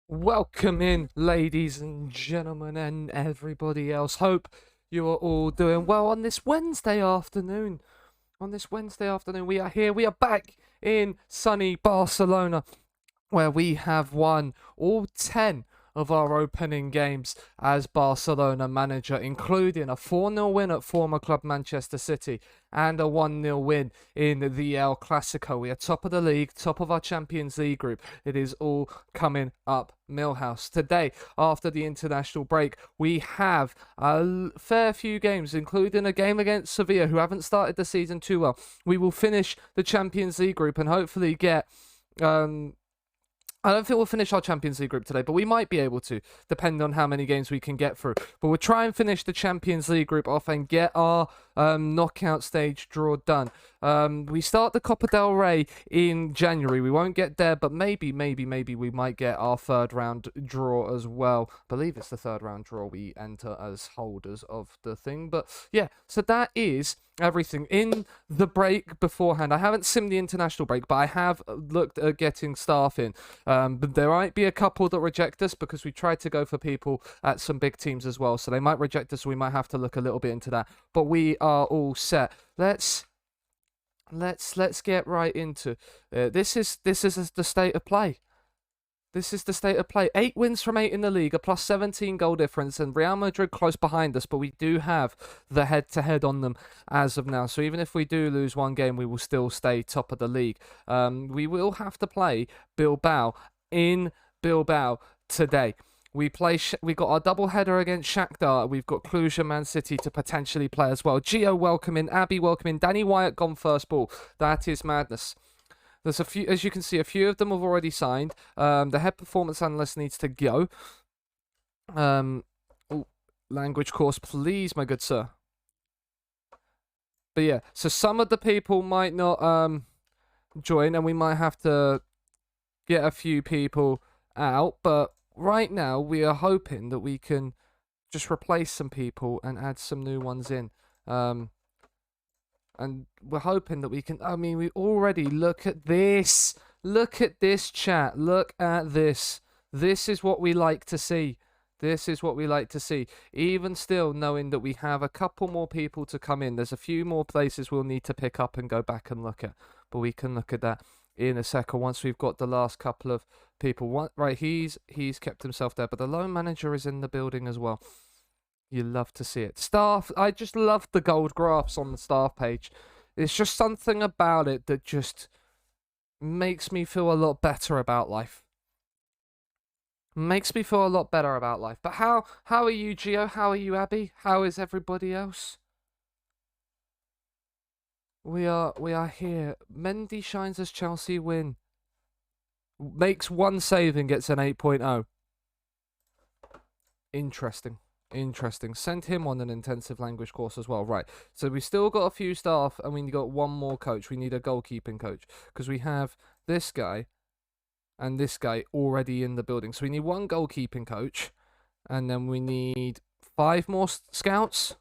Welcome in, ladies and gentlemen, and everybody else. Hope you are all doing well on this Wednesday afternoon. We are here. We are back in sunny Barcelona, where we have won all 10 of our opening games as Barcelona manager, including a 4-0 win at former club Manchester City and a 1-0 win in the El Clasico. We are top of the league, top of our Champions League group. It is all coming up Millhouse. Today, after the international break, we have a fair few games, including a game against Sevilla, who haven't started the season too well. We will finish the Champions League group and hopefully get... I don't think we'll finish our Champions League group today, but we might be able to, depending on how many games we can get through. But we'll try and finish the Champions League group off and get our knockout stage draw done. We start the Copa del Rey in January. We won't get there, but maybe we might get our third round draw as well. I believe it's the third round draw we enter as holders of the thing. But yeah, so that is everything. In the break beforehand, I haven't simmed the international break, but I have looked at getting staff in. But there might be a couple that reject us because we tried to go for people at some big teams as well, so they might reject us. So we might have to look a little bit into that, but we are all set. Let's get right into this is the state of play. This is the state of play. 8 wins from 8 in the league, a plus 17 goal difference, and Real Madrid close behind us, but we do have the head-to-head on them as of now. So even if we do lose one game, we will still stay top of the league. We will have to play Bilbao in Bilbao today. We got our double header against Shakhtar. We've got Cluj and Man City to potentially play as well. Gio welcome in, Abby welcome in, Danny Wyatt gone first ball. That is madness. There's a few, as you can see, a few of them have already signed. The head performance analyst needs to go. Language course, please, my good sir. But yeah, so some of the people might not join, and we might have to get a few people out. But right now, we are hoping that we can just replace some people and add some new ones in. And we're hoping that we can... I mean, we already... Look at this. Look at this, chat. Look at this. This is what we like to see. This is what we like to see. Even still, knowing that we have a couple more people to come in. There's a few more places we'll need to pick up and go back and look at. But we can look at that in a second once we've got the last couple of people. Right, he's kept himself there. But the loan manager is in the building as well. You love to see it. Staff, I just love the gold graphs on the staff page. It's just something about it that just makes me feel a lot better about life. Makes me feel a lot better about life. But how are you, Gio? How are you, Abby? How is everybody else? We are here. Mendy shines as Chelsea win. Makes one save and gets an 8.0. Interesting. Interesting. Send him on an intensive language course as well. Right. So we still got a few staff and we got one more coach. We need a goalkeeping coach because we have this guy and this guy already in the building. So we need one goalkeeping coach and then we need 5 more scouts.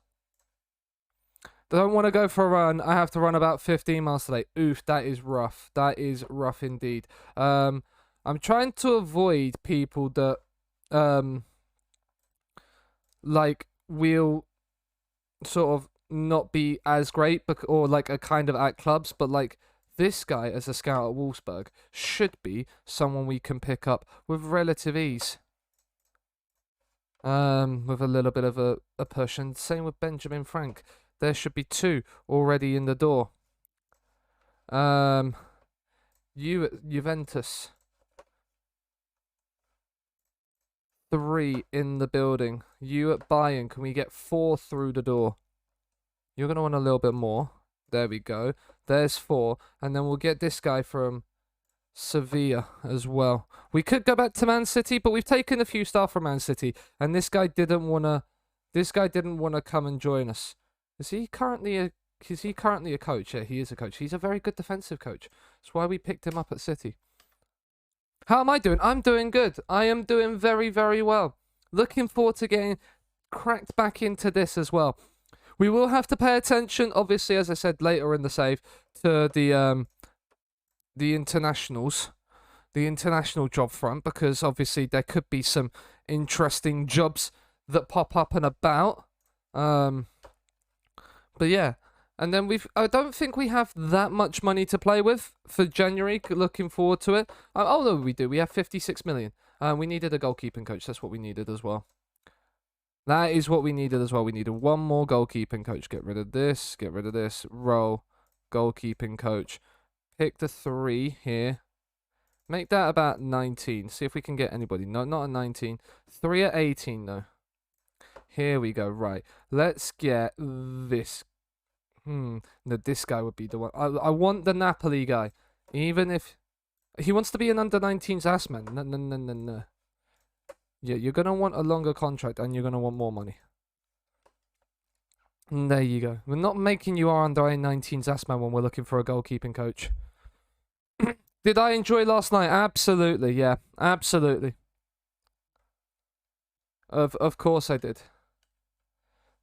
Don't want to go for a run. I have to run about 15 miles today. Oof, that is rough. That is rough indeed. I'm trying to avoid people that like will sort of not be as great or like a kind of at clubs, but like this guy as a scout at Wolfsburg should be someone we can pick up with relative ease. With a little bit of a push, and same with Benjamin Frank. There should be 2 already in the door. You at Juventus. 3 in the building. You at Bayern, can we get 4 through the door? You're going to want a little bit more. There we go. There's 4. And then we'll get this guy from Sevilla as well. We could go back to Man City, but we've taken a few staff from Man City. And this guy didn't want to come and join us. Is he currently a coach? Yeah, he is a coach. He's a very good defensive coach. That's why we picked him up at City. How am I doing? I'm doing good. I am doing very, very well. Looking forward to getting cracked back into this as well. We will have to pay attention, obviously, as I said later in the save, to the internationals. the international job front, because obviously there could be some interesting jobs that pop up and about. But yeah, and then I don't think we have that much money to play with for January. Looking forward to it. Oh no, we do. We have 56 million. We needed a goalkeeping coach. That's what we needed as well. That is what we needed as well. We needed one more goalkeeping coach. Get rid of this. Get rid of this. Roll. Goalkeeping coach. Pick the 3 here. Make that about 19. See if we can get anybody. No, not a 19. 3 at 18 though. Here we go. Right. Let's get this. No, this guy would be the one. I want the Napoli guy. Even if he wants to be an under-19s ass man. No. Yeah, you're going to want a longer contract and you're going to want more money. And there you go. We're not making you our under-19s ass man when we're looking for a goalkeeping coach. Did I enjoy last night? Absolutely, yeah. Absolutely. Of course I did.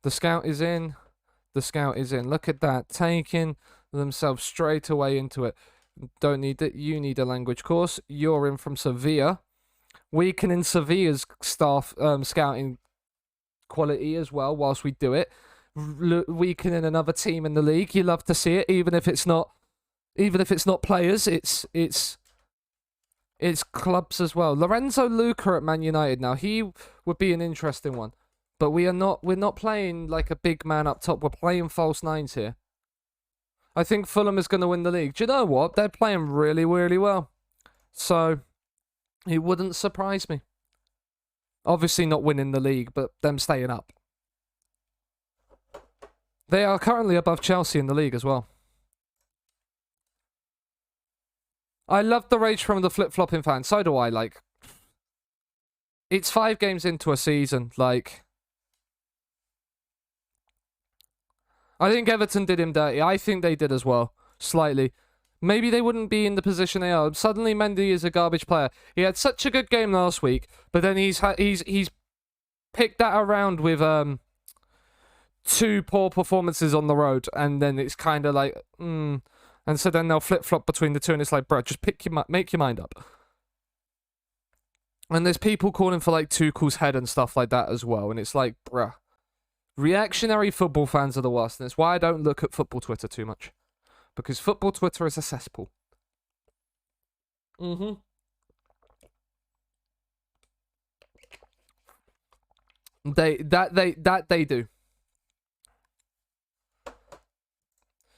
The scout is in. The scout is in. Look at that. Taking themselves straight away into it. Don't need it. You need a language course. You're in from Sevilla. Weakening Sevilla's staff scouting quality as well whilst we do it. Weakening another team in the league. You love to see it, even if it's not players, it's clubs as well. Lorenzo Luca at Man United now. He would be an interesting one. But we're not playing like a big man up top. We're playing false nines here. I think Fulham is going to win the league. Do you know what? They're playing really, really well. So, it wouldn't surprise me. Obviously not winning the league, but them staying up. They are currently above Chelsea in the league as well. I love the rage from the flip-flopping fans. So do I, like. It's 5 games into a season, like. I think Everton did him dirty. I think they did as well. Slightly. Maybe they wouldn't be in the position they are. Suddenly Mendy is a garbage player. He had such a good game last week, but then he's picked that around with 2 poor performances on the road, and then it's kind of like, And so then they'll flip-flop between the two, and it's like, bro, just make your mind up. And there's people calling for, like, Tuchel's head and stuff like that as well, and it's like, bruh. Reactionary football fans are the worst, and it's why I don't look at football Twitter too much. Because football Twitter is a cesspool. They do.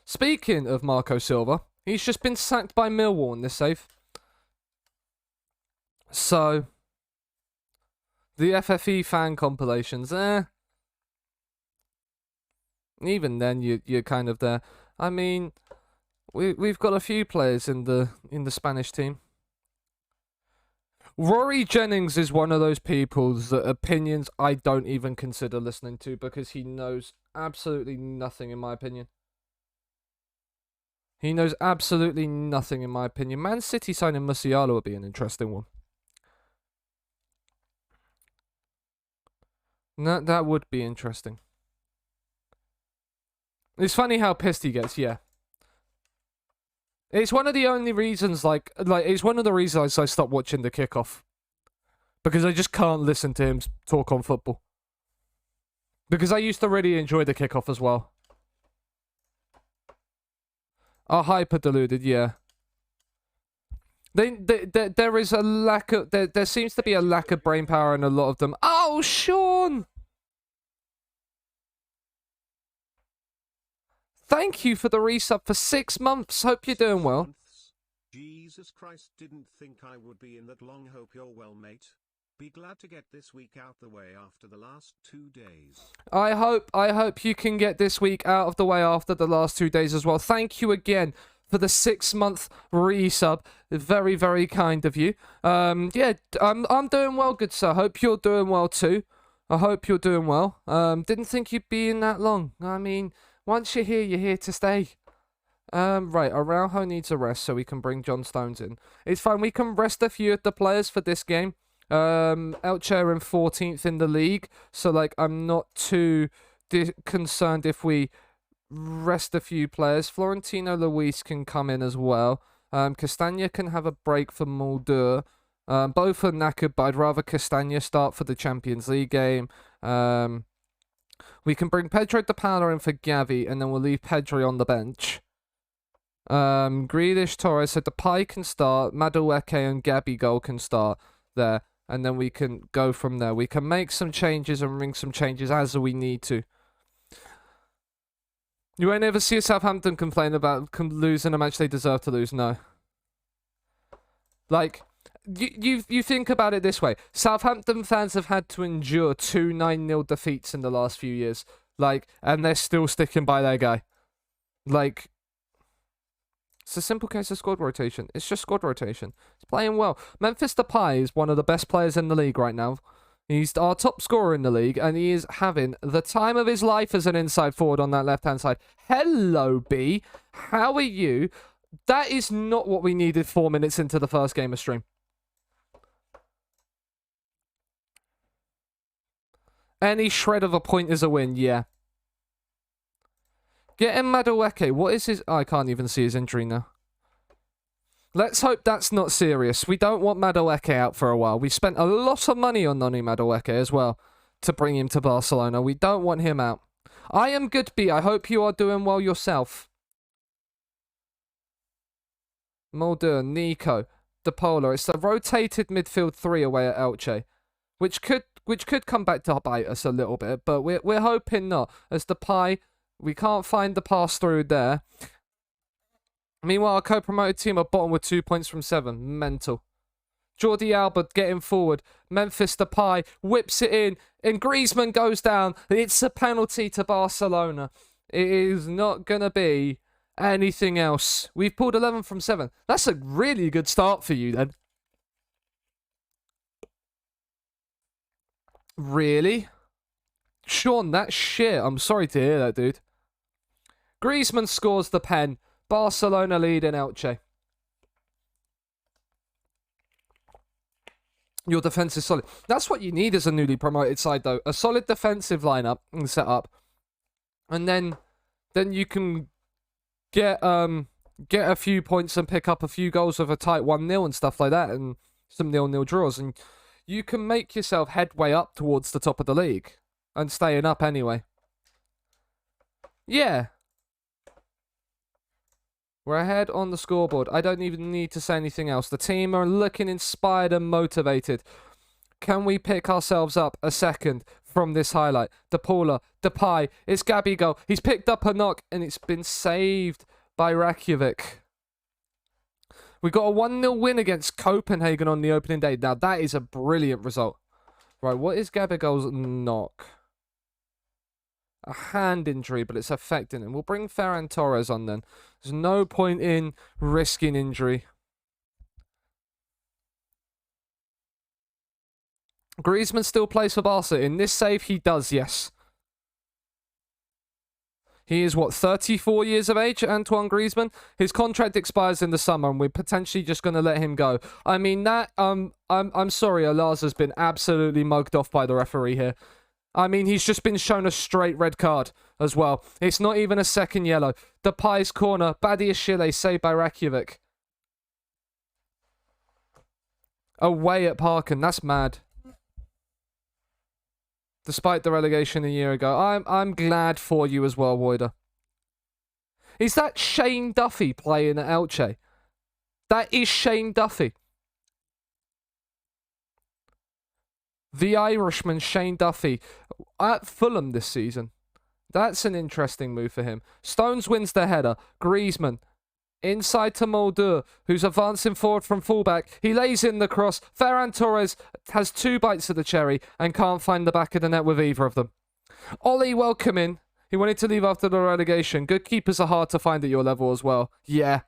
Speaking of Marco Silva, he's just been sacked by Millwall in this save. So, the FFE fan compilations, even then you're kind of there. I mean, we've got a few players in the Spanish team. Rory Jennings is one of those people's opinions I don't even consider listening to because he knows absolutely nothing in my opinion. He knows absolutely nothing in my opinion. Man City signing Musiala would be an interesting one. That would be interesting. It's funny how pissed he gets, yeah. It's one of the only reasons, like it's one of the reasons I stopped watching the kickoff. Because I just can't listen to him talk on football. Because I used to really enjoy the kickoff as well. Are hyper deluded, yeah. There is a lack of there seems to be a lack of brain power in a lot of them. Oh, Sean! Thank you for the resub for 6 months. Hope you're doing well. Jesus Christ, didn't think I would be in that long. Hope you're well, mate. Be glad to get this week out the way after the last 2 days. I hope you can get this week out of the way after the last 2 days as well. Thank you again for the 6-month resub. Very, very kind of you. Yeah, I'm doing well, good sir. Hope you're doing well too. I hope you're doing well. Didn't think you'd be in that long. I mean, once you're here to stay. Right, Araujo needs a rest so we can bring John Stones in. It's fine, we can rest a few of the players for this game. Elche in 14th in the league, so like I'm not too concerned if we rest a few players. Florentino Luis can come in as well. Castagna can have a break for Mulder. Both are knackered, but I'd rather Castagna start for the Champions League game. We can bring Pedro de Paula in for Gavi, and then we'll leave Pedro on the bench. Grealish, Torres, so Depay can start, Madueke and Gabigol can start there, and then we can go from there. We can make some changes and bring some changes as we need to. You won't ever see a Southampton complain about losing a match they deserve to lose, no. Like, you think about it this way. Southampton fans have had to endure 2 9-0 defeats in the last few years. Like, and they're still sticking by their guy. Like, it's a simple case of squad rotation. It's just squad rotation. It's playing well. Memphis Depay is one of the best players in the league right now. He's our top scorer in the league, and he is having the time of his life as an inside forward on that left-hand side. Hello, B. How are you? That is not what we needed 4 minutes into the first game of stream. Any shred of a point is a win, yeah. Get in Madueke. What is his... Oh, I can't even see his injury now. Let's hope that's not serious. We don't want Madueke out for a while. We spent a lot of money on Noni Madueke as well to bring him to Barcelona. We don't want him out. I am good, B. I hope you are doing well yourself. Mulder, Nico, De Paula. It's the rotated midfield 3 away at Elche, which could come back to bite us a little bit, but we're hoping not. As Depay, we can't find the pass through there. Meanwhile, our co-promoted team are bottom with 2 points from 7. Mental. Jordi Alba getting forward. Memphis Depay whips it in, and Griezmann goes down. It's a penalty to Barcelona. It is not going to be anything else. We've pulled 11 from 7. That's a really good start for you then. Really? Sean, that's shit. I'm sorry to hear that, dude. Griezmann scores the pen. Barcelona lead in Elche. Your defense is solid. That's what you need as a newly promoted side, though. A solid defensive lineup and setup. And then you can get a few points and pick up a few goals with a tight 1-0 and stuff like that, and some 0-0 draws, and you can make yourself headway up towards the top of the league and staying up anyway. Yeah. We're ahead on the scoreboard. I don't even need to say anything else. The team are looking inspired and motivated. Can we pick ourselves up a second from this highlight? De Paula, Depay, it's Gabigol. He's picked up a knock and it's been saved by Rakitic. We got a 1-0 win against Copenhagen on the opening day. Now that is a brilliant result. Right, what is Gabigol's knock? A hand injury, but it's affecting him. We'll bring Ferran Torres on then. There's no point in risking injury. Griezmann still plays for Barca. In this save, he does, yes. He is, what, 34 years of age, Antoine Griezmann? His contract expires in the summer, and we're potentially just going to let him go. I mean, that, I'm sorry, Alaz has been absolutely mugged off by the referee here. I mean, he's just been shown a straight red card as well. It's not even a second yellow. Depay's corner, Badiashile saved by Rakitic. Away at Parken, that's mad. Despite the relegation a year ago. I'm glad for you as well, Woider. Is that Shane Duffy playing at Elche? That is Shane Duffy. The Irishman, Shane Duffy, at Fulham this season. That's an interesting move for him. Stones wins the header. Griezmann, inside to Mulder, who's advancing forward from fullback. He lays in the cross. Ferran Torres has 2 bites of the cherry and can't find the back of the net with either of them. Ollie, welcome in. He wanted to leave after the relegation. Good keepers are hard to find at your level as well. Yeah.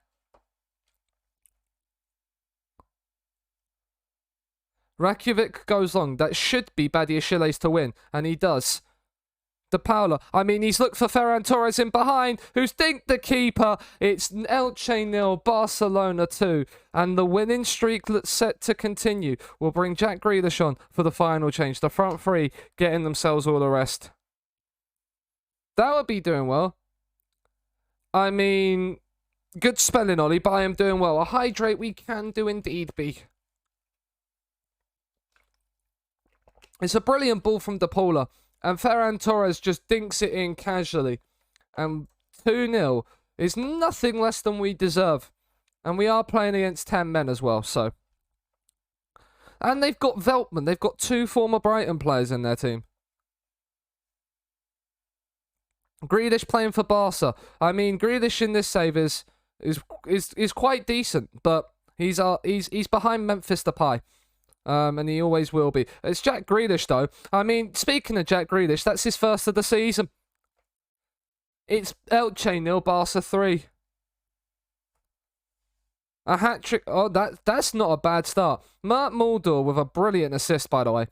Rakitic goes long. That should be Badiashile's to win, and he does. De Paula. I mean, he's looked for Ferran Torres in behind, who's dinked the keeper. It's Elche 0, Barcelona 2, and the winning streak set to continue. We'll bring Jack Grealish on for the final change. The front three getting themselves all the rest. That would be doing well. I mean, Good spelling, Ollie, but I am doing well. A hydrate we can do indeed be. It's a brilliant ball from De Paula, and Ferran Torres just dinks it in casually. And 2-0 is nothing less than we deserve. And we are playing against 10 men as well, so. And they've got Veltman. They've got 2 former Brighton players in their team. Grealish playing for Barca. I mean, Grealish in this save is quite decent, but he's behind Memphis Depay. And he always will be. It's Jack Grealish, though. I mean, speaking of Jack Grealish, that's his first of the season. It's Elche 0, Barca 3. A hat-trick. Oh, that's not a bad start. Mark Mulder with a brilliant assist, by the way.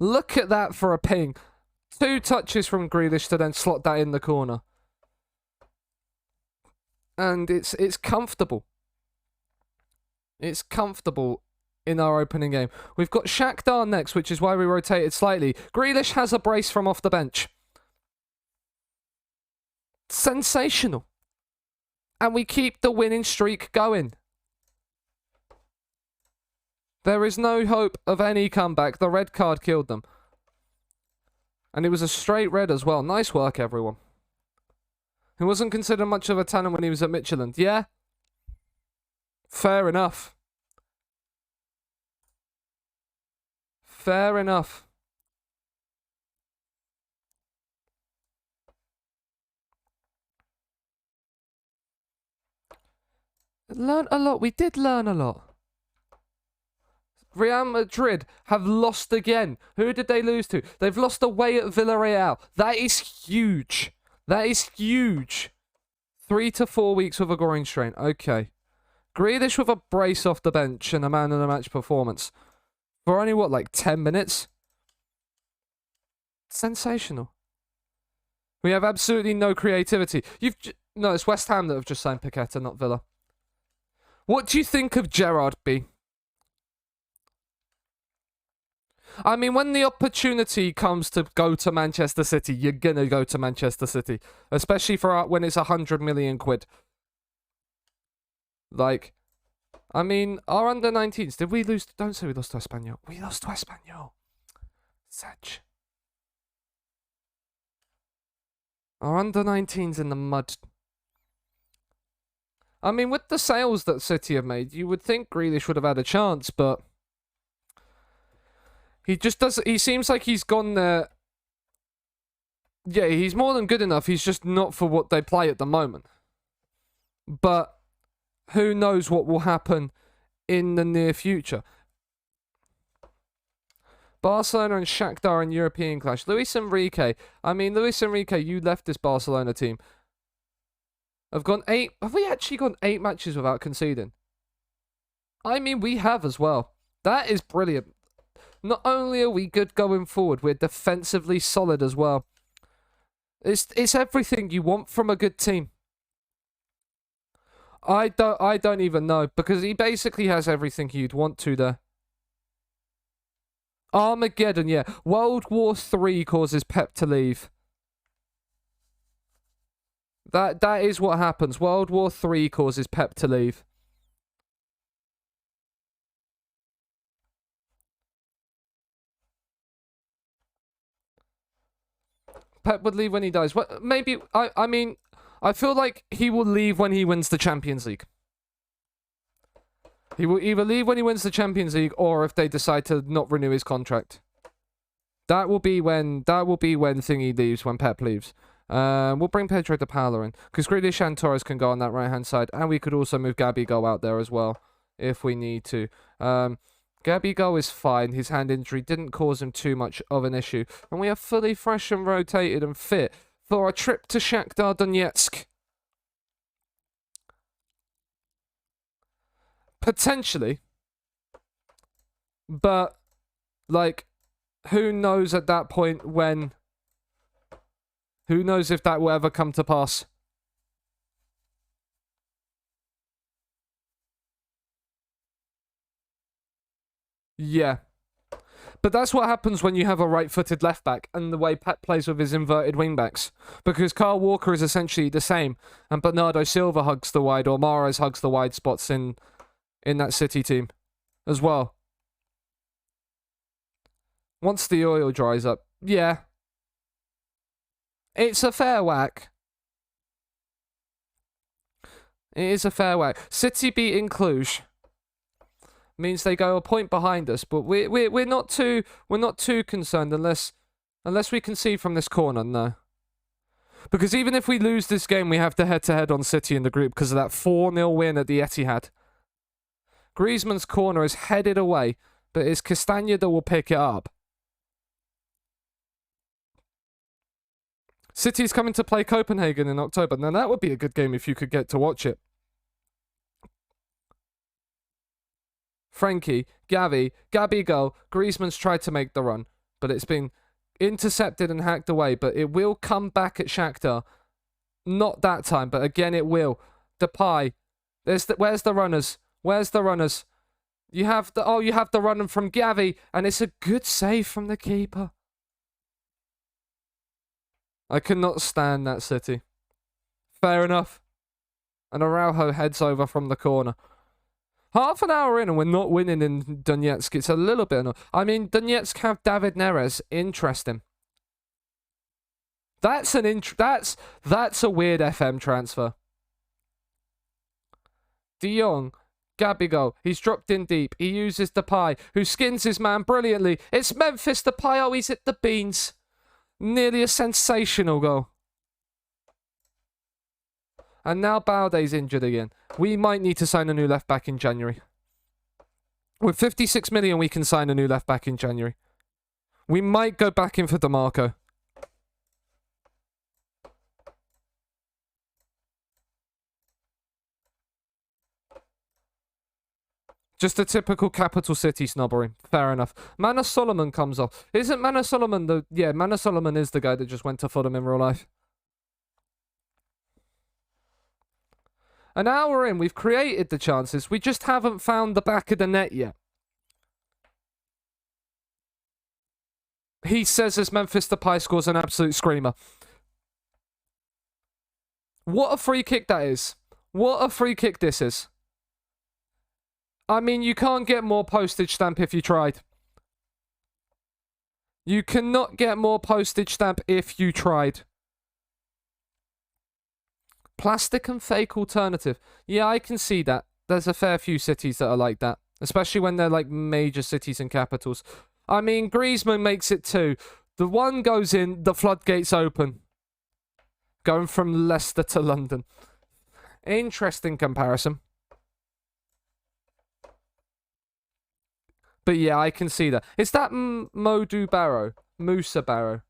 Look at that for a ping. 2 touches from Grealish to then slot that in the corner. And it's comfortable. It's comfortable in our opening game. We've got Shakhtar next, which is why we rotated slightly. Grealish has a brace from off the bench. Sensational. And we keep the winning streak going. There is no hope of any comeback. The red card killed them. And it was a straight red as well. Nice work, everyone. He wasn't considered much of a talent when he was at Midtjylland. Yeah? Fair enough. Fair enough. Learned a lot. We did learn a lot. Real Madrid have lost again. Who did they lose to? They've lost away at Villarreal. That is huge. That is huge. 3 to 4 weeks with a groin strain. Okay. Grealish with a brace off the bench and a man of the match performance. For only, what, like 10 minutes? Sensational. We have absolutely no creativity. No, it's West Ham that have just signed Paqueta, not Villa. What do you think of Gerrard B? I mean, when the opportunity comes to go to Manchester City, you're gonna go to Manchester City. Especially for when it's 100 million quid. Like, I mean, our under-19s, did we lose? Don't say we lost to Espanyol. We lost to Espanyol. Sech. Our under-19s in the mud. I mean, with the sales that City have made, you would think Grealish would have had a chance, but he just doesn't. He seems like he's gone there. Yeah, he's more than good enough. He's just not for what they play at the moment. But who knows what will happen in the near future. Barcelona and Shakhtar in European clash. Luis Enrique. I mean, Luis Enrique, you left this Barcelona team. Have we actually gone 8 matches without conceding? I mean, we have as well. That is brilliant. Not only are we good going forward, we're defensively solid as well. It's everything you want from a good team. I don't even know, because he basically has everything you'd want to there. Armageddon, yeah. World War III causes Pep to leave. That is what happens. World War III causes Pep to leave. Pep would leave when he dies. Well, maybe, I mean, I feel like he will leave when he wins the Champions League. He will either leave when he wins the Champions League, or if they decide to not renew his contract. That will be when Thingy leaves, when Pep leaves. We'll bring Pedro de Paula in, because Grealish and Torres can go on that right-hand side, and we could also move Gabigol out there as well, if we need to. Gabigol is fine. His hand injury didn't cause him too much of an issue, and we are fully fresh and rotated and fit for a trip to Shakhtar Donetsk. Potentially. But, like, who knows at that point when... Who knows if that will ever come to pass? Yeah. But that's what happens when you have a right-footed left-back and the way Pep plays with his inverted wing-backs. Because Kyle Walker is essentially the same, and Bernardo Silva hugs the wide, or Mahrez hugs the wide spots in that City team as well. Once the oil dries up, yeah. It's a fair whack. It is a fair whack. City beating Cluj means they go a point behind us, but we're not too concerned unless we concede from this corner, no. Because even if we lose this game, we have to head on City in the group because of that 4-0 win at the Etihad. Griezmann's corner is headed away, but it's Castagne will pick it up. City's coming to play Copenhagen in October. Now that would be a good game if you could get to watch it. Frankie, Gabi goal. Griezmann's tried to make the run, but it's been intercepted and hacked away. But it will come back at Shakhtar. Not that time, but again it will. Depay. Where's the runners? Where's the runners? You have the run from Gavi, and it's a good save from the keeper. I cannot stand that City. Fair enough. And Araujo heads over from the corner. Half an hour in and we're not winning in Donetsk. It's a little bit annoying. I mean, Donetsk have David Neres. Interesting. That's a weird FM transfer. De Jong, Gabigol. He's dropped in deep. He uses Depay, who skins his man brilliantly. It's Memphis Depay. Oh, he's hit the beans. Nearly a sensational goal. And now Balde's injured again. We might need to sign a new left-back in January. With 56 million, we can sign a new left-back in January. We might go back in for DeMarco. Just a typical capital city snobbery. Fair enough. Manor Solomon comes off. Isn't Manor Solomon the... Yeah, Manor Solomon is the guy that just went to Fulham in real life. An hour in, we've created the chances. We just haven't found the back of the net yet. He says as Memphis Depay scores an absolute screamer. What a free kick that is. What a free kick this is. I mean, you can't get more postage stamp if you tried. You cannot get more postage stamp if you tried. Plastic and fake alternative. Yeah, I can see that. There's a fair few cities that are like that. Especially when they're like major cities and capitals. I mean, Griezmann makes it too. The one goes in, the floodgates open. Going from Leicester to London. Interesting comparison. But yeah, I can see that. Is that Modou Barrow? Moussa Barrow?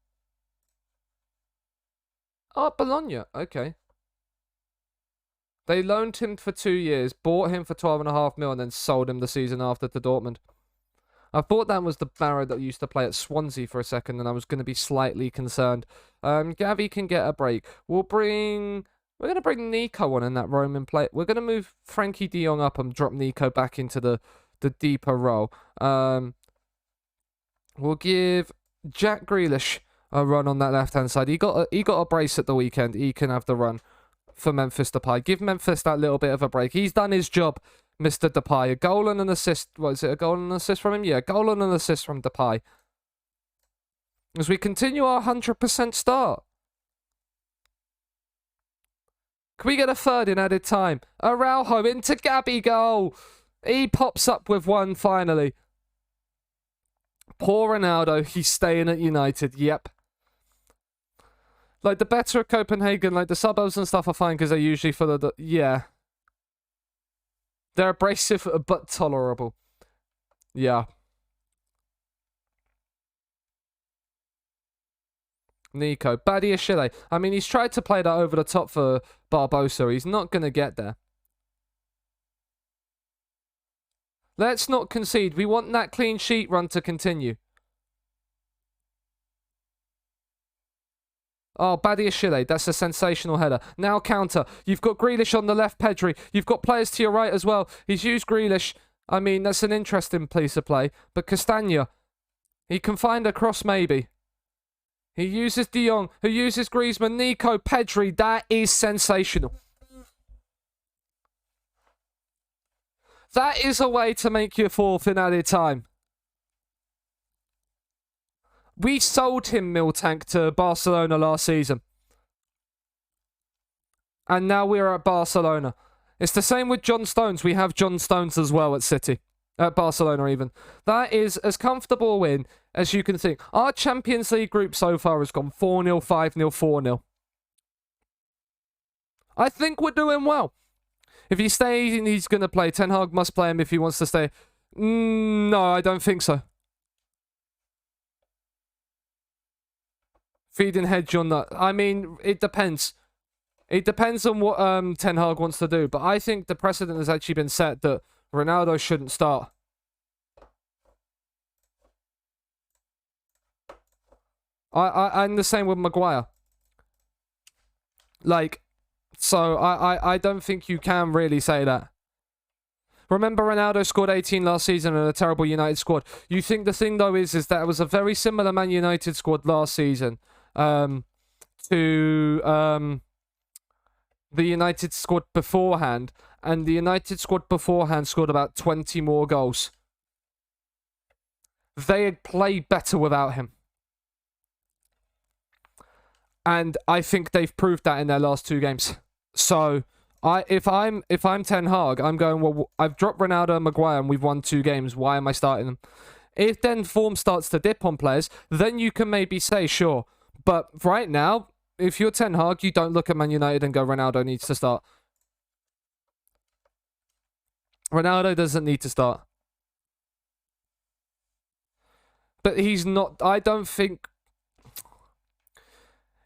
Oh, Bologna. Okay. They loaned him for 2 years, bought him for 12.5 million, and then sold him the season after to Dortmund. I thought that was the Barrow that used to play at Swansea for a second, and I was going to be slightly concerned. Gavi can get a break. We're going to bring Nico on in that Roman play. We're going to move Frankie de Jong up and drop Nico back into the deeper role. We'll give Jack Grealish a run on that left-hand side. He got a brace at the weekend. He can have the run for Memphis Depay. Give Memphis that little bit of a break. He's done his job, Mr. Depay. A goal and an assist. What is it? A goal and an assist from him? Yeah, a goal and an assist from Depay. As we continue our 100% start. Can we get a third in added time? Araujo into Gabi goal. He pops up with one finally. Poor Ronaldo. He's staying at United. Yep. Like, the better of Copenhagen, like, the suburbs and stuff are fine because they're usually full of the... Yeah. They're abrasive but tolerable. Yeah. Nico. Badiashile. I mean, he's tried to play that over the top for Barbosa. He's not going to get there. Let's not concede. We want that clean sheet run to continue. Oh, Badiashile, that's a sensational header. Now counter. You've got Grealish on the left, Pedri. You've got players to your right as well. He's used Grealish. I mean, that's an interesting piece of play. But Castagna. He can find a cross, maybe. He uses De Jong, who uses Griezmann, Nico, Pedri. That is sensational. That is a way to make your fourth in added time. We sold him, Miltank, to Barcelona last season. And now we're at Barcelona. It's the same with John Stones. We have John Stones as well at City. At Barcelona, even. That is as comfortable a win as you can think. Our Champions League group so far has gone 4-0, 5-0, 4-0. I think we're doing well. If he stays, he's going to play. Ten Hag must play him if he wants to stay. No, I don't think so. Feeding hedge on that. I mean, it depends. It depends on what Ten Hag wants to do. But I think the precedent has actually been set that Ronaldo shouldn't start. I'm the same with Maguire. Like, so I don't think you can really say that. Remember, Ronaldo scored 18 last season in a terrible United squad. You think the thing, though, is that it was a very similar Man United squad last season to the United squad beforehand. And the United squad beforehand scored about 20 more goals. They had played better without him. And I think they've proved that in their last 2 games. So, if I'm Ten Hag, I'm going, well, I've dropped Ronaldo and Maguire and we've won 2 games. Why am I starting them? If then form starts to dip on players, then you can maybe say, sure. But right now, if you're Ten Hag, you don't look at Man United and go, Ronaldo needs to start. Ronaldo doesn't need to start. But he's not... I don't think...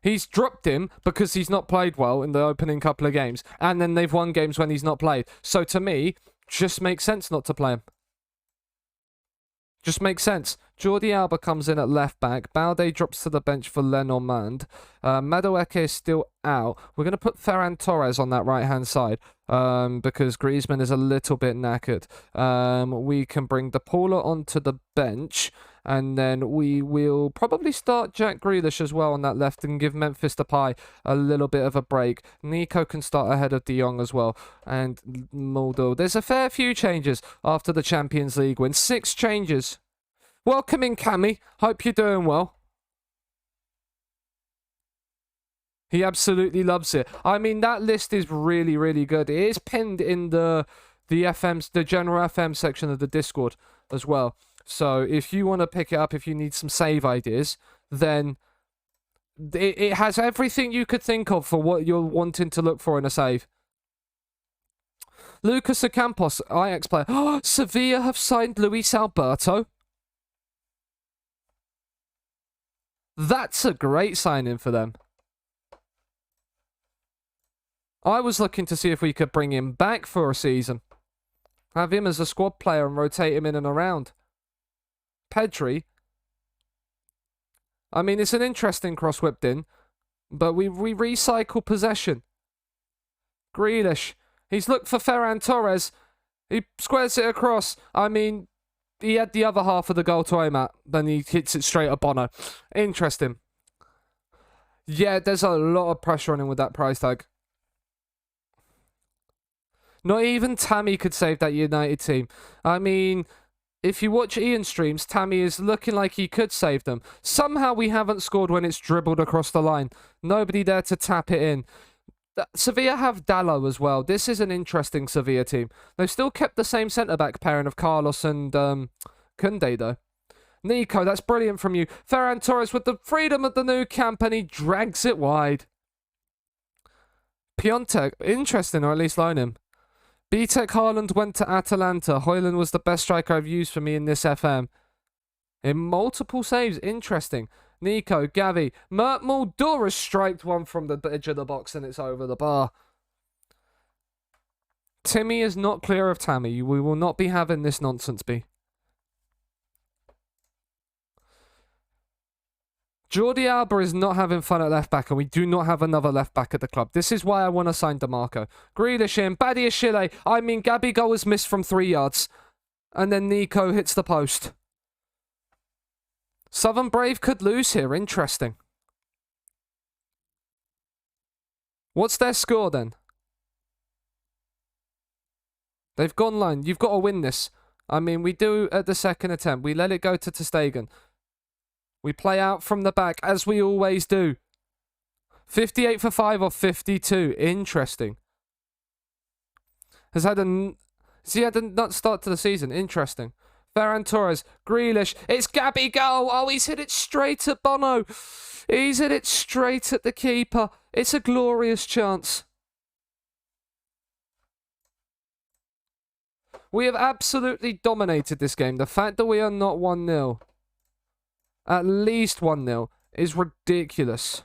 He's dropped him because he's not played well in the opening couple of games. And then they've won games when he's not played. So to me, just makes sense not to play him. Just makes sense. Jordi Alba comes in at left back. Balde drops to the bench for Lenormand. Madueke is still out. We're going to put Ferran Torres on that right-hand side because Griezmann is a little bit knackered. We can bring De Paula onto the bench. And then we will probably start Jack Grealish as well on that left and give Memphis Depay a little bit of a break. Nico can start ahead of De Jong as well. And Mulder. There's a fair few changes after the Champions League win. 6 changes. Welcome in, Cammy. Hope you're doing well. He absolutely loves it. I mean, that list is really, really good. It is pinned in the general FM section of the Discord as well. So if you want to pick it up, if you need some save ideas, then it has everything you could think of for what you're wanting to look for in a save. Lucas Ocampos, Ajax player. Oh, Sevilla have signed Luis Alberto. That's a great signing for them. I was looking to see if we could bring him back for a season. Have him as a squad player and rotate him in and around. Pedri. I mean, it's an interesting cross whipped in, but we recycle possession. Grealish. He's looked for Ferran Torres. He squares it across. I mean, he had the other half of the goal to aim at. Then he hits it straight at Bono. Interesting. Yeah, there's a lot of pressure on him with that price tag. Not even Tammy could save that United team. I mean, if you watch Ian streams, Tammy is looking like he could save them. Somehow we haven't scored when it's dribbled across the line. Nobody there to tap it in. Sevilla have Dallo as well. This is an interesting Sevilla team. They've still kept the same centre-back pairing of Carlos and Koundé, though. Nico, that's brilliant from you. Ferran Torres with the freedom of the new camp, and he drags it wide. Piontek, interesting, or at least loan him. BTEC Haaland went to Atalanta. Højlund was the best striker I've used for me in this FM. In multiple saves. Interesting. Nico, Gavi. Mert Mulder has striked one from the edge of the box and it's over the bar. Timmy is not clear of Tammy. We will not be having this nonsense, B. Jordi Alba is not having fun at left back, and we do not have another left back at the club. This is why I want to sign DeMarco. Grealish in, Badiashile. I mean, Gabigol was missed from 3 yards. And then Nico hits the post. Southern Brave could lose here. Interesting. What's their score then? They've gone line. You've got to win this. I mean, we do at the second attempt. We let it go to ter Stegen. We play out from the back, as we always do. 58 for 5 off 52. Interesting. Has he had a nut start to the season? Interesting. Ferran Torres. Grealish. It's Gabigol. Oh, he's hit it straight at Bono. He's hit it straight at the keeper. It's a glorious chance. We have absolutely dominated this game. The fact that we are not 1-0, at least 1-0, is ridiculous.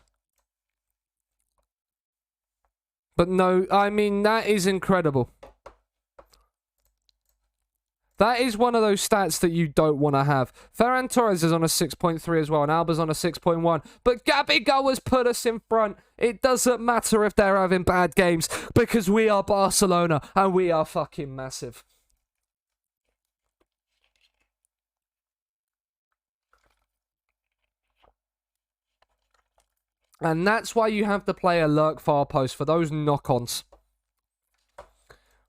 But no, I mean, that is incredible. That is one of those stats that you don't want to have. Ferran Torres is on a 6.3 as well, and Alba's on a 6.1. But Gabigol has put us in front. It doesn't matter if they're having bad games, because we are Barcelona, and we are fucking massive. And that's why you have to play a lurk far post for those knock-ons.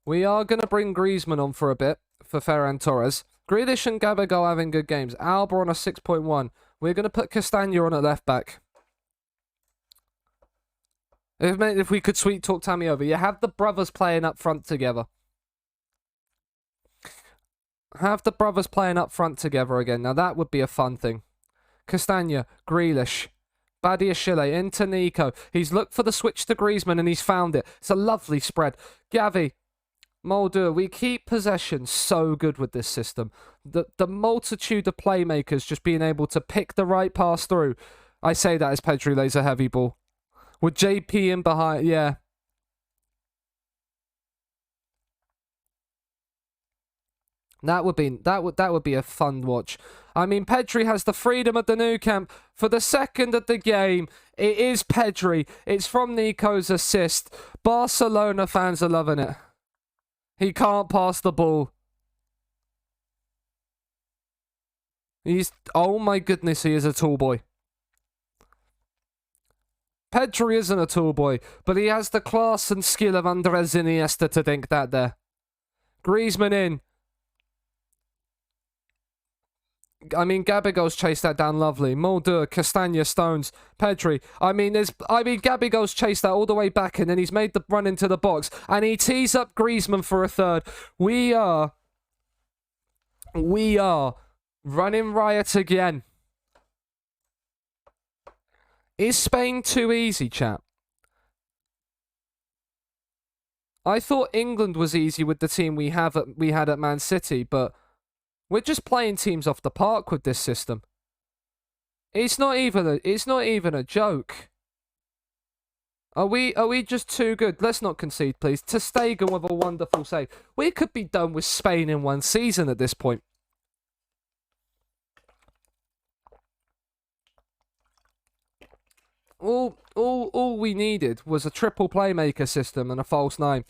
We are going to bring Griezmann on for a bit for Ferran Torres. Grealish and Gabigol having good games. Alba on a 6.1. We're going to put Castagna on at left back. If we could sweet talk Tammy over. You have the brothers playing up front together. Have the brothers playing up front together again. Now that would be a fun thing. Castagna, Grealish, Badiashile into Nico. He's looked for the switch to Griezmann and he's found it. It's a lovely spread. Gavi, Mulder. We keep possession so good with this system. The multitude of playmakers just being able to pick the right pass through. I say that as Pedri lays a heavy ball. With JP in behind, yeah. That would be a fun watch. I mean, Pedri has the freedom of the Nou Camp for the second of the game. It is Pedri. It's from Nico's assist. Barcelona fans are loving it. He can't pass the ball. Oh my goodness, he is a tall boy. Pedri isn't a tall boy, but he has the class and skill of Andres Iniesta to think that there. Griezmann in. I mean, Gabigol's chased that down lovely. Mulder, Castagna, Stones, Pedri. I mean, Gabigol's chased that all the way back, and then he's made the run into the box, and he tees up Griezmann for a third. We are running riot again. Is Spain too easy, chat? I thought England was easy with the team we had at Man City, but we're just playing teams off the park with this system. It's not even a joke. Are we just too good? Let's not concede, please. Ter Stegen with a wonderful save. We could be done with Spain in one season at this point. All we needed was a triple playmaker system and a false nine.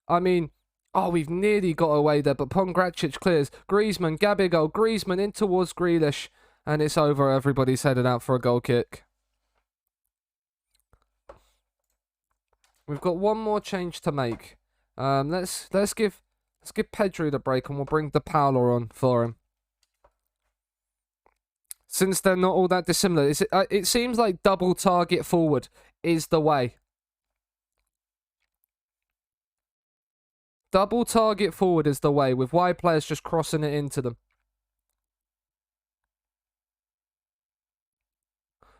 I mean, oh, we've nearly got away there, but Pongracic clears. Griezmann, Gabigol, Griezmann in towards Grealish, and it's over. Everybody's headed out for a goal kick. We've got one more change to make. Let's give Pedri the break, and we'll bring De Paula on for him. Since they're not all that dissimilar, it seems like double target forward is the way. Double target forward is the way, with wide players just crossing it into them.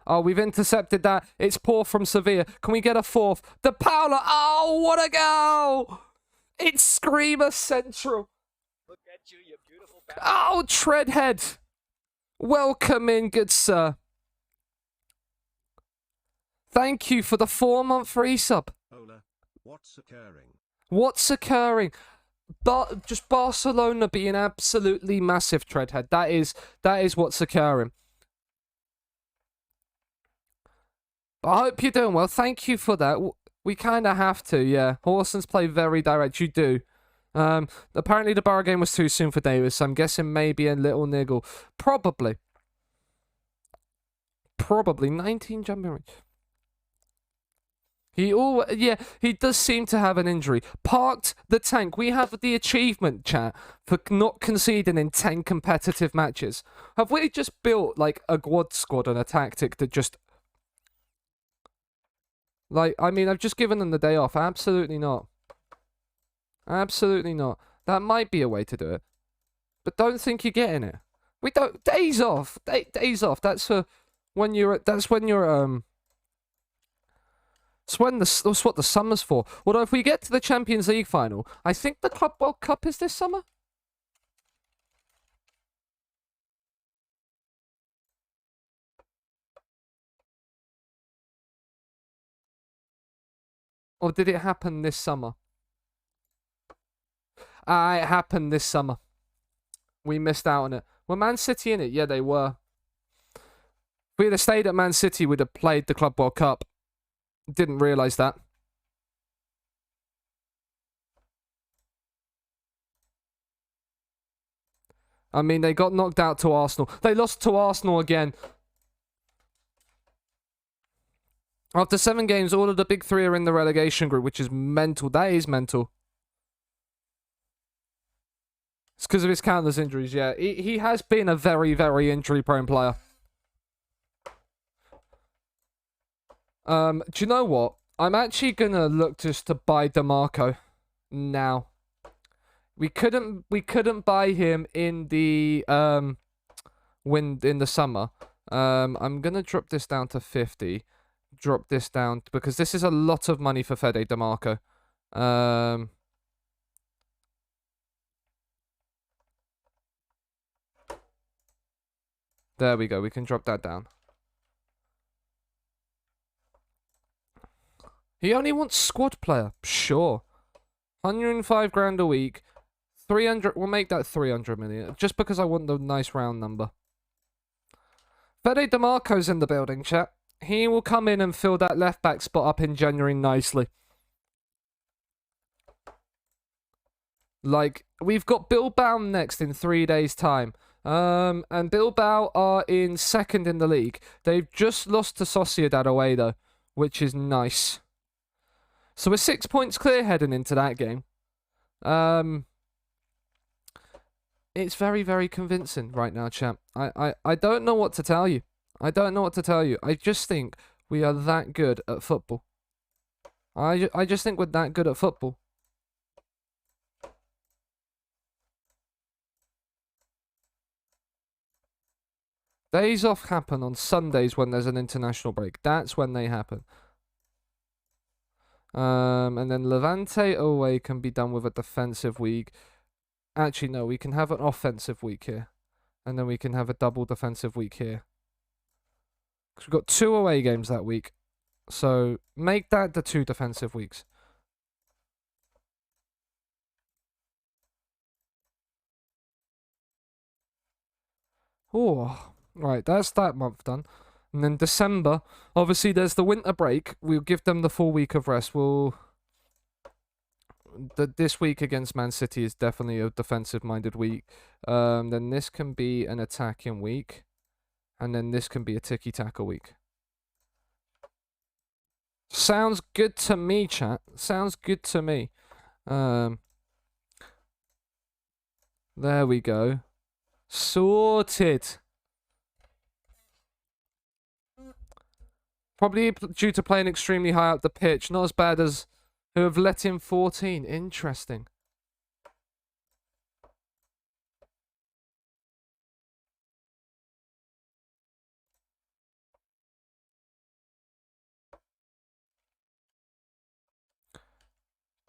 Oh, we've intercepted that. It's poor from Sevilla. Can we get a fourth? De Paula. Oh, what a goal! It's Screamer Central. Look at you, you beautiful bastard. Oh, Treadhead. Welcome in, good sir. Thank you for the 4-month resub. Ola, what's occurring? What's occurring? But just Barcelona being absolutely massive, Treadhead. That is what's occurring. I hope you're doing well. Thank you for that. We kind of have to, yeah. Horsens play very direct. You do. Apparently the Borough game was too soon for Davis, so I'm guessing maybe a little niggle. Probably. probably 19 jumping. He does seem to have an injury. Parked the tank. We have the achievement, chat, for not conceding in 10 competitive matches. Have we just built like a quad squad and a tactic that just I mean, I've just given them the day off. Absolutely not. Absolutely not. That might be a way to do it. But don't think you're getting it. We don't days off. Days off. That's for when you're that's when you're that's what the summer's for. Although if we get to the Champions League final, I think the Club World Cup is this summer. Or did it happen this summer? It happened this summer. We missed out on it. Were Man City in it? Yeah, they were. If we had stayed at Man City, we'd have played the Club World Cup. Didn't realise that. I mean, they got knocked out to Arsenal. They lost to Arsenal again. After 7 games, all of the big 3 are in the relegation group, which is mental. That is mental. It's because of his countless injuries, yeah. He has been a very, very injury-prone player. Do you know what? I'm actually going to look just to buy DeMarco now. We couldn't buy him in the in the summer. I'm going to drop this down to 50. Drop this down because this is a lot of money for Fede DeMarco. There we go. We can drop that down. He only wants squad player. Sure. 105 grand a week. 300. We'll make that 300 million. Just because I want the nice round number. Fede DeMarco's in the building, chat. He will come in and fill that left back spot up in January nicely. Like, we've got Bilbao next in 3 days' time. And Bilbao are in 2nd in the league. They've just lost to Sociedad away, though, which is nice. So we're 6 points clear heading into that game. It's very, very convincing right now, champ. I don't know what to tell you. I don't know what to tell you. I just think we are that good at football. I just think we're that good at football. Days off happen on Sundays when there's an international break. That's when they happen. And then Levante away can be done with a defensive week. Actually, no, we can have an offensive week here. And then we can have a double defensive week here. Because we've got 2 away games that week. So make that the 2 defensive weeks. Oh, right, that's that month done. And then December, obviously there's the winter break. We'll give them the full week of rest. This week against Man City is definitely a defensive-minded week. Then this can be an attacking week. And then this can be a tiki-taka week. Sounds good to me, chat. Sounds good to me. There we go. Sorted. Probably due to playing extremely high up the pitch. Not as bad as who have let in 14. Interesting.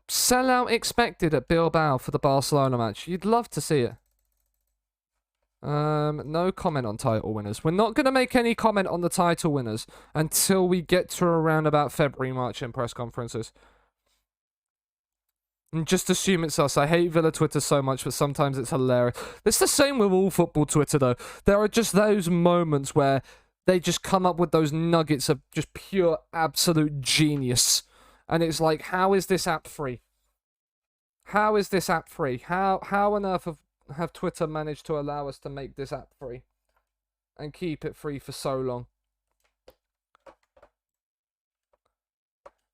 Sellout expected at Bilbao for the Barcelona match. You'd love to see it. No comment on title winners. We're not going to make any comment on the title winners until we get to around about February, March in press conferences. And just assume it's us. I hate Villa Twitter so much, but sometimes it's hilarious. It's the same with all football Twitter, though. There are just those moments where they just come up with those nuggets of just pure, absolute genius. And it's like, how is this app free? How is this app free? How on earth have Twitter managed to allow us to make this app free? And keep it free for so long?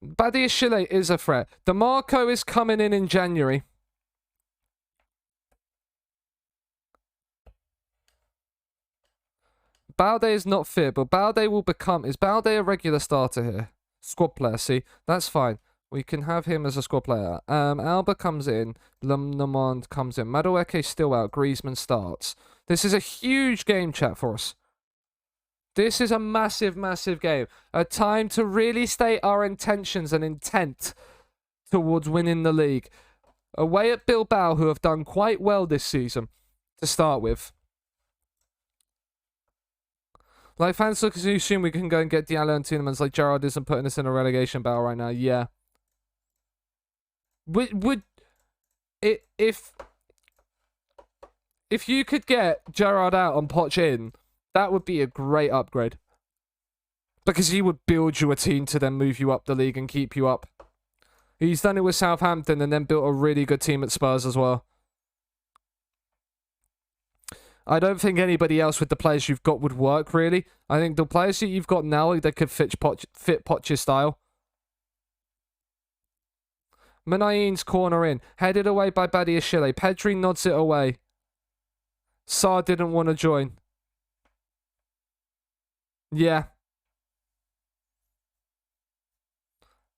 Badiashile is a threat. DeMarco is coming in January. Balde is not fit, but Balde will become... Is Balde a regular starter here? Squad player, see? That's fine. We can have him as a squad player. Alba comes in. Lemond comes in. Madueke still out. Griezmann starts. This is a huge game, chat, for us. This is a massive, massive game. A time to really state our intentions and intent towards winning the league. Away at Bilbao, who have done quite well this season, to start with. Like, fans look as you assume we can go and get Diallo and Tielemans. Like, Gerrard isn't putting us in a relegation battle right now. Yeah. If you could get Gerrard out and Poch in, that would be a great upgrade. Because he would build you a team to then move you up the league and keep you up. He's done it with Southampton and then built a really good team at Spurs as well. I don't think anybody else with the players you've got would work, really. I think the players that you've got now, they could fit Poch's style. Menain's corner in. Headed away by Badiashile. Pedri nods it away. Sarr didn't want to join. Yeah.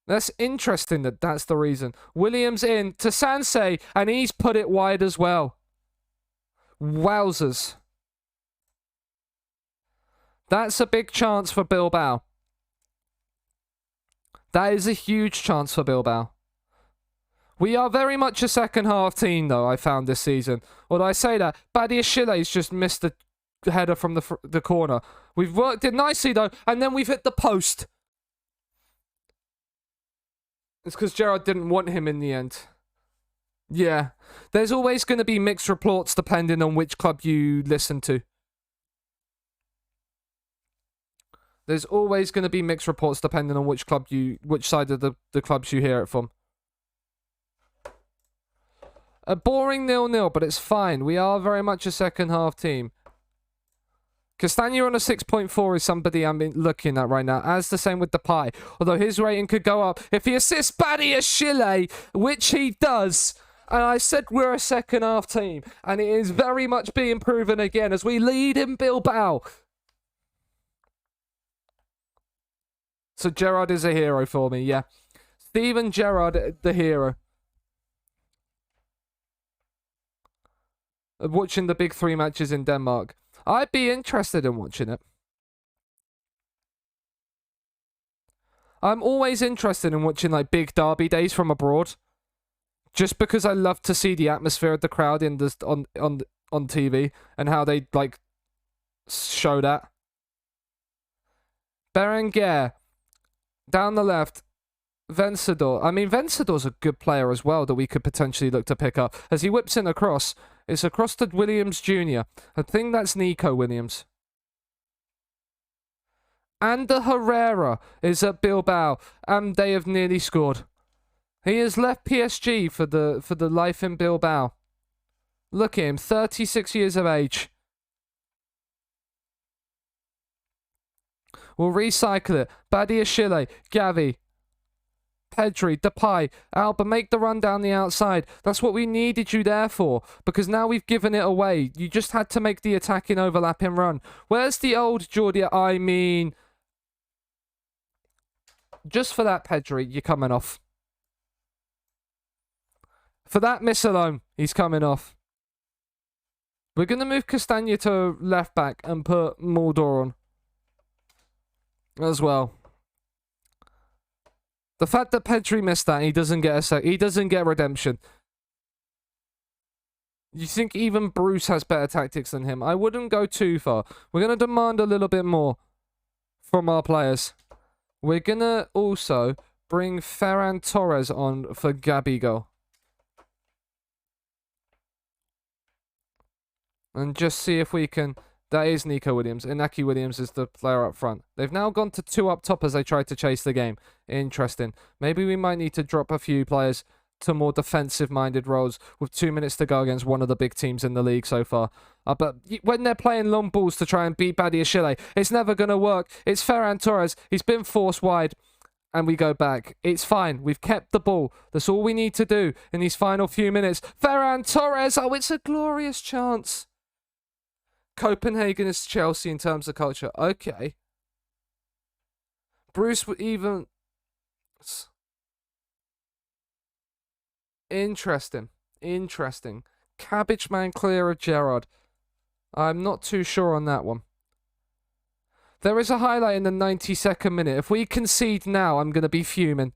That's interesting that that's the reason. Williams in to Sansei, and he's put it wide as well. Wowzers. That's a big chance for Bilbao. That is a huge chance for Bilbao. We are very much a second half team, though, I found this season. Although I say that, Badiashile's just missed the header from the corner. We've worked it nicely, though, and then we've hit the post. It's because Gerrard didn't want him in the end. Yeah. There's always going to be mixed reports depending on which club you listen to. There's always going to be mixed reports depending on which side of the clubs you hear it from. A boring 0-0, but it's fine. We are very much a second half team. Castagna on a 6.4 is somebody I'm looking at right now, as the same with Depay. Although his rating could go up if he assists Badiashile, which he does. And I said we're a second half team, and it is very much being proven again as we lead in Bilbao. So Gerrard is a hero for me, yeah. Steven Gerrard, the hero. Watching the big 3 matches in Denmark. I'd be interested in watching it. I'm always interested in watching like big derby days from abroad. Just because I love to see the atmosphere of the crowd in this, on TV and how they like show that. Berenguer down the left. Vencedor. I mean, Vencedor's a good player as well that we could potentially look to pick up. As he whips in across, it's across to Williams Jr. I think that's Nico Williams. And the Herrera is at Bilbao, and they have nearly scored. He has left PSG for the life in Bilbao. Look at him, 36 years of age. We'll recycle it. Badiashile, Gavi, Pedri, Depay, Alba, make the run down the outside. That's what we needed you there for, because now we've given it away. You just had to make the attacking overlapping run. Where's the old Jordi? I mean, just for that, Pedri, you're coming off. For that miss alone, he's coming off. We're going to move Castagna to left back and put Mulder on as well. The fact that Pedri missed that, he doesn't get redemption. You think even Bruce has better tactics than him? I wouldn't go too far. We're going to demand a little bit more from our players. We're going to also bring Ferran Torres on for Gabigol. And just see if we can... That is Nico Williams. Inaki Williams is the player up front. They've now gone to 2 up top as they try to chase the game. Interesting. Maybe we might need to drop a few players to more defensive-minded roles with 2 minutes to go against one of the big teams in the league so far. But when they're playing long balls to try and beat Badiashile, it's never going to work. It's Ferran Torres. He's been forced wide. and we go back. It's fine. We've kept the ball. That's all we need to do in these final few minutes. Ferran Torres. Oh, it's a glorious chance. Copenhagen is Chelsea in terms of culture. Okay. Bruce even... Interesting. Interesting. Cabbage Man clear of Gerrard. I'm not too sure on that one. There is a highlight in the 92nd minute. If we concede now, I'm going to be fuming.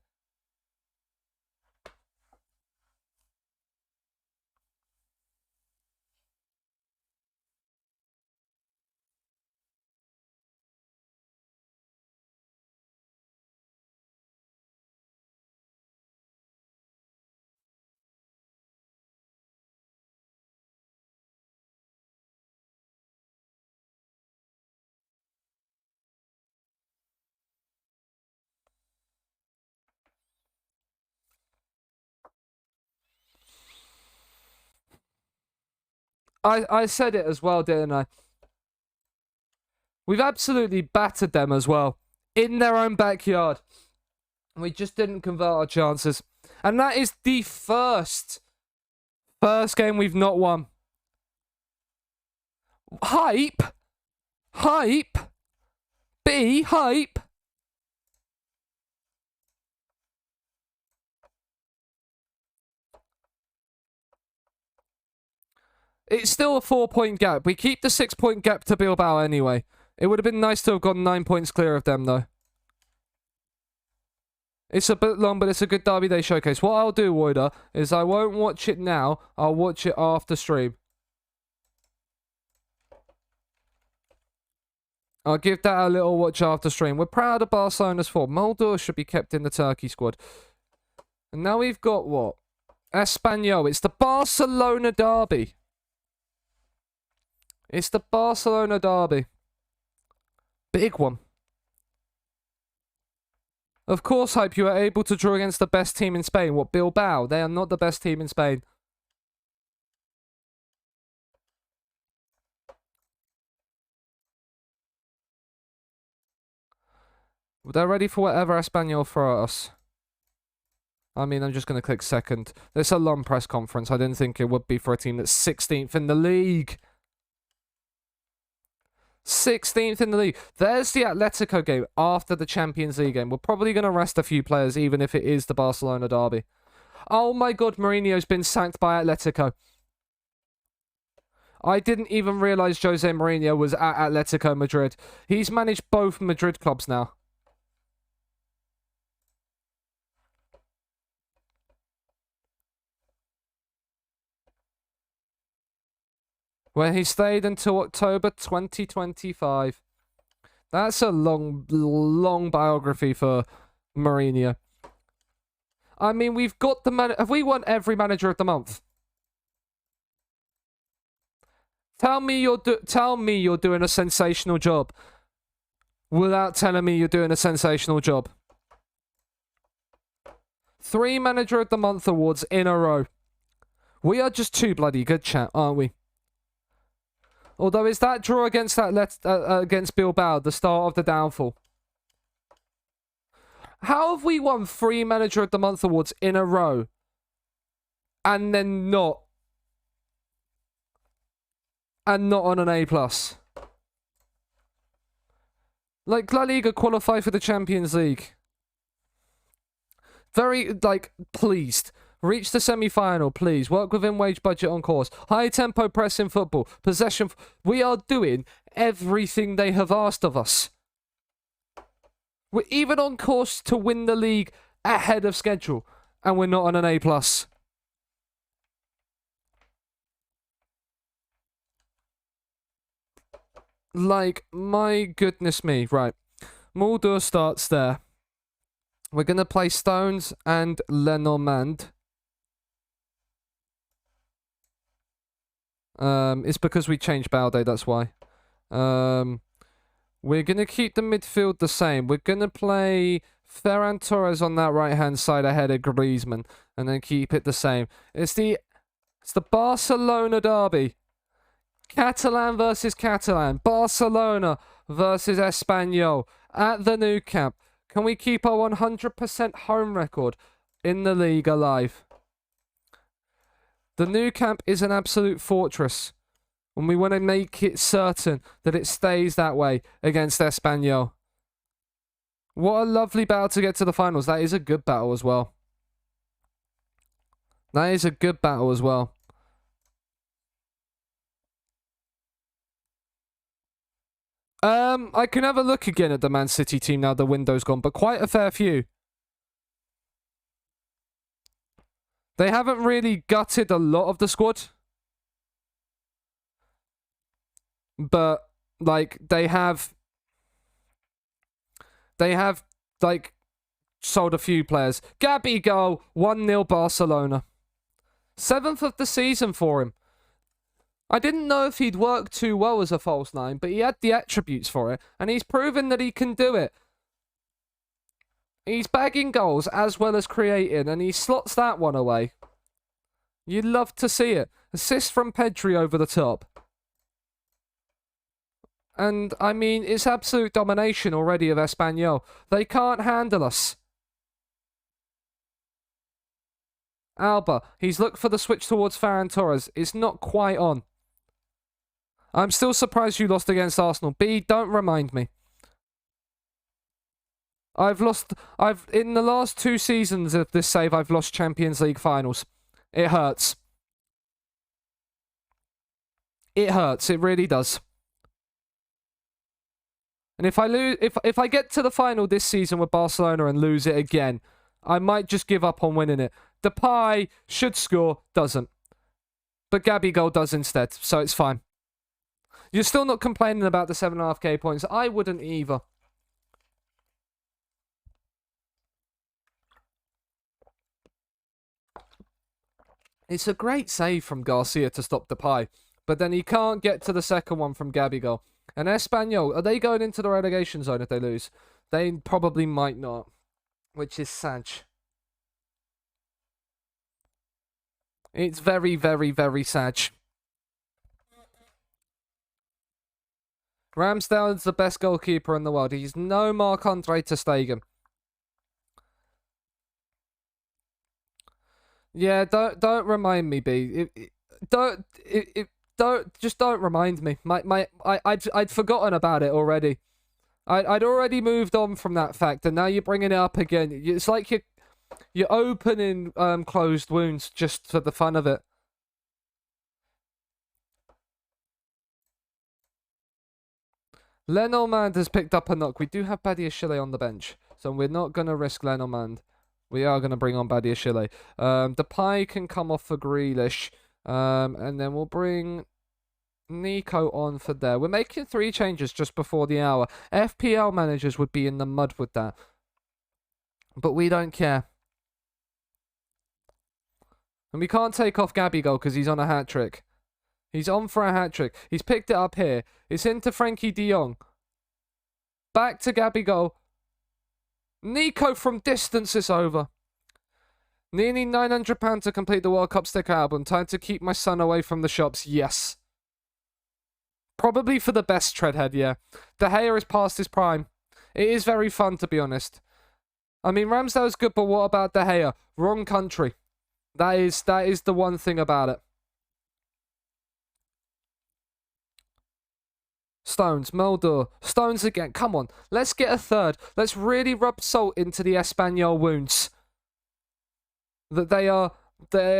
I said it as well, didn't I? We've absolutely battered them as well. In their own backyard. We just didn't convert our chances. And that is the first game we've not won. Hype? Hype? B? Hype? It's still a 4-point gap. We keep the 6-point gap to Bilbao anyway. It would have been nice to have gotten 9 points clear of them, though. It's a bit long, but it's a good Derby Day showcase. What I'll do, Woider, is I won't watch it now. I'll watch it after stream. I'll give that a little watch after stream. We're proud of Barcelona's form. Mulder should be kept in the Turkey squad. And now we've got what? Espanyol. It's the Barcelona derby. It's the Barcelona derby. Big one. Of course, Hype, you are able to draw against the best team in Spain. What, Bilbao? They are not the best team in Spain. They're ready for whatever Espanyol throw at us. I mean, I'm just going to click second. It's a long press conference. I didn't think it would be for a team that's 16th in the league. 16th in the league. There's the Atletico game after the Champions League game. We're probably going to rest a few players, even if it is the Barcelona derby. Oh my god, Mourinho's been sacked by Atletico. I didn't even realise Jose Mourinho was at Atletico Madrid. He's managed both Madrid clubs now. Where he stayed until October 2025. That's a long biography for Mourinho. I mean, we've got the have we won every manager of the month? Tell me you're doing a sensational job without telling me you're doing a sensational job. 3 manager of the month awards in a row. We are just too bloody good, chat, aren't we? Although, is that draw against against Bilbao the start of the downfall? How have we won 3 Manager of the Month awards in a row and then not on an A+? Like, La Liga qualify for the Champions League. Very, like, pleased. Reach the semi-final, please. Work within wage budget on course. High-tempo press in football. Possession. We are doing everything they have asked of us. We're even on course to win the league ahead of schedule. And we're not on an A+. Like, my goodness me. Right. Mulder starts there. We're going to play Stones and Lenormand. It's because we changed Balde, that's why. We're going to keep the midfield the same. We're going to play Ferran Torres on that right-hand side ahead of Griezmann. And then keep it the same. It's the Barcelona derby. Catalan versus Catalan. Barcelona versus Espanyol. At the Nou Camp. Can we keep our 100% home record in the league alive? The new camp is an absolute fortress, and we want to make it certain that it stays that way against Espanyol. What a lovely battle to get to the finals. That is a good battle as well. That is a good battle as well. I can have a look again at the Man City team now the window's gone, but quite a fair few. They haven't really gutted a lot of the squad. But, like, they have, like, sold a few players. Gabigol, 1-0 Barcelona. 7th of the season for him. I didn't know if he'd work too well as a false nine, but he had the attributes for it, and he's proven that he can do it. He's bagging goals as well as creating, and he slots that one away. You'd love to see it. Assist from Pedri over the top. And, I mean, it's absolute domination already of Espanyol. They can't handle us. Alba, he's looked for the switch towards Ferran Torres. It's not quite on. I'm still surprised you lost against Arsenal. B, don't remind me. In the last 2 seasons of this save, I've lost Champions League finals. It hurts. It hurts. It really does. And if I lose, if I get to the final this season with Barcelona and lose it again, I might just give up on winning it. Depay should score, doesn't. But Gabigol does instead, so it's fine. You're still not complaining about the 7.5k points. I wouldn't either. It's a great save from Garcia to stop Depay, but then he can't get to the second one from Gabigol. And Espanyol, are they going into the relegation zone if they lose? They probably might not, which is sad. It's very, very, very sad. Ramsdale is the best goalkeeper in the world. He's no Marc-Andre ter Stegen. Yeah, don't remind me, B. Don't remind me. I'd forgotten about it already. I'd already moved on from that fact, and now you're bringing it up again. It's like you're opening closed wounds just for the fun of it. Lenormand has picked up a knock. We do have Badiashile on the bench, so we're not going to risk Lenormand. We are going to bring on Badiashile. Depay can come off for Grealish, and then we'll bring Nico on for there. We're making 3 changes just before the hour. FPL managers would be in the mud with that, but we don't care. And we can't take off Gabigol because he's on a hat-trick. He's on for a hat-trick. He's picked it up here. It's into Frankie de Jong. Back to Gabigol. Nico from distance is over. Nearly £900 to complete the World Cup sticker album. Time to keep my son away from the shops. Yes. Probably for the best, Treadhead, yeah. De Gea is past his prime. It is very fun, to be honest. I mean, Ramsdale's good, but what about De Gea? Wrong country. That is the one thing about it. Stones, Mulder, Stones again. Come on, let's get a third. Let's really rub salt into the Espanyol wounds. That they are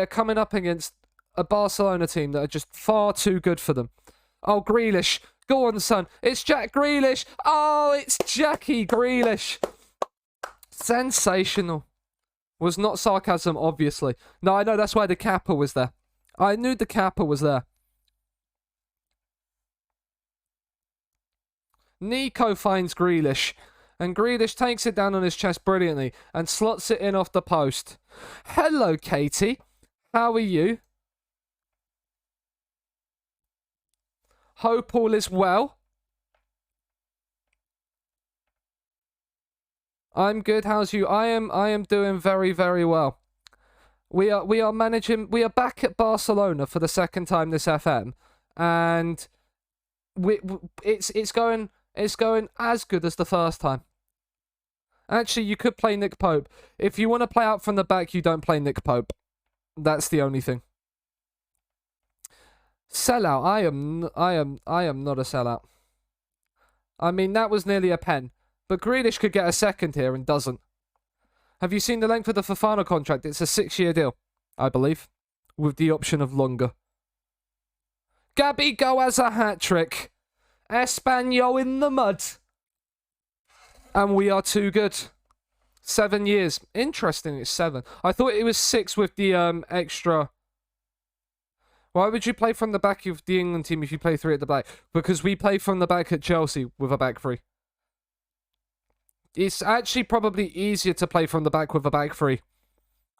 coming up against a Barcelona team that are just far too good for them. Oh, Grealish. Go on, son. It's Jack Grealish. Oh, it's Jackie Grealish. Sensational. Was not sarcasm, obviously. No, I know, that's why the kappa was there. I knew the kappa was there. Nico finds Grealish, and Grealish takes it down on his chest brilliantly and slots it in off the post. Hello, Katie. How are you? Hope all is well. I'm good. How's you? I am doing very, very well. We are managing. We are back at Barcelona for the second time this FM, and it's going as good as the first time. Actually, you could play Nick Pope. If you want to play out from the back, you don't play Nick Pope. That's the only thing. Sellout. I am not a sellout. I mean, that was nearly a pen. But Grealish could get a second here and doesn't. Have you seen the length of the Fofana contract? It's a 6-year deal, I believe, with the option of longer. Gabby has a hat-trick. Espanol in the mud. And we are too good. 7 years. Interesting, it's 7. I thought it was 6 with the extra. Why would you play from the back of the England team if you play 3 at the back? Because we play from the back at Chelsea with a back 3. It's actually probably easier to play from the back with a back 3.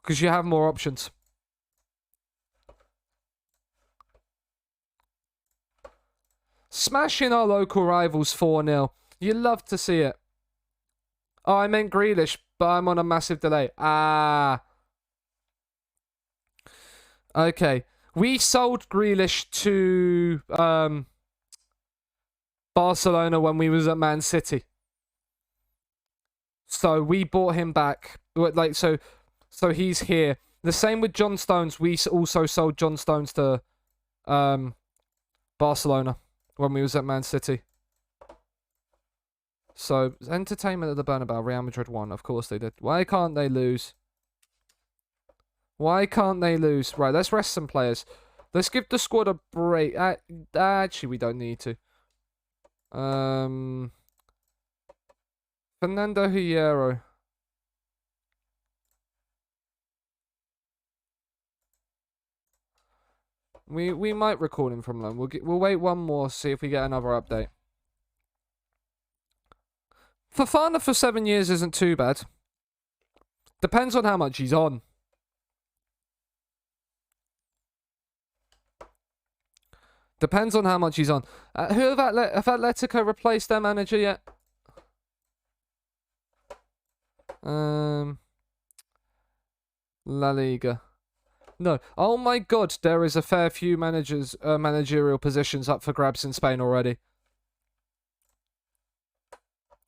Because you have more options. Smashing our local rivals 4-0. You love to see it. Oh, I meant Grealish, but I'm on a massive delay. Ah. Okay. We sold Grealish to Barcelona when we was at Man City. So we bought him back. Like so he's here. The same with John Stones. We also sold John Stones to Barcelona when we was at Man City. So, entertainment at the Bernabeu. Real Madrid won. Of course they did. Why can't they lose? Why can't they lose? Right, let's rest some players. Let's give the squad a break. Actually, we don't need to. Fernando Hierro. We might record him from loan. We'll wait one more, see if we get another update. Fofana for 7 years isn't too bad. Depends on how much he's on. Depends on how much he's on. Who have Atletico replaced their manager yet? La Liga. No. Oh my god, there is a fair few managerial positions up for grabs in Spain already.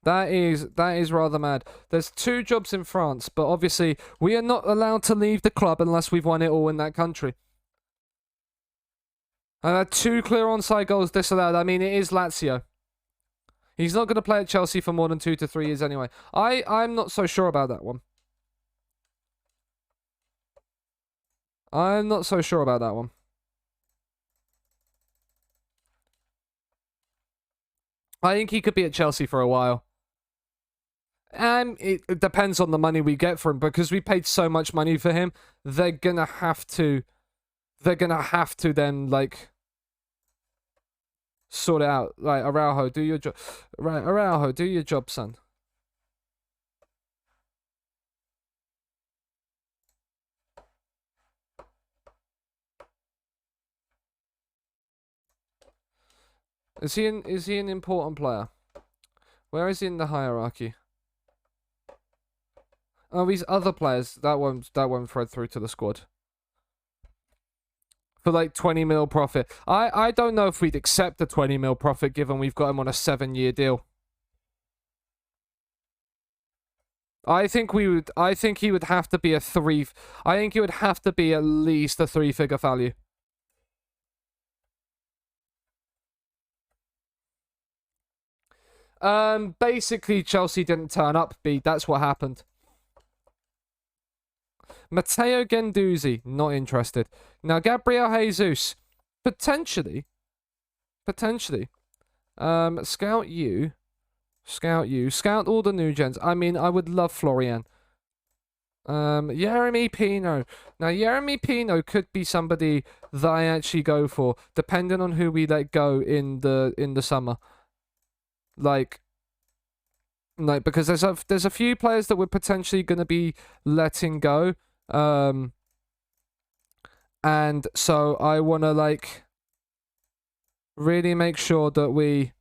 That is rather mad. There's 2 jobs in France, but obviously we are not allowed to leave the club unless we've won it all in that country. I had 2 clear onside goals disallowed. I mean, it is Lazio. He's not going to play at Chelsea for more than 2 to 3 years anyway. I'm not so sure about that one. I'm not so sure about that one. I think he could be at Chelsea for a while. It depends on the money we get for him, because we paid so much money for him. They're gonna have to then like sort it out. Like, Araujo, do your job. Right, Araujo, do your job, son. Is he an important player? Where is he in the hierarchy? Oh, these other players, that won't thread through to the squad. For like 20 mil profit. I don't know if we'd accept the 20 mil profit given we've got him on a 7-year deal. I think he would have to be I think he would have to be at least a 3-figure value. Basically Chelsea didn't turn up, B. That's what happened. Matteo Guendouzi, not interested. Now, Gabriel Jesus, potentially. Scout you. Scout all the new gens. I mean, I would love Florian. Jeremy Pino. Now, Jeremy Pino could be somebody that I actually go for, depending on who we let go in the summer. Like because there's a few players that we're potentially going to be letting go. And so I want to like really make sure that we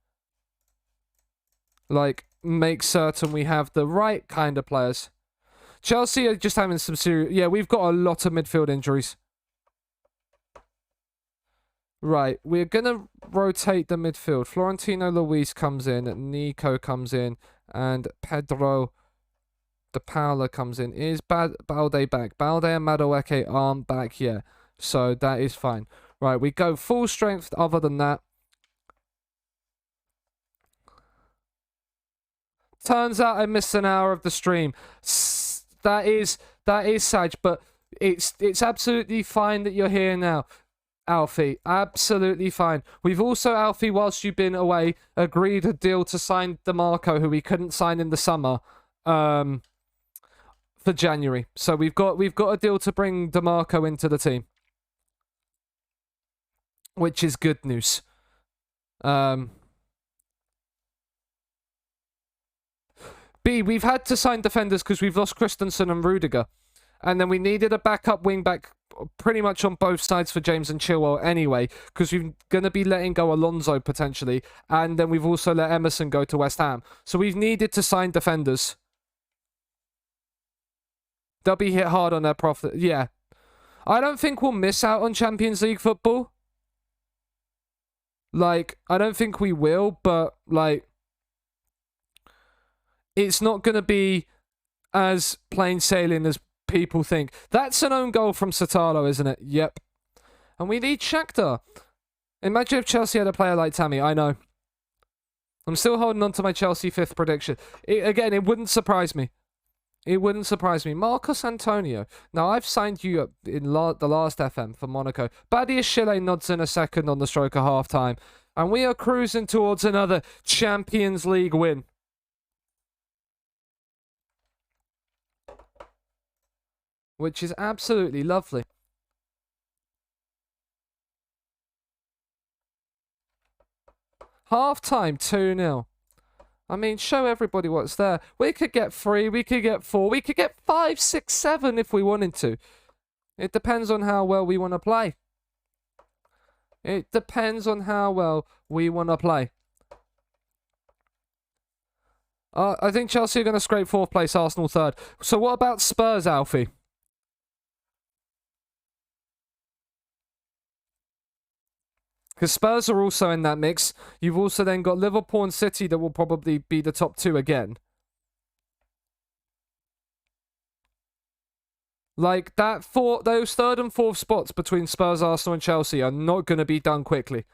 like make certain we have the right kind of players. Chelsea are just having some serious... Yeah, we've got a lot of midfield injuries. Right, we're going to rotate the midfield. Florentino Luis comes in, Nico comes in, and Pedro De Paula comes in. Is Balde back? Balde and Madueke aren't back yet. So that is fine. Right, we go full strength other than that. Turns out I missed an hour of the stream. That is sad, but it's absolutely fine that you're here now, Alfie. Absolutely fine. We've also, Alfie, whilst you've been away, agreed a deal to sign DeMarco, who we couldn't sign in the summer, for January. So we've got a deal to bring DeMarco into the team, which is good news. B, we've had to sign defenders because we've lost Christensen and Rudiger. And then we needed a backup wing back pretty much on both sides for James and Chilwell anyway, because we're going to be letting go Alonso potentially. And then we've also let Emerson go to West Ham. So we've needed to sign defenders. They'll be hit hard on their profit. Yeah. I don't think we'll miss out on Champions League football. Like, I don't think we will, but, like, it's not going to be as plain sailing as people think. That's an own goal from Satalo, isn't it? Yep. And we need Shakhtar. Imagine if Chelsea had a player like Tammy. I know. I'm still holding on to my Chelsea 5th prediction. Again, it wouldn't surprise me. It wouldn't surprise me. Marcos Antonio. Now, I've signed you up in the last FM for Monaco. Badiashile nods in a second on the stroke of half-time. And we are cruising towards another Champions League win. Which is absolutely lovely. Half-time, 2-0. I mean, show everybody what's there. We could get 3, we could get 4, we could get 5, 6, 7 if we wanted to. It depends on how well we want to play. It depends on how well we want to play. I think Chelsea are going to scrape 4th place, Arsenal 3rd. So what about Spurs, Alfie? Because Spurs are also in that mix. You've also then got Liverpool and City that will probably be the top 2 again. Like, those 3rd and 4th spots between Spurs, Arsenal and Chelsea are not going to be done quickly.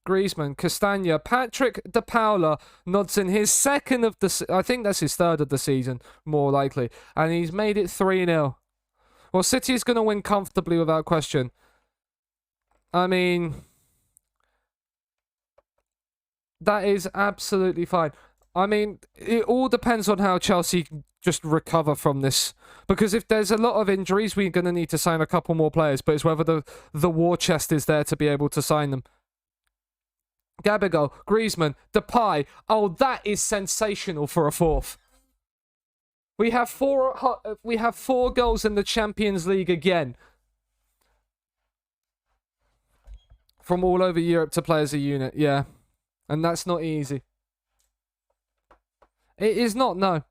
Griezmann, Castagna, Patrick De Paula nods in his 2nd of the... I think that's his 3rd of the season, more likely. And he's made it 3-0. Well, City is going to win comfortably without question. I mean, that is absolutely fine. I mean, it all depends on how Chelsea just recover from this. Because if there's a lot of injuries, we're going to need to sign a couple more players. But it's whether the war chest is there to be able to sign them. Gabigol, Griezmann, Depay. Oh, that is sensational for a 4th. We have 4 goals in the Champions League again. From all over Europe to play as a unit, yeah. And that's not easy. It is not, no.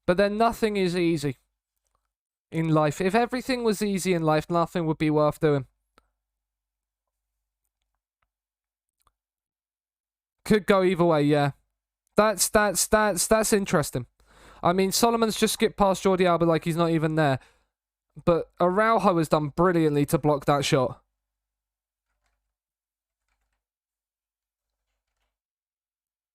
But then nothing is easy in life. If everything was easy in life, nothing would be worth doing. Could go either way, yeah. That's interesting. I mean, Solomon's just skipped past Jordi Alba like he's not even there. But Araujo has done brilliantly to block that shot.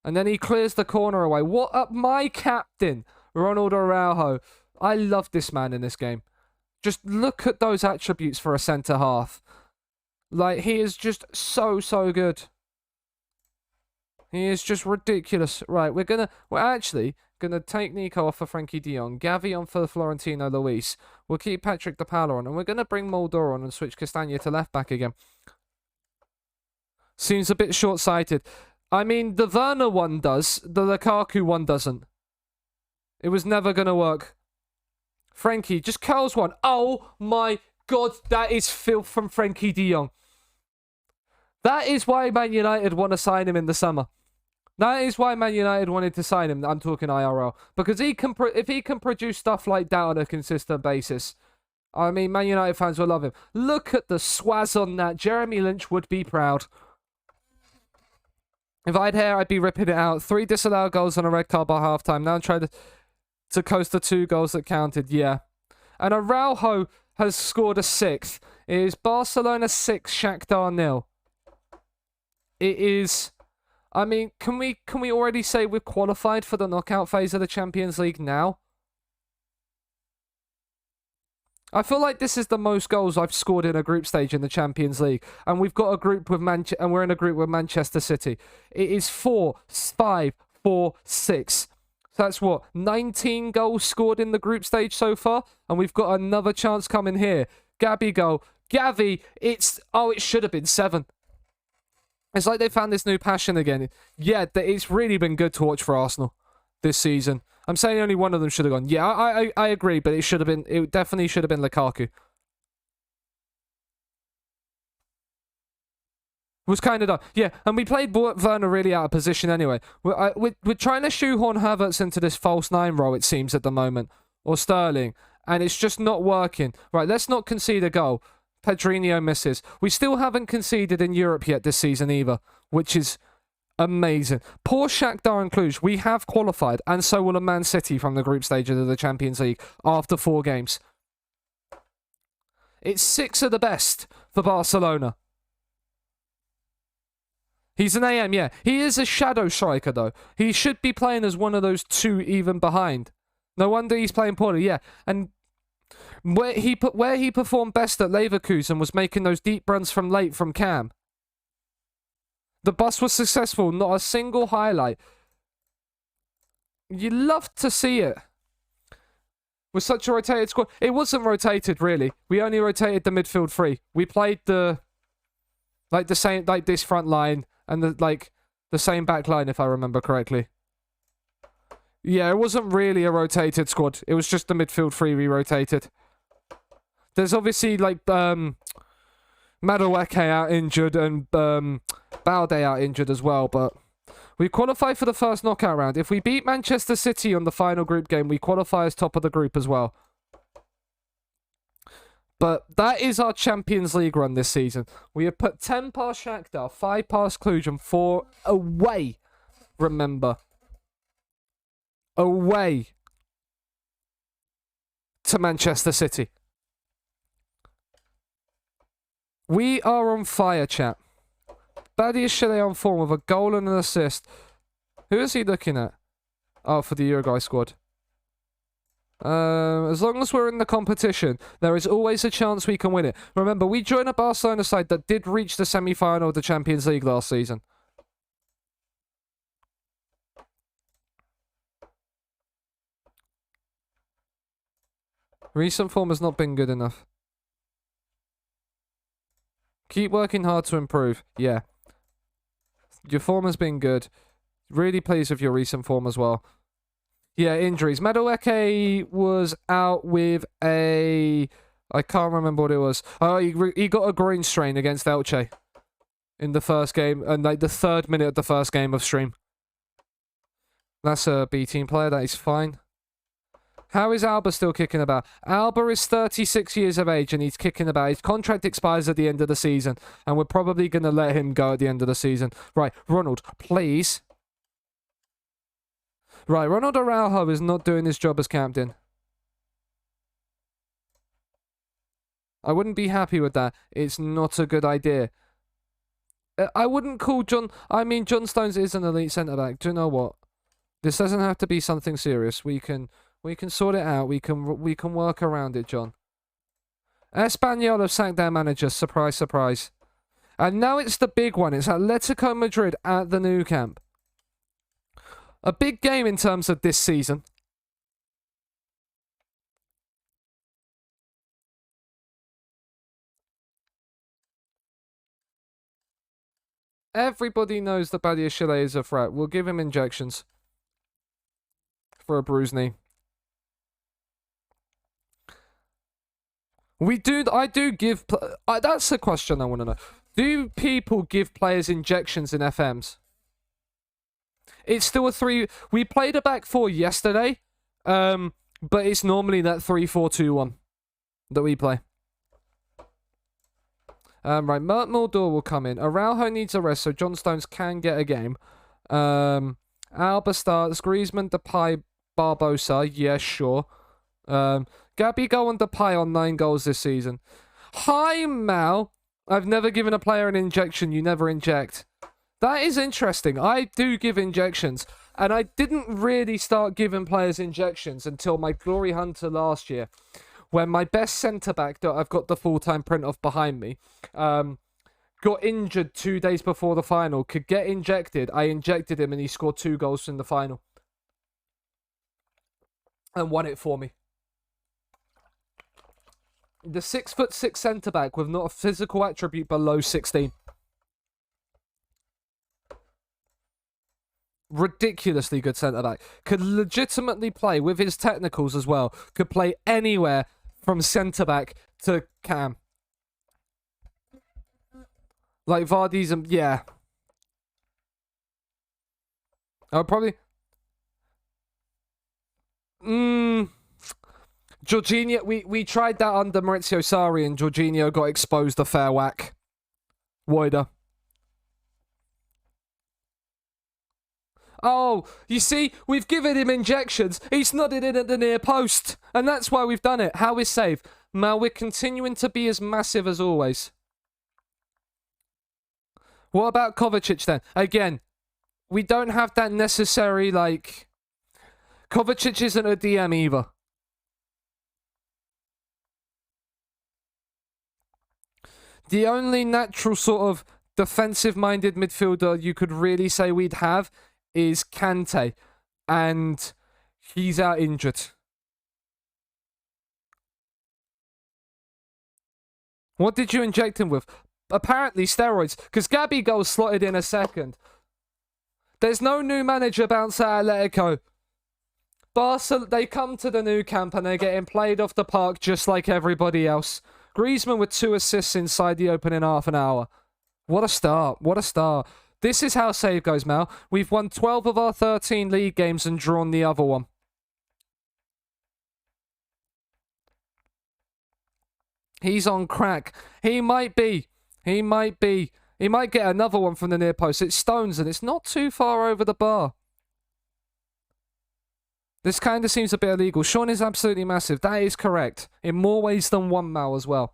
And then he clears the corner away. What up, my captain, Ronald Araujo. I love this man in this game. Just look at those attributes for a centre-half. Like, he is just so good. He is just ridiculous. Right, we're actually going to take Nico off for Frankie de Jong. Gavi on for Florentino Luis. We'll keep Patrick De Paula on. And we're going to bring Mulder on and switch Castagna to left-back again. Seems a bit short-sighted. I mean, the Werner one does. The Lukaku one doesn't. It was never going to work. Frankie just curls one. Oh my God, that is filth from Frankie de Jong. That is why Man United want to sign him in the summer. That is why Man United wanted to sign him. I'm talking IRL. Because if he can produce stuff like that on a consistent basis, I mean, Man United fans will love him. Look at the swaz on that. Jeremy Lynch would be proud. If I had hair, I'd be ripping it out. 3 disallowed goals and a red card by halftime. Now I'm trying to... to coast the 2 goals that counted, yeah. And Araujo has scored a 6th. It is Barcelona 6, Shakhtar 0. It is... I mean, can we already say we've qualified for the knockout phase of the Champions League now? I feel like this is the most goals I've scored in a group stage in the Champions League, and we've got a group with and we're in a group with Manchester City. It is 4, 5, 4, 6. So that's what, 19 goals scored in the group stage so far, and we've got another chance coming here. Gavi goal, Gavi. It should have been 7. It's like they found this new passion again. Yeah, it's really been good to watch for Arsenal this season. I'm saying only one of them should have gone. Yeah, I agree, but it should have been. It definitely should have been Lukaku. Was kind of done. Yeah, and we played Werner really out of position anyway. We're trying to shoehorn Havertz into this false 9 role, it seems, at the moment. Or Sterling. And it's just not working. Right, let's not concede a goal. Pedrinho misses. We still haven't conceded in Europe yet this season either, which is amazing. Poor Shakhtar and Cluj. We have qualified, and so will a Man City from the group stage of the Champions League after 4 games. It's 6 of the best for Barcelona. He's an AM, yeah. He is a shadow striker, though. He should be playing as one of those 2 even behind. No wonder he's playing poorly, yeah. And where he performed best at Leverkusen was making those deep runs from late from Cam. The bus was successful, not a single highlight. You love to see it. With such a rotated squad. It wasn't rotated, really. We only rotated the midfield 3. We played the same, like this front line and the same back line, if I remember correctly. Yeah, it wasn't really a rotated squad. It was just the midfield 3 we rotated. There's obviously Madueke out injured and Balde out injured as well, but we qualify for the first knockout round. If we beat Manchester City on the final group game, we qualify as top of the group as well. But that is our Champions League run this season. We have put 10 past Shakhtar, 5 past Cluj, and 4 away. Remember. Away to Manchester City. We are on fire, chat. Badiashile on form with a goal and an assist. Who is he looking at? Oh, for the Uruguay squad. As long as we're in the competition, there is always a chance we can win it. Remember, we joined a Barcelona side that did reach the semi-final of the Champions League last season. Recent form has not been good enough. Keep working hard to improve. Yeah. Your form has been good. Really pleased with your recent form as well. Yeah, injuries. Madueke was out with a... I can't remember what it was. Oh, he got a groin strain against Elche in the first game, and the 3rd minute of the first game of stream. That's a B team player. That is fine. How is Alba still kicking about? Alba is 36 years of age and he's kicking about. His contract expires at the end of the season, and we're probably going to let him go at the end of the season. Right, Ronald, please. Right, Ronald Araujo is not doing his job as captain. I wouldn't be happy with that. It's not a good idea. I wouldn't call John... I mean, John Stones is an elite centre-back. Do you know what? This doesn't have to be something serious. We can sort it out. We can work around it, John. Espanyol have sacked their manager. Surprise, surprise. And now it's the big one. It's Atletico Madrid at the Nou Camp. A big game in terms of this season. Everybody knows that Badiashile is a threat. We'll give him injections for a bruised knee. I do give... that's a question I want to know. Do people give players injections in FMs? It's still a 3... We played a back 4 yesterday, but it's normally that 3-4-2-1 that we play. Right, Mert Mulder will come in. Araujo needs a rest, so John Stones can get a game. Alba starts. Griezmann, Depay, Barbosa, yeah, sure. Gabigol and Depay on 9 goals this season. Hi, Mal. I've never given a player an injection. You never inject. That is interesting. I do give injections. And I didn't really start giving players injections until my Glory Hunter last year, when my best centre-back that I've got the full-time print of behind me got injured 2 days before the final, could get injected. I injected him and he scored 2 goals in the final. And won it for me. The 6'6" centre-back with not a physical attribute below 16. Ridiculously good centre-back. Could legitimately play with his technicals as well. Could play anywhere from centre-back to cam. Like Vardy's, yeah. I'll probably... Jorginho, we tried that under Maurizio Sarri and Jorginho got exposed a fair whack. Wider. Oh, you see, we've given him injections. He's nodded in at the near post. And that's why we've done it. How is save? Mal, we're continuing to be as massive as always. What about Kovacic then? Again, we don't have that necessary, like... Kovacic isn't a DM either. The only natural sort of defensive-minded midfielder you could really say we'd have is Kante, and he's out injured. What did you inject him with? Apparently steroids, because Gabigol slotted in a second. There's no new manager bounce at Atletico. Barca, they come to the new camp and they're getting played off the park just like everybody else. Griezmann with 2 assists inside the opening half an hour. What a start. What a start. This is how save goes, Mal. We've won 12 of our 13 league games and drawn the other one. He's on crack. He might be. He might be. He might get another one from the near post. It's Stones and it's not too far over the bar. This kind of seems a bit illegal. Sean is absolutely massive. That is correct. In more ways than one, Mal, as well.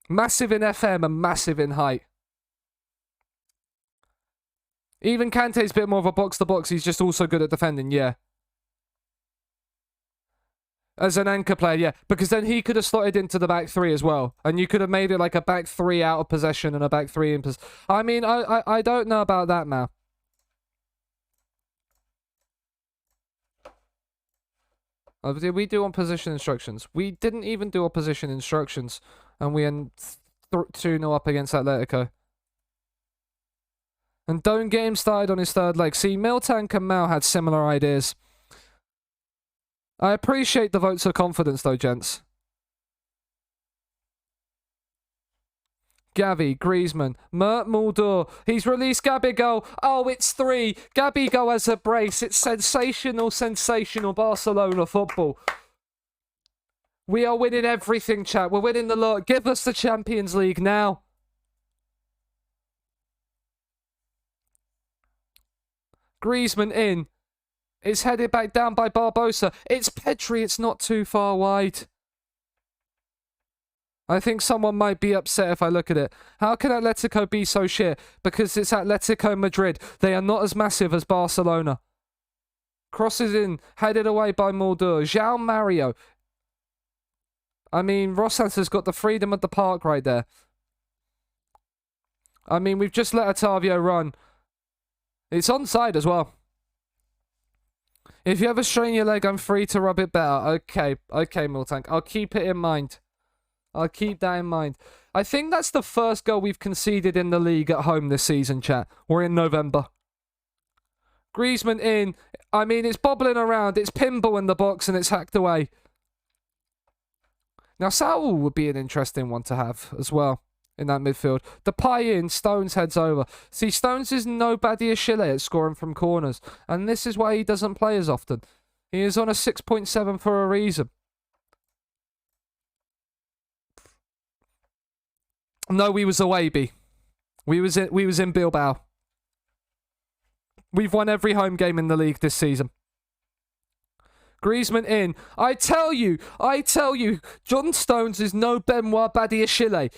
Massive in FM and massive in height. Even Kante's a bit more of a box-to-box. He's just also good at defending, yeah. As an anchor player, yeah. Because then he could have slotted into the back 3 as well. And you could have made it like a back 3 out of possession and a back 3 in possession. I mean, I don't know about that, Mal. Did we do on position instructions? We didn't even do on position instructions. And we end 2-0 up against Atletico. And don't get him started on his third leg. See, Miltank and Mal had similar ideas. I appreciate the votes of confidence, though, gents. Gavi, Griezmann, Mert Mulder. He's released Gabigol. Oh, it's 3. Gabigol has a brace. It's sensational, sensational Barcelona football. We are winning everything, chat. We're winning the lot. Give us the Champions League now. Griezmann in. It's headed back down by Barbosa. It's Pedri. It's not too far wide. I think someone might be upset if I look at it. How can Atletico be so shit? Because it's Atletico Madrid. They are not as massive as Barcelona. Crosses in. Headed away by Mulder. João Mario. I mean, Rossan's has got the freedom of the park right there. I mean, we've just let Otavio run. It's onside as well. If you ever strain your leg, I'm free to rub it better. Okay, Miltank. I'll keep it in mind. I'll keep that in mind. I think that's the first goal we've conceded in the league at home this season, chat. We're in November. Griezmann in. I mean, it's bobbling around. It's pinball in the box and it's hacked away. Now, Saul would be an interesting one to have as well in that midfield. Depay in, Stones heads over. See, Stones is no baddie as Chile at scoring from corners. And this is why he doesn't play as often. He is on a 6.7 for a reason. No, we was away, B. We was in Bilbao. We've won every home game in the league this season. Griezmann in. I tell you, John Stones is no Benoit Badiashile.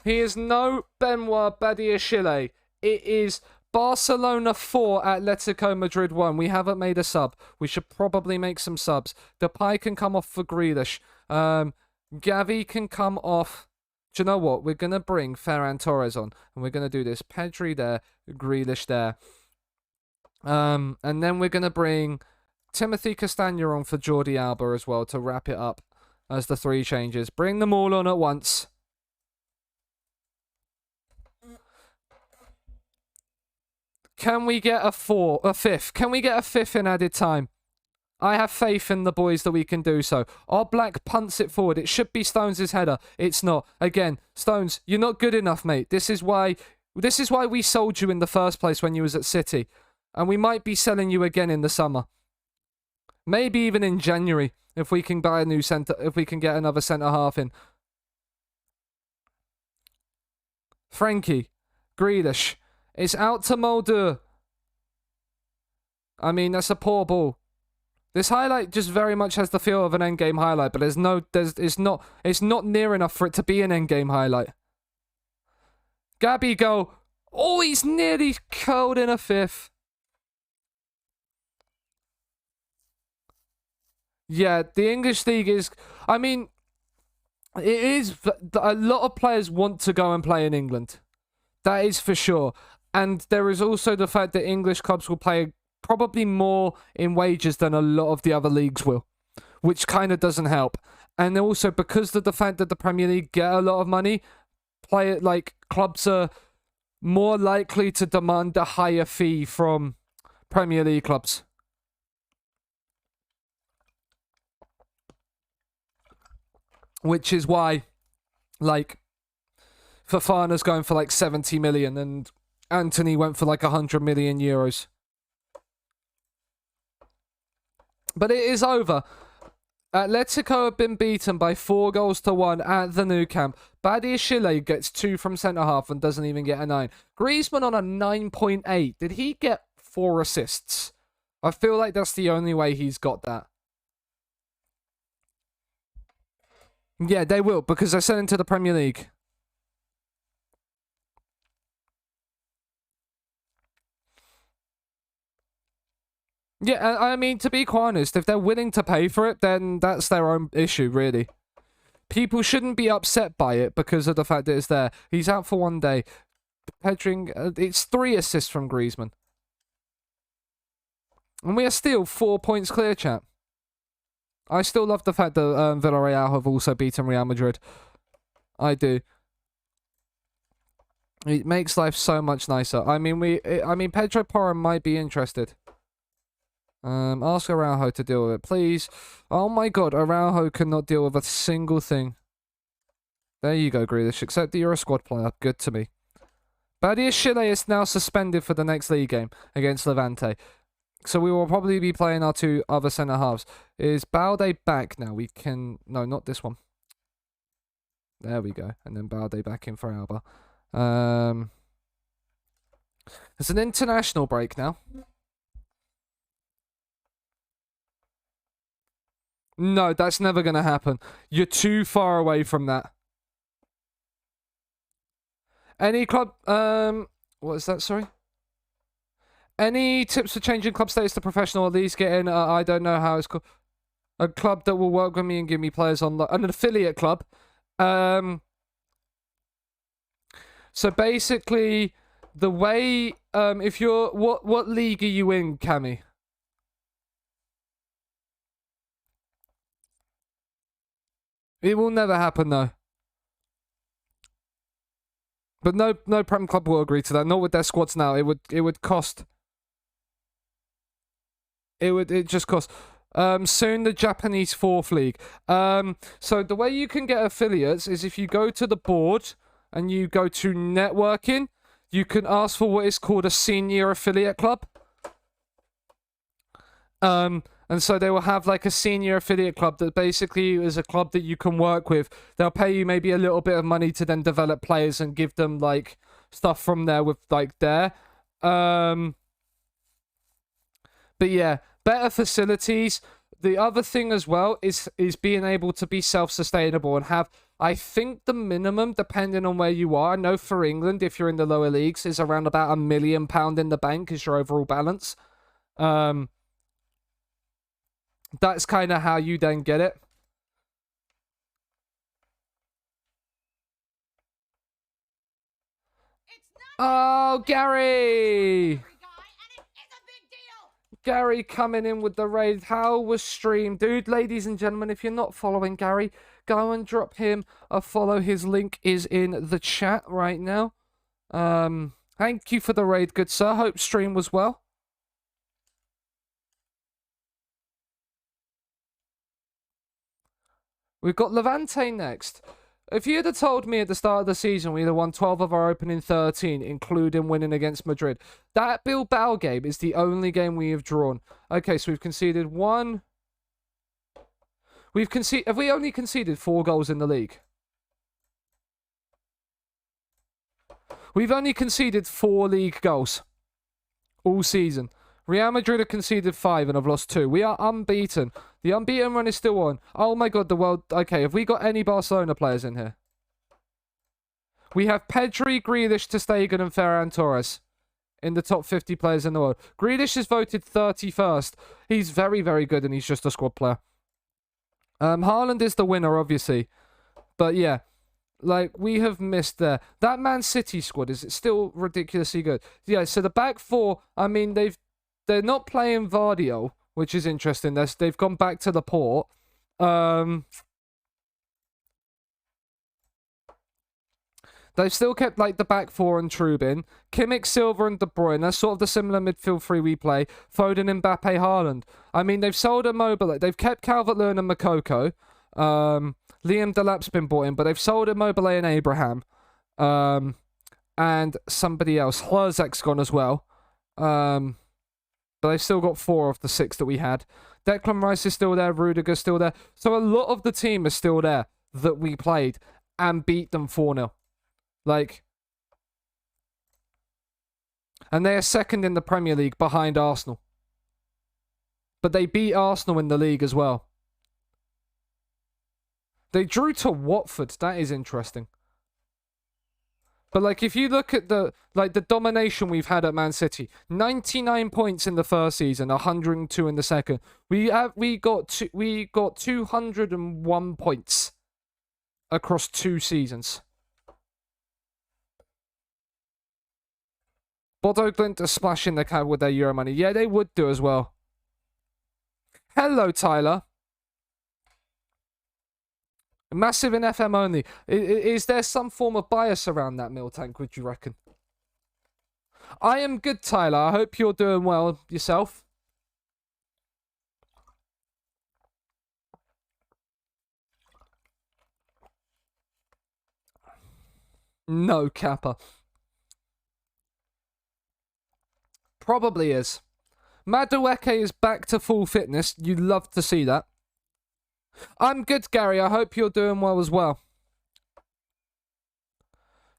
He is no Benoit Badiashile. It is Barcelona 4, Atletico Madrid 1. We haven't made a sub. We should probably make some subs. Depay can come off for Grealish. Gavi can come off. Do you know what? We're going to bring Ferran Torres on. And we're going to do this. Pedri there. Grealish there. And then we're going to bring Timothy Castagna on for Jordi Alba as well to wrap it up as the 3 changes. Bring them all on at once. Can we get a fifth? Can we get a fifth in added time? I have faith in the boys that we can do so. Our Black punts it forward. It should be Stones' header. It's not. Again, Stones, you're not good enough, mate. This is why we sold you in the first place when you was at City. And we might be selling you again in the summer. Maybe even in January if we can buy a new centre, if we can get another centre half in. Frankie, Grealish. It's out to Mulder. I mean, that's a poor ball. This highlight just very much has the feel of an endgame highlight, but it's not near enough for it to be an endgame highlight. Gabby go. Oh, he's nearly curled in a fifth. Yeah, the English league is. I mean, it is. A lot of players want to go and play in England. That is for sure. And there is also the fact that English clubs will pay probably more in wages than a lot of the other leagues will, which kind of doesn't help. And also because of the fact that the Premier League get a lot of money, clubs are more likely to demand a higher fee from Premier League clubs. Which is why, Fofana's going for 70 million and Anthony went for 100 million euros. But it is over. Atletico have been beaten by 4-1 at the Nou Camp. Badiashile gets 2 from centre-half and doesn't even get a 9. Griezmann on a 9.8. Did he get 4 assists? I feel like that's the only way he's got that. Yeah, they will, because they're sent into the Premier League. Yeah, I mean, to be quite honest, if they're willing to pay for it, then that's their own issue, really. People shouldn't be upset by it because of the fact that it's there. He's out for 1 day. Pedri, it's 3 assists from Griezmann. And we are still 4 points clear, chat. I still love the fact that Villarreal have also beaten Real Madrid. I do. It makes life so much nicer. I mean, Pedro Porro might be interested. Ask Araujo to deal with it, please. Oh my god, Araujo cannot deal with a single thing. There you go, Grealish. Accept that you're a squad player. Good to me. Badiashile is now suspended for the next league game against Levante. So we will probably be playing our 2 other centre-halves. Is Balde back now? We can... No, not this one. There we go. And then Balde back in for Alba. It's an international break now. No, that's never going to happen. You're too far away from that. Any club... What is that, sorry? Any tips for changing club status to professional, at least getting... I don't know how it's called. A club that will work with me and give me players on... An affiliate club. So basically, the way... if you're... What league are you in, Cammy? It will never happen, though. But no Prem club will agree to that. Not with their squads now. It would cost. It just cost. Soon the Japanese 4th league. So the way you can get affiliates is if you go to the board and you go to networking, you can ask for what is called a senior affiliate club. And so they will have like a senior affiliate club that basically is a club that you can work with. They'll pay you maybe a little bit of money to then develop players and give them like stuff from there with like there. But yeah, better facilities. The other thing as well is being able to be self-sustainable and have, I think the minimum, depending on where you are, I know for England, if you're in the lower leagues, is around about £1 million in the bank is your overall balance. That's kind of how you then get it. Oh, Gary! Gary coming in with the raid. How was stream? Dude, ladies and gentlemen, if you're not following Gary, go and drop him a follow. His link is in the chat right now. Thank you for the raid, good sir. Hope stream was well. We've got Levante next. If you'd have told me at the start of the season we'd have won 12 of our opening 13, including winning against Madrid, that Bilbao game is the only game we have drawn. Okay, so we've conceded one. Have we only conceded 4 goals in the league? We've only conceded 4 league goals all season. Real Madrid have conceded 5 and have lost 2. We are unbeaten. The unbeaten run is still on. Oh my god, the world... Okay, have we got any Barcelona players in here? We have Pedri, Grealish, ter Stegen and Ferran Torres in the top 50 players in the world. Grealish is voted 31st. He's very, very good and he's just a squad player. Haaland is the winner, obviously. But yeah, like, we have missed there. That Man City squad, is it still ridiculously good? Yeah, so the back 4, I mean, they're not playing Vardio, which is interesting. They've gone back to the port. They've still kept like the back 4 and Trubin. Kimmich, Silva and De Bruyne. That's sort of the similar midfield 3 we play. Foden, Mbappe, Haaland. I mean, they've sold Immobile. They've kept Calvert-Lewin and Makoko. Liam Delap's been bought in, but they've sold Immobile and Abraham. And somebody else. Herzeg's gone as well. But they've still got 4 of the 6 that we had. Declan Rice is still there. Rudiger's still there. So a lot of the team is still there that we played and beat them 4-0. Like, and they are second in the Premier League behind Arsenal. But they beat Arsenal in the league as well. They drew to Watford. That is interesting. But like, if you look at the domination we've had at Man City, 99 points in the first season, 102 in the second. We got 201 points across 2 seasons. Bodo Glint are splashing the cab with their Euro money. Yeah, they would do as well. Hello, Tyler. Massive in FM only. Is there some form of bias around that meal tank, would you reckon? I am good, Tyler. I hope you're doing well yourself. No, Kappa. Probably is. Madueke is back to full fitness. You'd love to see that. I'm good, Gary. I hope you're doing well as well.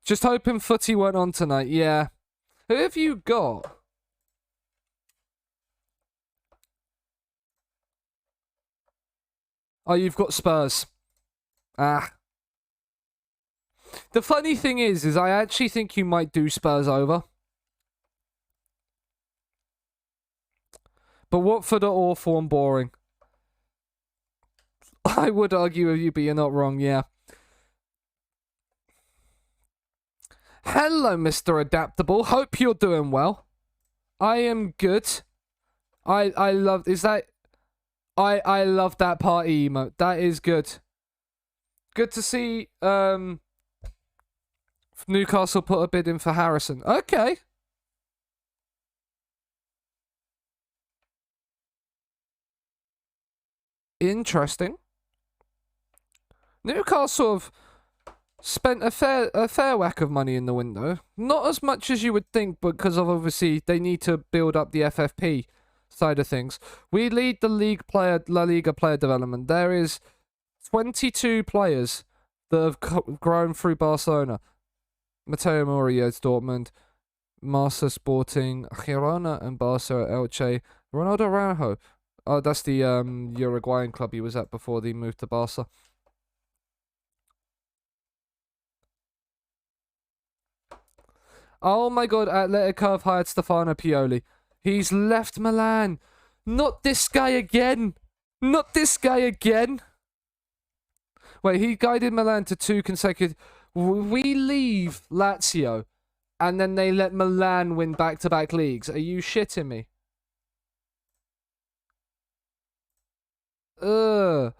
Just hoping footy went on tonight. Yeah. Who have you got? Oh, you've got Spurs. Ah. The funny thing is I actually think you might do Spurs over. But Watford are awful and boring. I would argue with you, but you're not wrong, yeah. Hello, Mr. Adaptable. Hope you're doing well. I am good. I love... Is that... I love that party emote. That is good. Good to see Newcastle put a bid in for Harrison. Okay. Interesting. Newcastle have spent a fair whack of money in the window. Not as much as you would think, because of obviously they need to build up the FFP. side of things, we lead the La Liga player development. There is 22 players that have grown through Barcelona. Mateo Murillo's Dortmund, Marca Sporting, Girona and Barça Elche, Ronaldo Araujo. Oh, that's the Uruguayan club he was at before he moved to Barca. Oh my god, Atletico have hired Stefano Pioli. He's left Milan. Not this guy again. Not this guy again. Wait, he guided Milan to 2 consecutive... We leave Lazio, and then they let Milan win back-to-back leagues. Are you shitting me? Ugh.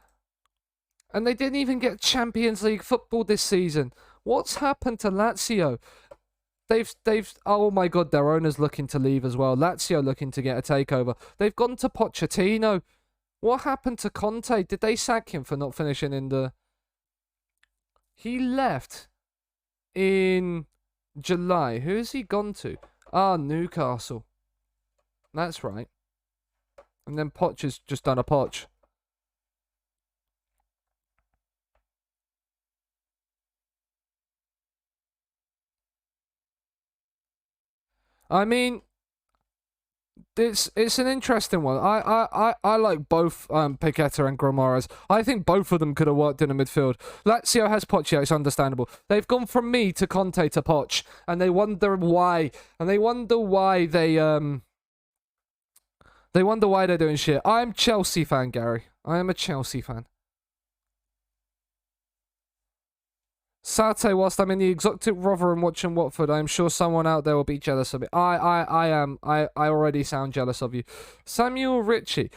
And they didn't even get Champions League football this season. What's happened to Lazio? They've oh my god, their owner's looking to leave as well. Lazio looking to get a takeover. They've gone to Pochettino. What happened to Conte? Did they sack him for not finishing in the... He left in July. Who has he gone to? Ah, Newcastle. That's right. And then Poch has just done a Poch. I mean, it's an interesting one. I like both Piqueta and Gromares. I think both of them could have worked in the midfield. Lazio has Poch, yeah, it's understandable. They've gone from me to Conte to Poch, and they wonder why. And they wonder why they wonder why they're doing shit. I'm Chelsea fan, Gary. I am a Chelsea fan. Sate, whilst I'm in the exotic Rotherham watching Watford, I am sure someone out there will be jealous of me. I am. I already sound jealous of you. Samuel Ritchie.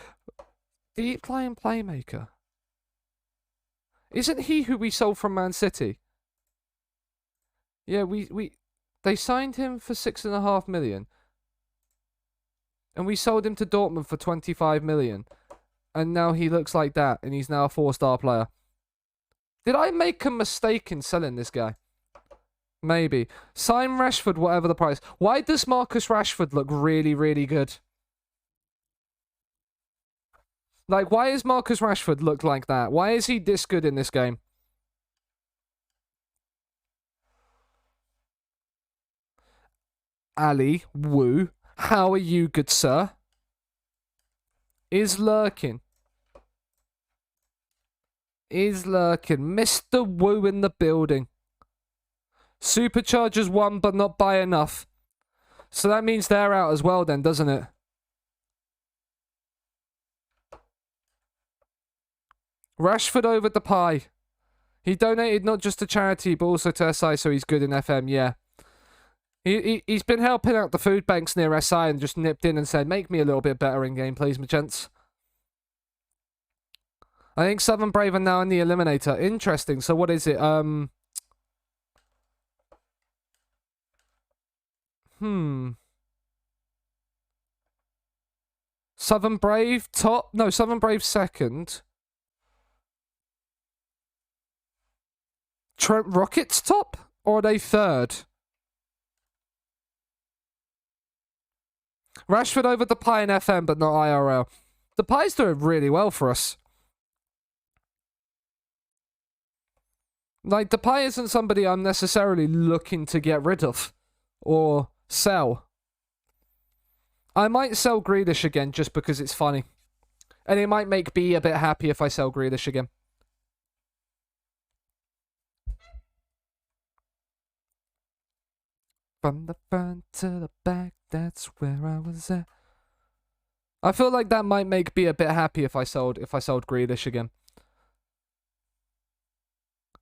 The playing playmaker. Isn't he who we sold from Man City? Yeah, they signed him for 6.5 million. And we sold him to Dortmund for 25 million. And now he looks like that, and he's now a 4-star player. Did I make a mistake in selling this guy? Maybe. Sign Rashford, whatever the price. Why does Marcus Rashford look really, really good? Like, why does Marcus Rashford look like that? Why is he this good in this game? Ali, Wu, how are you, good sir? Is lurking. Is lurking. Mr. Wu in the building. Superchargers won, but not by enough. So that means they're out as well then, doesn't it? Rashford over Depay. He donated not just to charity, but also to SI, so he's good in FM, yeah. He's been helping out the food banks near SI and just nipped in and said, make me a little bit better in game, please, my gents. I think Southern Brave are now in the Eliminator. Interesting. So what is it? Southern Brave top? No, Southern Brave second. Trent Rockets top? Or are they third? Rashford over Depay in FM, but not IRL. Depay's doing really well for us. Like, Depay isn't somebody I'm necessarily looking to get rid of. Or sell. I might sell Grealish again just because it's funny. And it might make B a bit happy if I sell Grealish again. From the front to the back, that's where I was at. I feel like that might make B a bit happy if I sold Grealish again.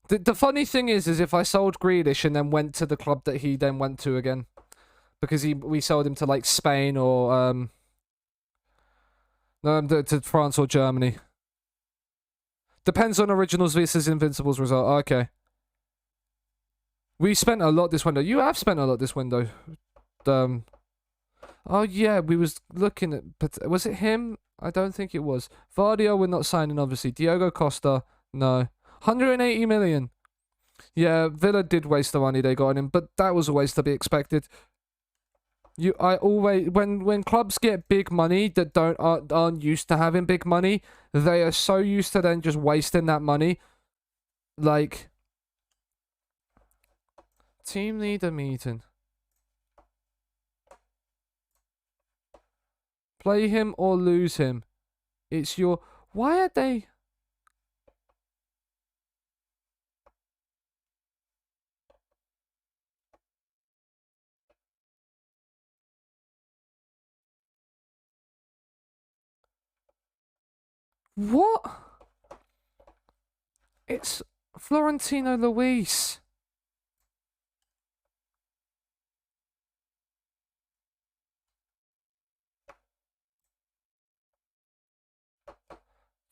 The funny thing is if I sold Grealish and then went to the club that he then went to again, because we sold him to like Spain or to France or Germany. Depends on Originals versus Invincibles result. Okay. We spent a lot this window. You have spent a lot this window. Oh yeah, we was looking at. Was it him? I don't think it was. Vardio, we're not signing obviously. Diogo Costa, no. 180 million. Yeah, Villa did waste the money they got on him, but that was always to be expected. I always when clubs get big money that aren't used to having big money, they are so used to then just wasting that money. Like, team leader meeting. Play him or lose him. It's your. Why are they? What? It's Florentino Luis.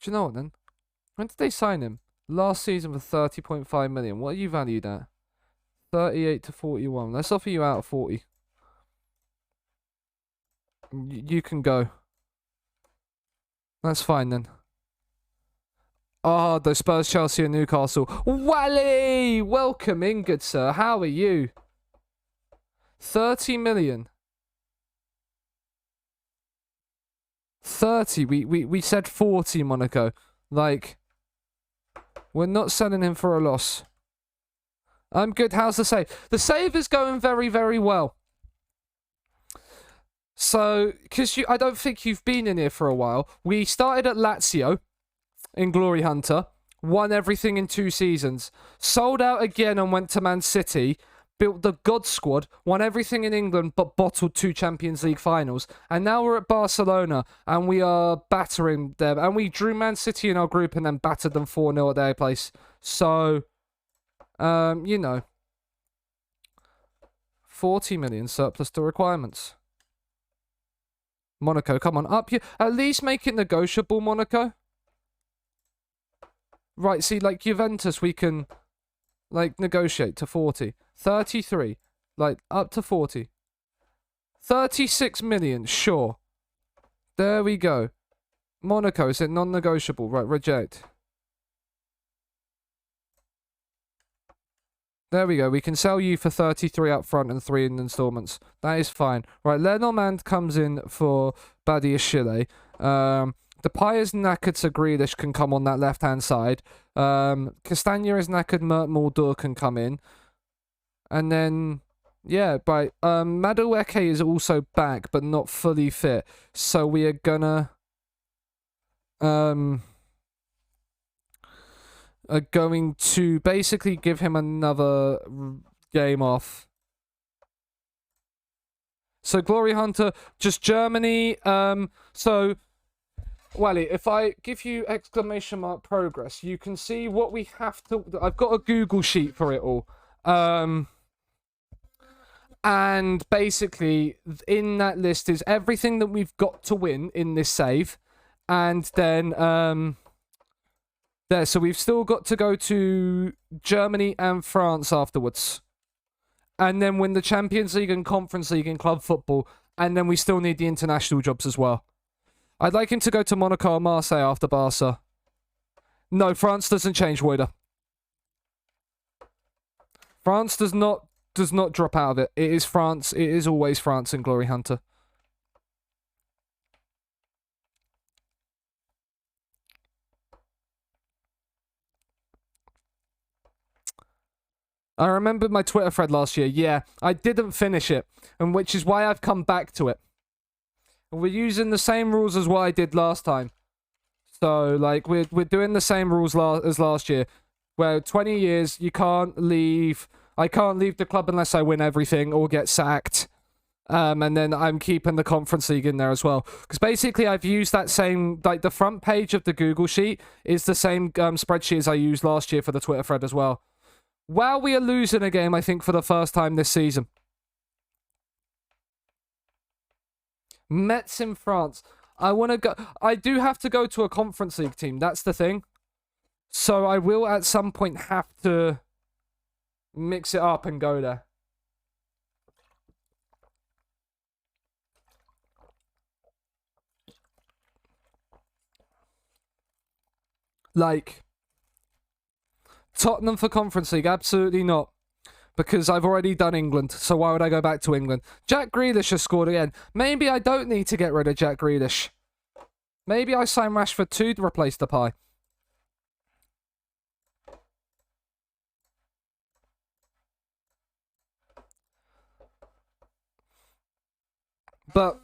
Do you know what then? When did they sign him? Last season for 30.5 million. What are you valued at? 38 to 41. Let's offer you out of 40. You can go. That's fine then. Ah, the Spurs, Chelsea, and Newcastle. Wally! Welcome in, good sir. How are you? 30 million. 30. We said 40, Monaco. Like, we're not selling him for a loss. I'm good. How's the save? The save is going very, very well. So, because I don't think you've been in here for a while. We started at Lazio in Glory Hunter, won everything in 2 seasons, sold out again and went to Man City, built the God Squad, won everything in England but bottled 2 Champions League finals, and now we're at Barcelona and we are battering them, and we drew Man City in our group and then battered them 4-0 at their place. So, you know, 40 million surplus to requirements. Monaco, come on, up here. At least make it negotiable, Monaco. Right, see, like Juventus, we can, like, negotiate to 40. 33, like, up to 40. 36 million, sure. There we go. Monaco, is it non-negotiable? Right, reject. There we go. We can sell you for 33 up front and 3 in installments. That is fine. Right, Lenormand comes in for Badiashile. The Piers knackered, so Grealish can come on that left-hand side. Castagna is knackered, Muldur can come in. And then, yeah, right. Madueke is also back, but not fully fit. So we are gonna... are going to basically give him another game off. So Glory Hunter, just Germany. So... Wally, if I give you exclamation mark progress, you can see what we have to... I've got a Google sheet for it all. And basically, in that list is everything that we've got to win in this save. And then, there. So we've still got to go to Germany and France afterwards. And then win the Champions League and Conference League in club football. And then we still need the international jobs as well. I'd like him to go to Monaco or Marseille after Barca. No, France doesn't change, Woider. France does not drop out of it. It is France. It is always France in Glory Hunter. I remember my Twitter thread last year. Yeah, I didn't finish it, and which is why I've come back to it. We're using the same rules as what I did last time. So, like, we're doing the same rules as last year. Where 20 years, you can't leave... I can't leave the club unless I win everything or get sacked. And then I'm keeping the Conference League in there as well. Because basically, I've used that same... Like, the front page of the Google sheet is the same spreadsheet as I used last year for the Twitter thread as well. Wow, we are losing a game, I think, for the first time this season. Metz in France. I want to go... I do have to go to a Conference League team. That's the thing. So I will at some point have to mix it up and go there. Like, Tottenham for Conference League? Absolutely not. because I've already done England, so why would I go back to England? Jack Grealish has scored again. Maybe I don't need to get rid of Jack Grealish. Maybe I sign Rashford to replace Depay. But,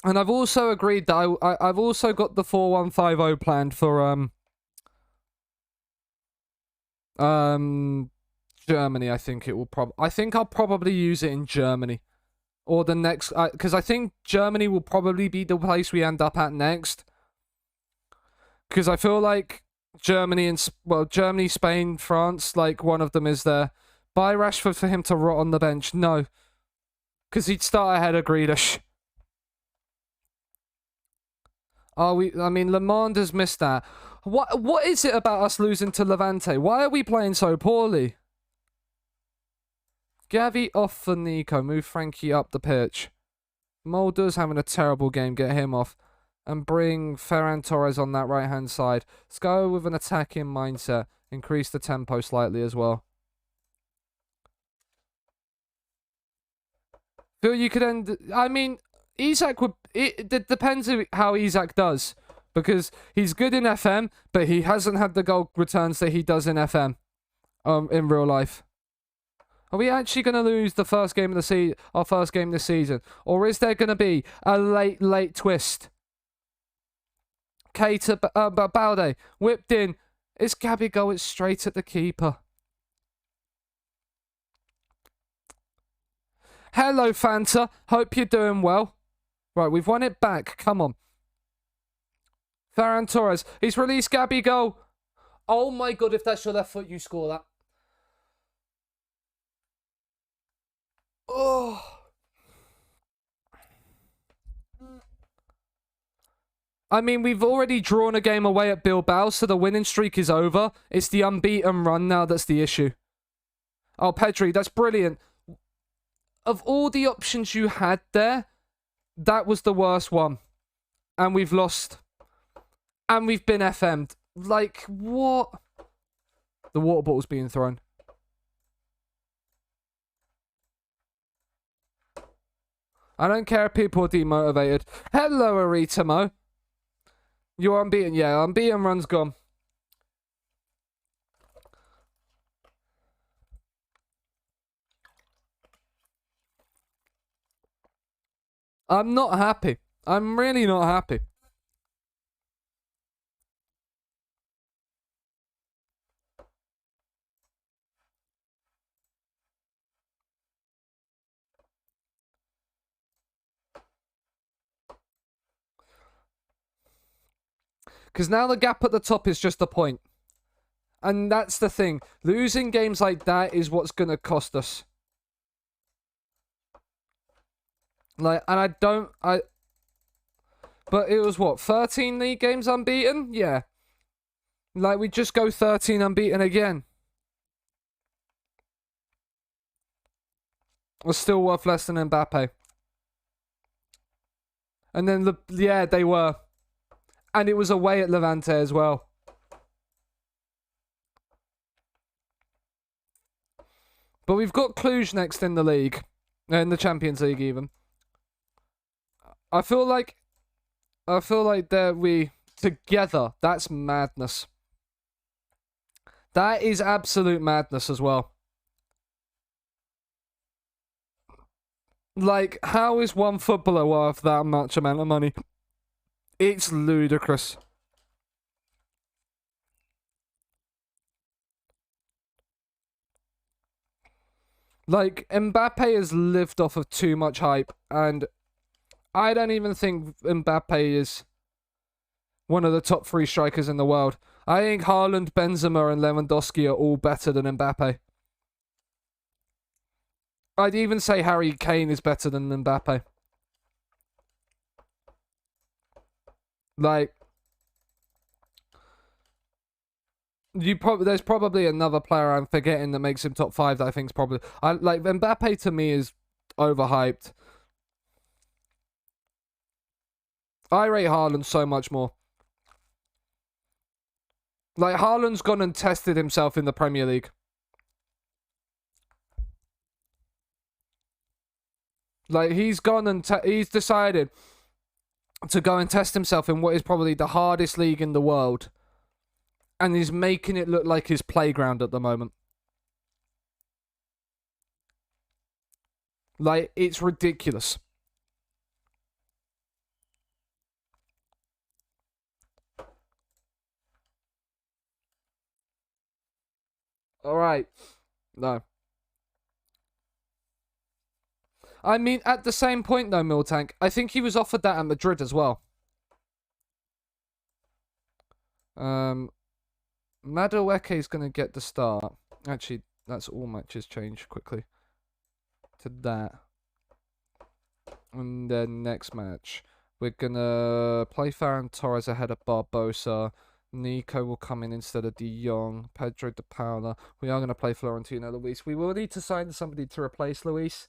and I've also agreed that I've also got the 4-1-5-0 planned for Germany. I think it will I think I'll probably use it in Germany, or the next, because I think Germany will probably be the place we end up at next. Because I feel like Germany and Germany, Spain, France, like one of them is there. Buy Rashford for him to rot on the bench? No, because he'd start ahead of Grealish. Are we? I mean, Le Monde has missed that. What is it about us losing to Levante? Why are we playing so poorly? Gavi off for Nico. Move Frankie up the pitch. Mulder's having a terrible game. Get him off. And bring Ferran Torres on that right-hand side. Let's go with an attacking mindset. Increase the tempo slightly as well. Feel you could end... I mean, Isak would... It depends how Isak does. Because he's good in FM, but he hasn't had the goal returns that he does in FM. In real life. Are we actually going to lose the first game of the our first game this season? Or is there going to be a late twist? Keita, Balde, whipped in. It's Gabigol, it's straight at the keeper. Hello, Fanta. Hope you're doing well. Right, we've won it back. Come on. Ferran Torres. He's released Gabigol. Oh my god, if that's your left foot, you score that. Oh. I mean, we've already drawn a game away at Bilbao, so the winning streak is over. It's the unbeaten run now that's the issue. Oh, Pedri, that's brilliant. Of all the options you had there, that was the worst one. And we've lost. And we've been FM'd. Like, what? The water bottle's being thrown. I don't care if people are demotivated. Hello, Aritamo. You're unbeaten. Yeah, unbeaten run's gone. I'm not happy. I'm really not happy. Because now the gap at the top is just a point. And that's the thing. Losing games like that is what's going to cost us. Like, and but it was what, 13 league games unbeaten? Yeah. Like, we just go 13 unbeaten again. Was still worth less than Mbappe. And then, yeah, they were. And it was away at Levante as well. But we've got Cluj next in the league. In the Champions League, even. I feel like we together. That's madness. That is absolute madness as well. Like, how is one footballer worth that much amount of money? It's ludicrous. Like, Mbappe has lived off of too much hype, and I don't even think Mbappe is one of the top 3 strikers in the world. I think Haaland, Benzema, and Lewandowski are all better than Mbappe. I'd even say Harry Kane is better than Mbappe. Like, there's probably another player I'm forgetting that makes him top 5 that I think is probably... like, Mbappe to me is overhyped. I rate Haaland so much more. Like, Haaland's gone and tested himself in the Premier League. Like, he's gone and he's decided to go and test himself in what is probably the hardest league in the world, and he's making it look like his playground at the moment. Like, it's ridiculous. All right. No. I mean, at the same point, though, Miltank, I think he was offered that at Madrid as well. Madueke is going to get the start. Actually, that's all matches change quickly to that. And then next match, we're going to play Ferran Torres ahead of Barbosa. Nico will come in instead of De Jong. Pedro de Paula. We are going to play Florentino Luis. We will need to sign somebody to replace Luis.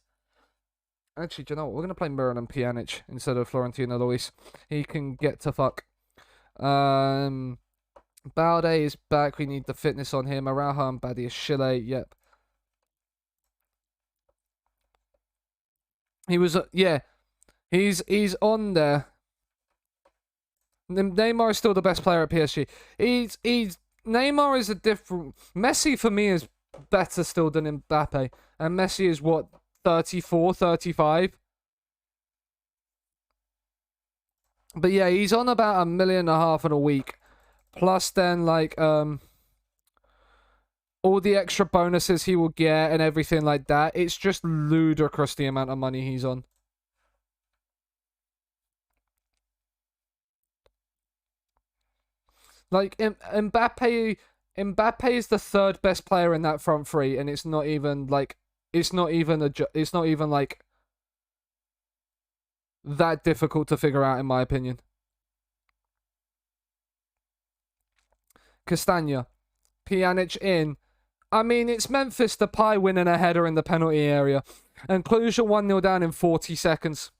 Actually, do you know what? We're going to play Miralem Pjanic instead of Florentino Luis. He can get to fuck. Balde is back. We need the fitness on him. Araujo and Badiashile. Yep. He was, yeah. He's on there. Neymar is still the best player at PSG. Neymar is a different. Messi for me is better still than Mbappe, and Messi is what, 34, 35. But yeah, he's on about $1.5 million in a week, plus then like all the extra bonuses he will get and everything like that. It's just ludicrous the amount of money he's on. Like Mbappe is the third best player in that front three, and it's not even like that difficult to figure out in my opinion. Castagna, Pjanic in. I mean, it's Memphis Depay winning a header in the penalty area, and Cluj are 1-0 down in 40 seconds.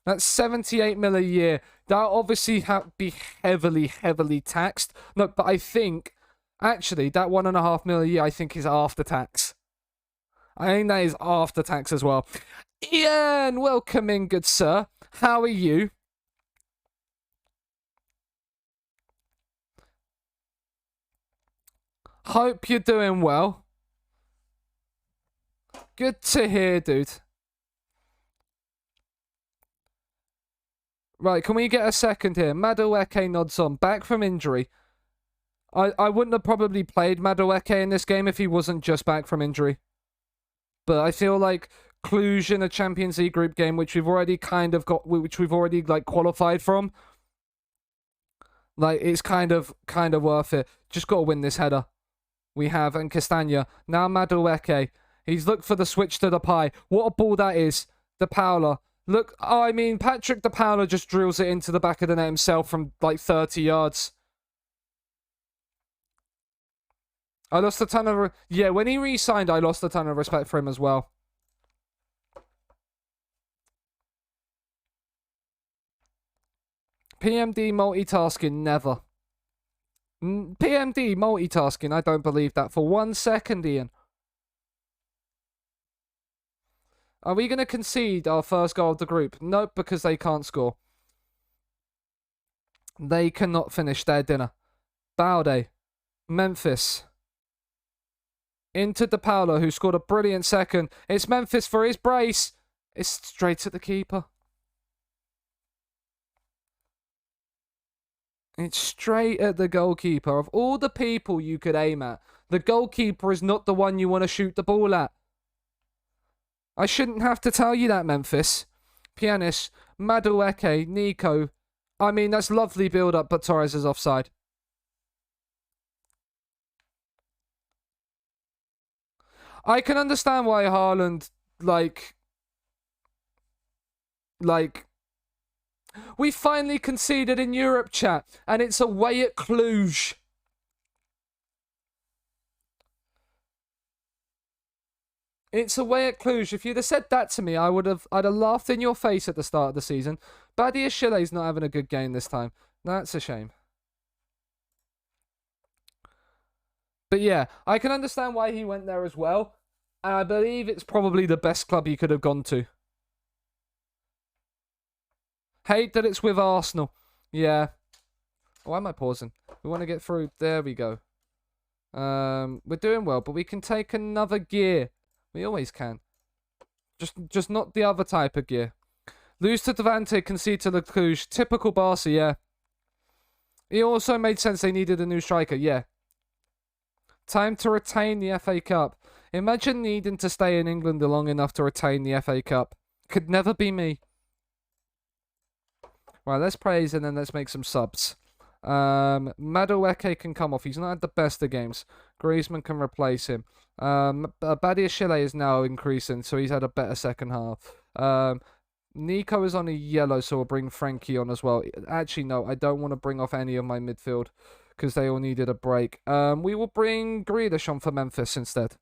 That's 78 mil a year. That obviously be heavily taxed. No, but I think, actually, that 1.5 mil a year, I think, is after tax. I think that is after tax as well. Ian, welcome in, good sir. How are you? Hope you're doing well. Good to hear, dude. Right, can we get a second here? Madueke nods on. Back from injury. I wouldn't have probably played Madueke in this game if he wasn't just back from injury. But I feel like Cluj in a Champions League group game, which we've already like qualified from, like it's kind of worth it. Just got to win this header. We have, and Castagna. Now Madueke. He's looked for the switch to the pie. What a ball that is. De Paula. Look, oh, I mean, Patrick De Paula just drills it into the back of the net himself from like 30 yards. I lost a ton of... Yeah, when he re-signed, I lost a ton of respect for him as well. PMD multitasking, never. PMD multitasking, I don't believe that for 1 second, Ian. Are we going to concede our first goal of the group? Nope, because they can't score. They cannot finish their dinner. Balde. Memphis. Into De Paula, who scored a brilliant second. It's Memphis for his brace. It's straight at the keeper. It's straight at the goalkeeper. Of all the people you could aim at, the goalkeeper is not the one you want to shoot the ball at. I shouldn't have to tell you that, Memphis. Pjanic, Madueke, Nico. I mean, that's lovely build-up, but Torres is offside. I can understand why Haaland, like... We finally conceded in Europe, chat, and it's away at Cluj. It's away at Cluj. If you'd have said that to me, I'd have laughed in your face at the start of the season. Badiashile's not having a good game this time. That's a shame. But yeah, I can understand why he went there as well. I believe it's probably the best club you could have gone to. Hate that it's with Arsenal. Yeah. Why am I pausing? We want to get through. There we go. We're doing well, but we can take another gear. We always can. Just not the other type of gear. Lose to Devante, concede to Cluj. Typical Barca, yeah. It also made sense they needed a new striker, yeah. Time to retain the FA Cup. Imagine needing to stay in England long enough to retain the FA Cup. Could never be me. Right, let's praise and then let's make some subs. Madueke can come off. He's not had the best of games. Griezmann can replace him. Badiashile is now increasing, so he's had a better second half. Nico is on a yellow, so we'll bring Frankie on as well. Actually, no, I don't want to bring off any of my midfield because they all needed a break. We will bring Grealish on for Memphis instead.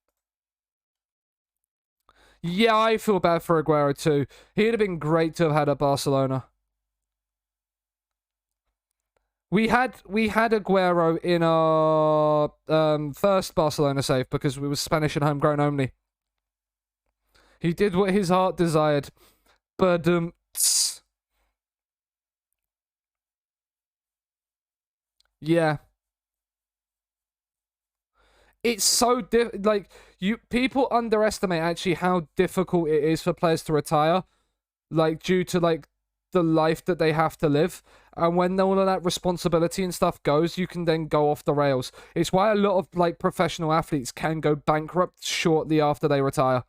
Yeah, I feel bad for Aguero too. He'd have been great to have had at Barcelona. We had Aguero in our first Barcelona save because we were Spanish and homegrown only. He did what his heart desired. But yeah, it's so like people underestimate actually how difficult it is for players to retire, like due to like the life that they have to live. And when all of that responsibility and stuff goes, you can then go off the rails. It's why a lot of like professional athletes can go bankrupt shortly after they retire.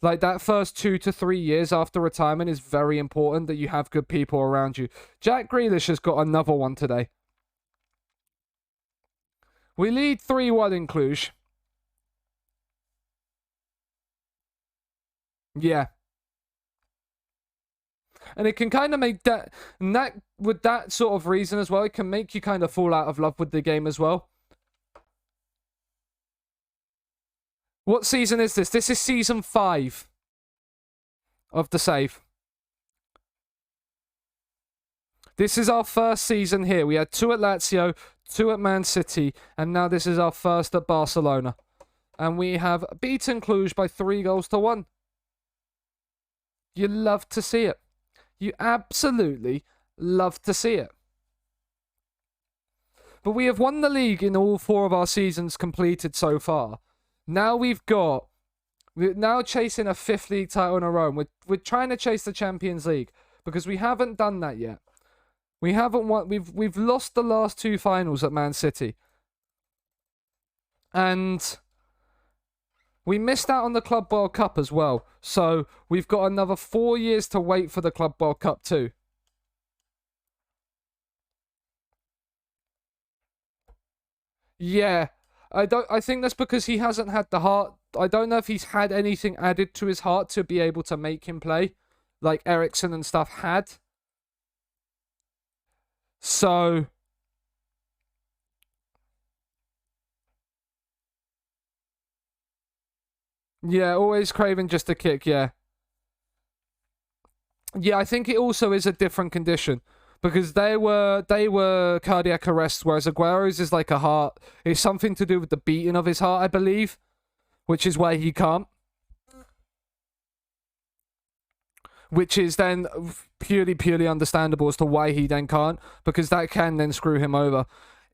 Like that first 2 to 3 years after retirement is very important that you have good people around you. Jack Grealish has got another one today. We lead 3-1 in Cluj. Yeah. And it can kind of make that, and that, with that sort of reason as well, it can make you kind of fall out of love with the game as well. What season is this? This is season 5 of the save. This is our first season here. We had 2 at Lazio, 2 at Man City, and now this is our first at Barcelona. And we have beaten Cluj by 3-1. You love to see it. You absolutely love to see it. But we have won the league in all 4 of our seasons completed so far. Now we're now chasing a 5th league title in a row. We're trying to chase the Champions League because we haven't done that yet. We haven't won. We've lost the last 2 finals at Man City. And we missed out on the Club World Cup as well. So we've got another 4 years to wait for the Club World Cup too. Yeah. I think that's because he hasn't had the heart. I don't know if he's had anything added to his heart to be able to make him play like Ericsson and stuff had. So yeah, always craving just a kick, yeah. Yeah, I think it also is a different condition because they were cardiac arrests, whereas Aguero's is like a heart. It's something to do with the beating of his heart, I believe, which is why he can't. Which is then purely understandable as to why he then can't, because that can then screw him over.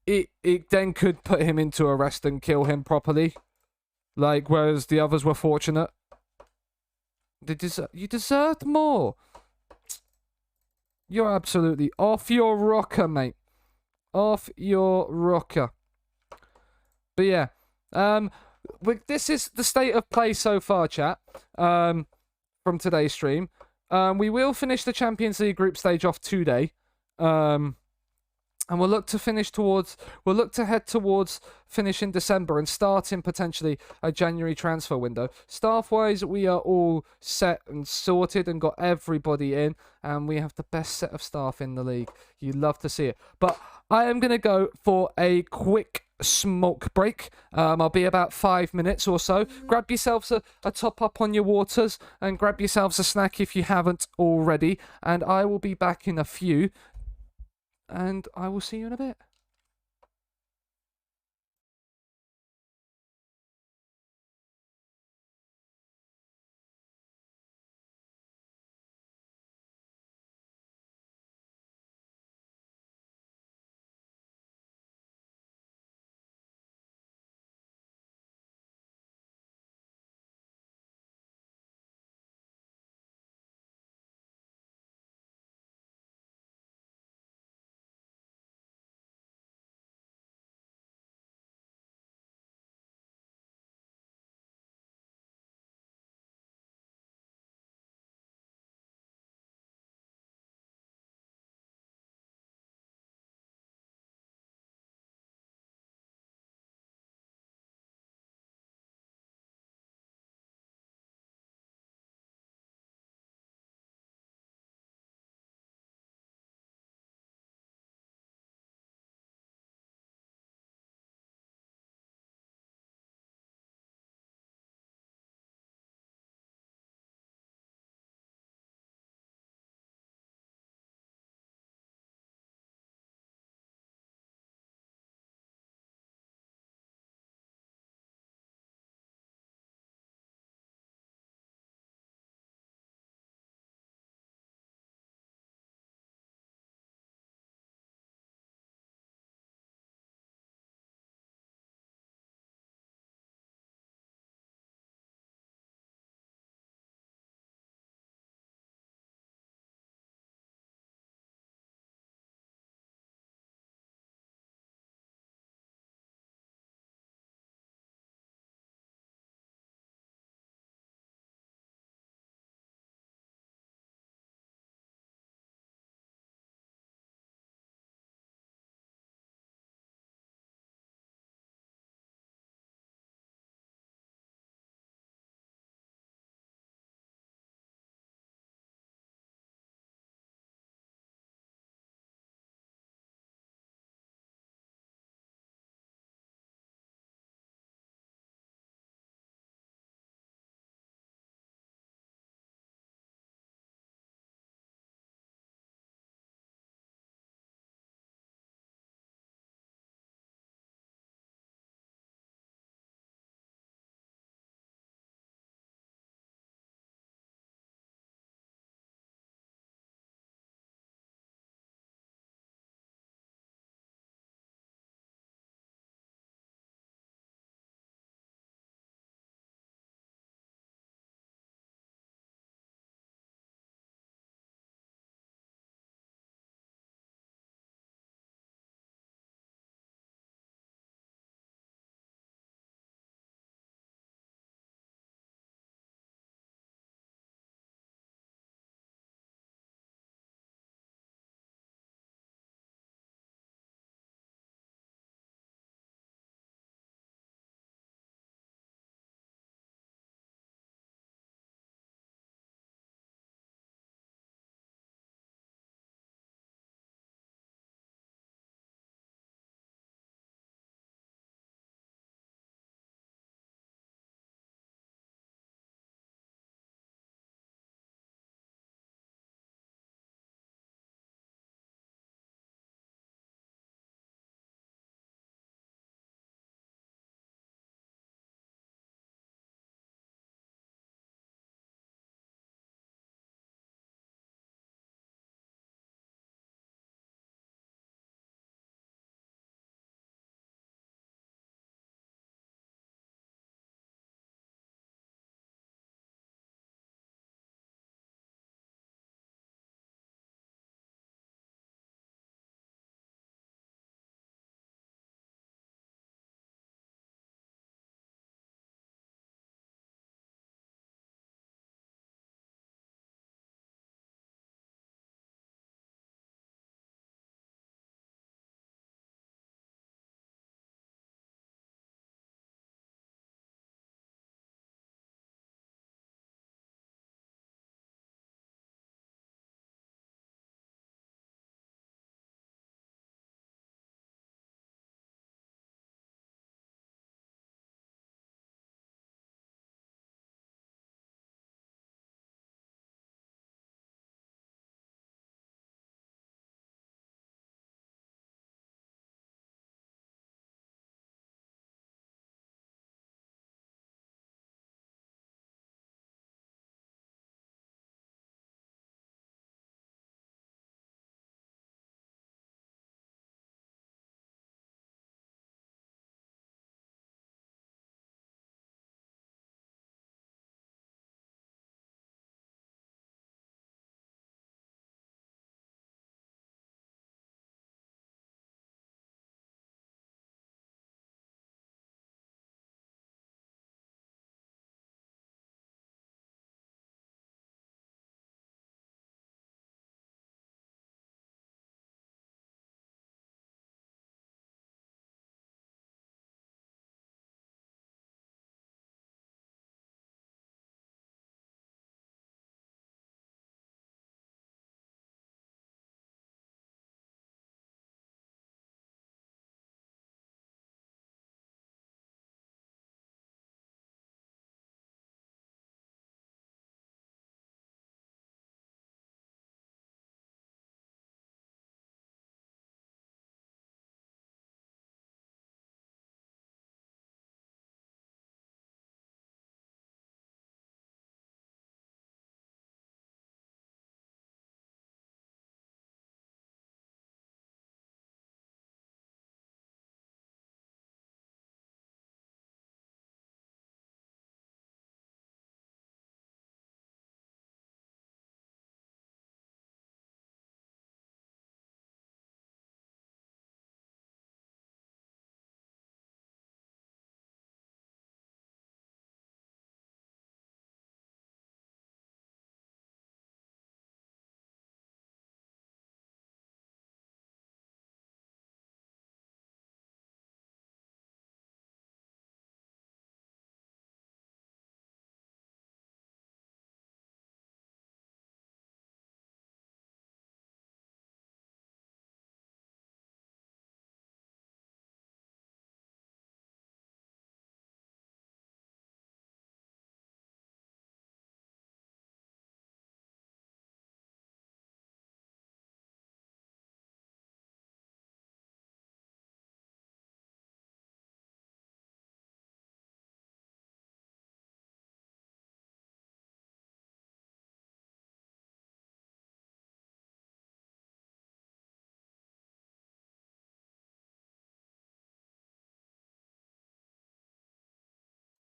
It then could put him into arrest and kill him properly. Like, whereas the others were fortunate. You deserved more. You're absolutely off your rocker, mate. Off your rocker. But yeah. This is the state of play so far, chat. From today's stream. We will finish the Champions League group stage off today. And we'll look to head towards finishing December and starting potentially a January transfer window. Staff-wise, we are all set and sorted and got everybody in, and we have the best set of staff in the league. You love to see it. But I am going to go for a quick smoke break. I'll be about 5 minutes or so. Grab yourselves a top up on your waters and grab yourselves a snack if you haven't already, and I will be back in a few. And I will see you in a bit.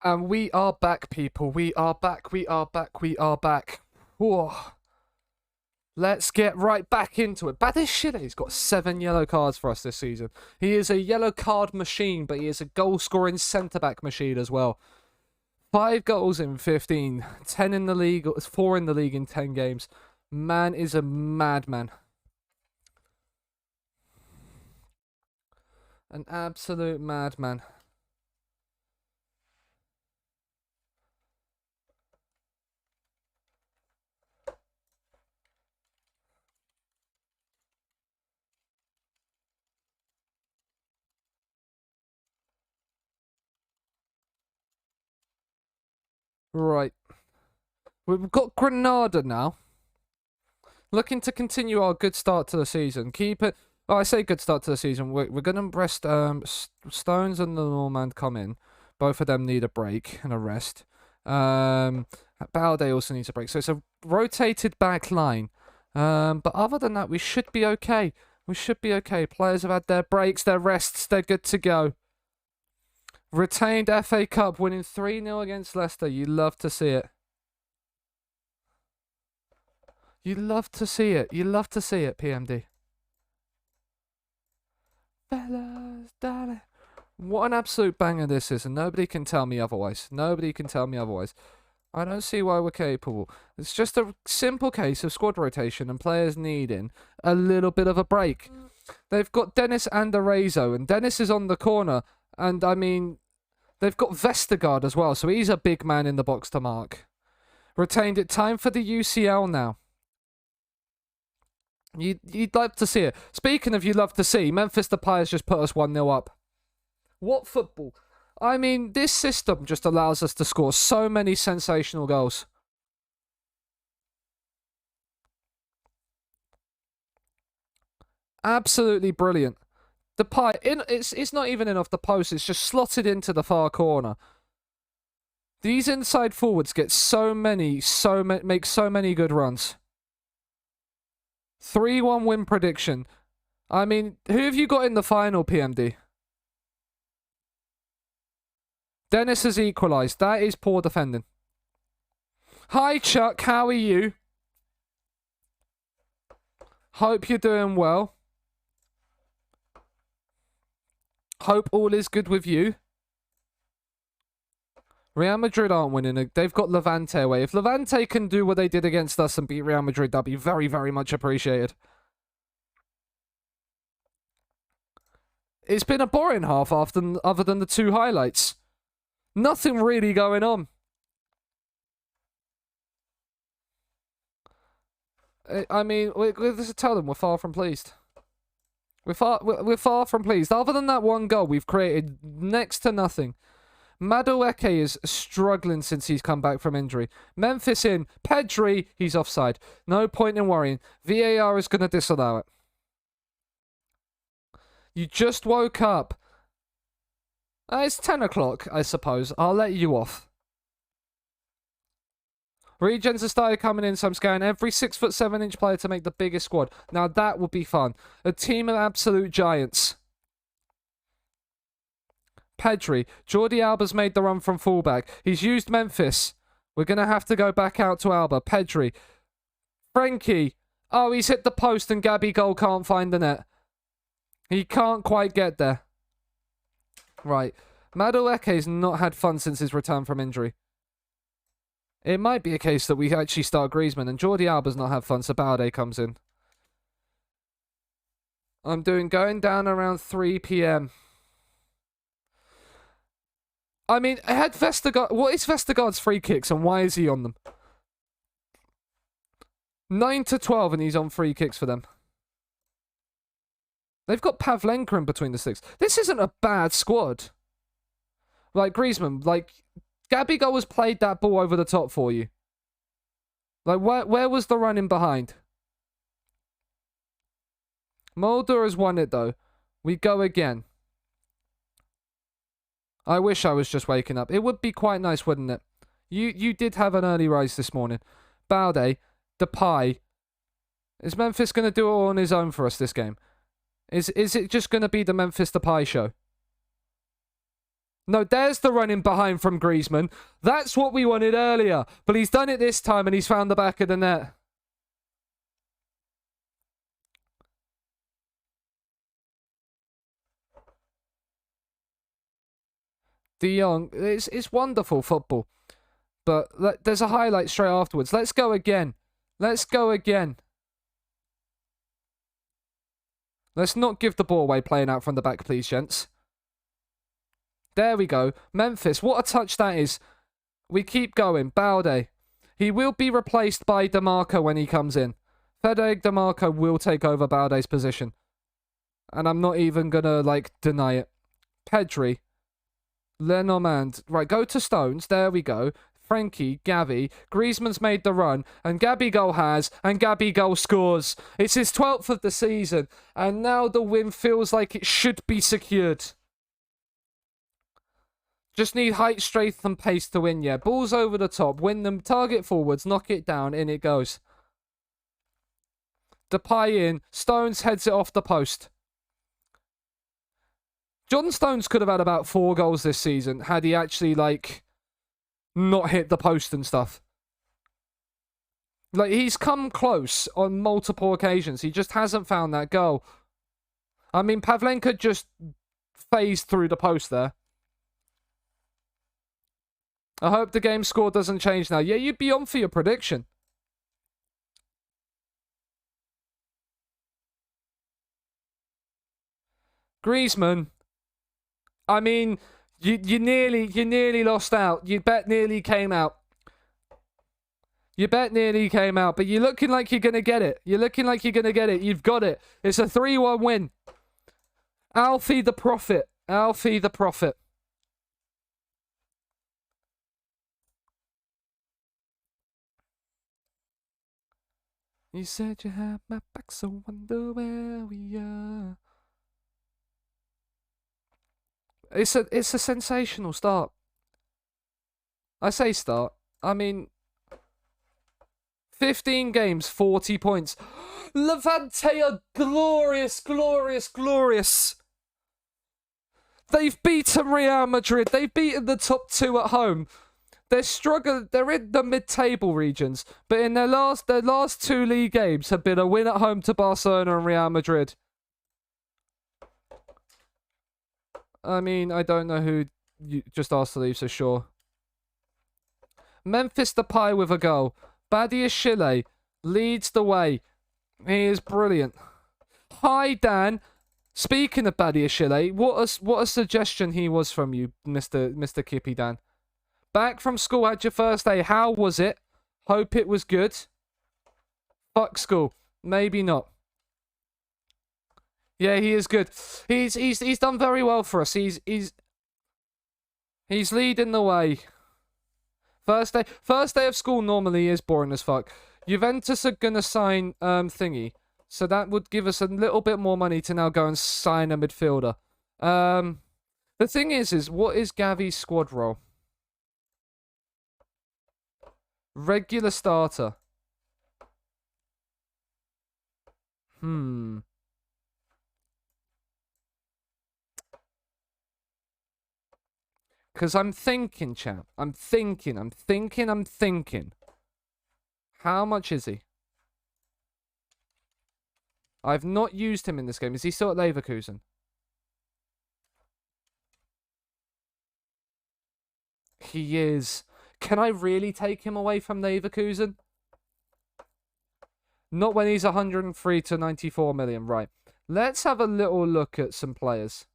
And we are back, people. We are back. We are back. We are back. Whoa. Let's get right back into it. Badishile has got 7 yellow cards for us this season. He is a yellow card machine, but he is a goal-scoring centre-back machine as well. 5 goals in 15. 10 in the league. 4 in the league in 10 games. Man is a madman. An absolute madman. Right. We've got Granada now. Looking to continue our good start to the season. Keep it. Oh, I say good start to the season. We're going to rest Stones and the Normand come in. Both of them need a break and a rest. Balde also needs a break. So it's a rotated back line. But other than that, we should be okay. We should be okay. Players have had their breaks, their rests. They're good to go. Retained FA Cup, winning 3-0 against Leicester. You love to see it. You love to see it. You love to see it, PMD. Fellas, darling. What an absolute banger this is, and nobody can tell me otherwise. Nobody can tell me otherwise. I don't see why we're capable. It's just a simple case of squad rotation and players needing a little bit of a break. They've got Dennis and Arezo, and Dennis is on the corner, and I mean, they've got Vestergaard as well, so he's a big man in the box to mark. Retained it. Time for the UCL now. You'd like to see it. Speaking of you'd love to see, Memphis Depay has just put us 1-0 up. What football? I mean, this system just allows us to score so many sensational goals. Absolutely brilliant. Depay, it's not even in off the post, it's just slotted into the far corner. These inside forwards get make so many good runs. 3-1 win prediction. I mean, who have you got in the final, PMD? Dennis has equalised. That is poor defending. Hi, Chuck. How are you? Hope you're doing well. Hope all is good with you. Real Madrid aren't winning. They've got Levante away. If Levante can do what they did against us and beat Real Madrid, that'd be very, very much appreciated. It's been a boring half other than the 2 highlights. Nothing really going on. I mean, let's tell them we're far from pleased. We're far from pleased. Other than that 1 goal, we've created next to nothing. Madueke is struggling since he's come back from injury. Memphis in. Pedri, he's offside. No point in worrying. VAR is going to disallow it. You just woke up. It's 10 o'clock, I suppose. I'll let you off. Regens have started coming in, so I'm scaring every 6'7" player to make the biggest squad. Now that would be fun. A team of absolute giants. Pedri. Jordi Alba's made the run from fullback. He's used Memphis. We're going to have to go back out to Alba. Pedri. Frenkie. Oh, he's hit the post and Gabigol can't find the net. He can't quite get there. Right. Madueke's not had fun since his return from injury. It might be a case that we actually start Griezmann and Jordi Alba's not had fun, so Balde comes in. I'm going down around 3 p.m. I mean, I had Vestergaard. What is Vestergaard's free kicks and why is he on them? 9-12 and he's on free kicks for them. They've got Pavlenka in between the sticks. This isn't a bad squad. Like Griezmann, like Gabigol has played that ball over the top for you. Like where was the running behind? Mulder has won it though. We go again. I wish I was just waking up. It would be quite nice, wouldn't it? You did have an early rise this morning. Balde, Depay. Is Memphis going to do it all on his own for us this game? Is it just going to be the Memphis Depay show? No, there's the running behind from Griezmann. That's what we wanted earlier. But he's done it this time and he's found the back of the net. De Jong, it's wonderful football. But there's a highlight straight afterwards. Let's go again. Let's go again. Let's not give the ball away playing out from the back, please, gents. There we go. Memphis, what a touch that is. We keep going. Balde. He will be replaced by DeMarco when he comes in. Federic DeMarco will take over Balde's position. And I'm not even going to, deny it. Pedri. Lenormand. Right, go to Stones. There we go. Frankie, Gavi, Griezmann's made the run, and Gabigol has, and Gabigol scores. It's his 12th of the season, and now the win feels like it should be secured. Just need height, strength, and pace to win, yeah. Balls over the top, win them, target forwards, knock it down, in it goes. Depay in, Stones heads it off the post. John Stones could have had about 4 goals this season, had he actually, not hit the post and stuff. He's come close on multiple occasions. He just hasn't found that goal. I mean, Pavlenka just phased through the post there. I hope the game score doesn't change now. Yeah, you'd be on for your prediction. Griezmann. I mean, you nearly lost out. Your bet nearly came out. Your bet nearly came out, but you're looking like you're going to get it. You're looking like you're going to get it. You've got it. It's a 3-1 win. Alfie the Prophet. Alfie the Prophet. You said you had my back, so wonder where we are. It's a sensational start. I say start. I mean, 15 games, 40 points. Levante are glorious, glorious, glorious. They've beaten Real Madrid. They've beaten the top 2 at home. They're struggling. They're in the mid-table regions, but in their last 2 league games have been a win at home to Barcelona and Real Madrid. I mean, I don't know who you just asked to leave, so sure. Memphis Depay with a goal. Badiashile leads the way. He is brilliant. Hi, Dan. Speaking of Badiashile, what a suggestion he was from you, Mr. Kippy Dan. Back from school, had your first day. How was it? Hope it was good. Fuck school. Maybe not. Yeah, he is good. He's done very well for us. He's leading the way. First day of school normally is boring as fuck. Juventus are gonna sign thingy, so that would give us a little bit more money to now go and sign a midfielder. The thing is what is Gavi's squad role? Regular starter. Because I'm thinking, champ. I'm thinking. How much is he? I've not used him in this game. Is he still at Leverkusen? He is. Can I really take him away from Leverkusen? Not when he's 103 to 94 million. Right. Let's have a little look at some players.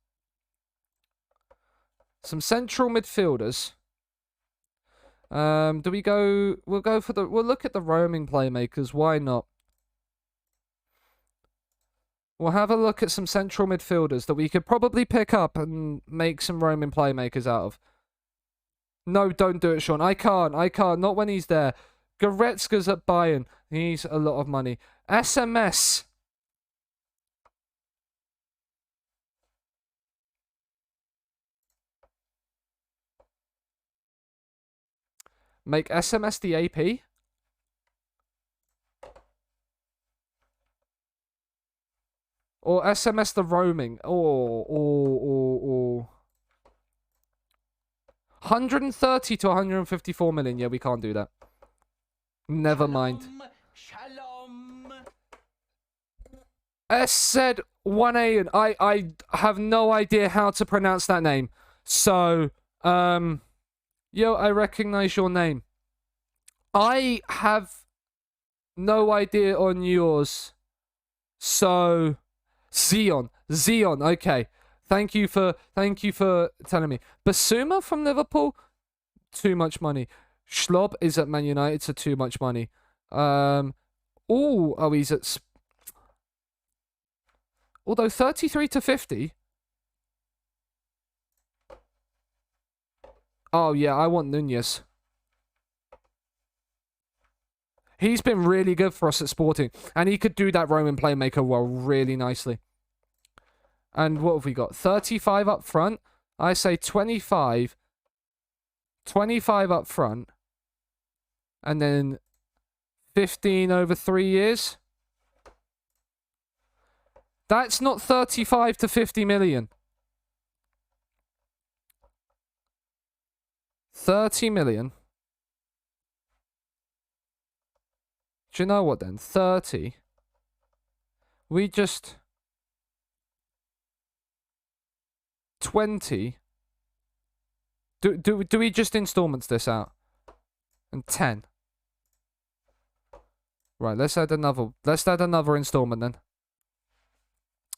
Some central midfielders. Do we go? We'll look at the roaming playmakers. Why not? We'll have a look at some central midfielders that we could probably pick up and make some roaming playmakers out of. No, don't do it, Sean. I can't. Not when he's there. Goretzka's at Bayern. He's a lot of money. SMS. Make SMS the AP? Or SMS the roaming? Or... 130 to 154 million. Yeah, we can't do that. Never mind. Shalom. S said 1A, and I have no idea how to pronounce that name. So, yo, I recognize your name. I have no idea on yours. So, Zion, okay. Thank you for telling me. Basuma from Liverpool, too much money. Schlob is at Man United, so too much money. He's at. Although 33 to 50. Oh yeah, I want Nunez. He's been really good for us at Sporting, and he could do that Roman playmaker role really nicely. And what have we got? 35 up front. I say 25. 25 up front. And then 15 over 3 years. That's not 35 to 50 million. 30 million. Do you know what then? 30. We just... 20. Do we just installments this out? And 10. Right, let's add another installment then.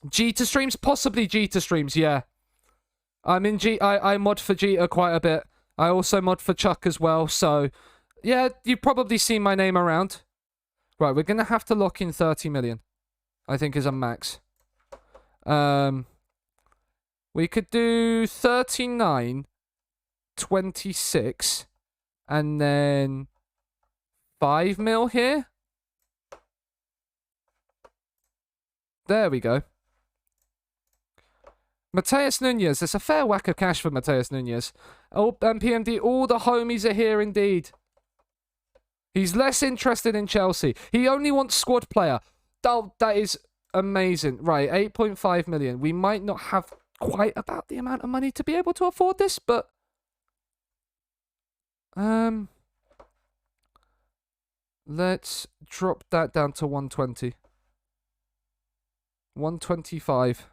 Jita streams? Possibly Jita streams, yeah. I mod for Jita quite a bit. I also mod for Chuck as well, so... Yeah, you've probably seen my name around. Right, we're gonna have to lock in 30 million. I think is a max. We could do 39, 26, and then 5 mil here. There we go. Mateus Nunez. There's a fair whack of cash for Mateus Nunez. Oh, and PMD, all the homies are here indeed. He's less interested in Chelsea. He only wants squad player. Oh, that is amazing. Right, 8.5 million. We might not have quite about the amount of money to be able to afford this, but... Let's drop that down to 120. 125.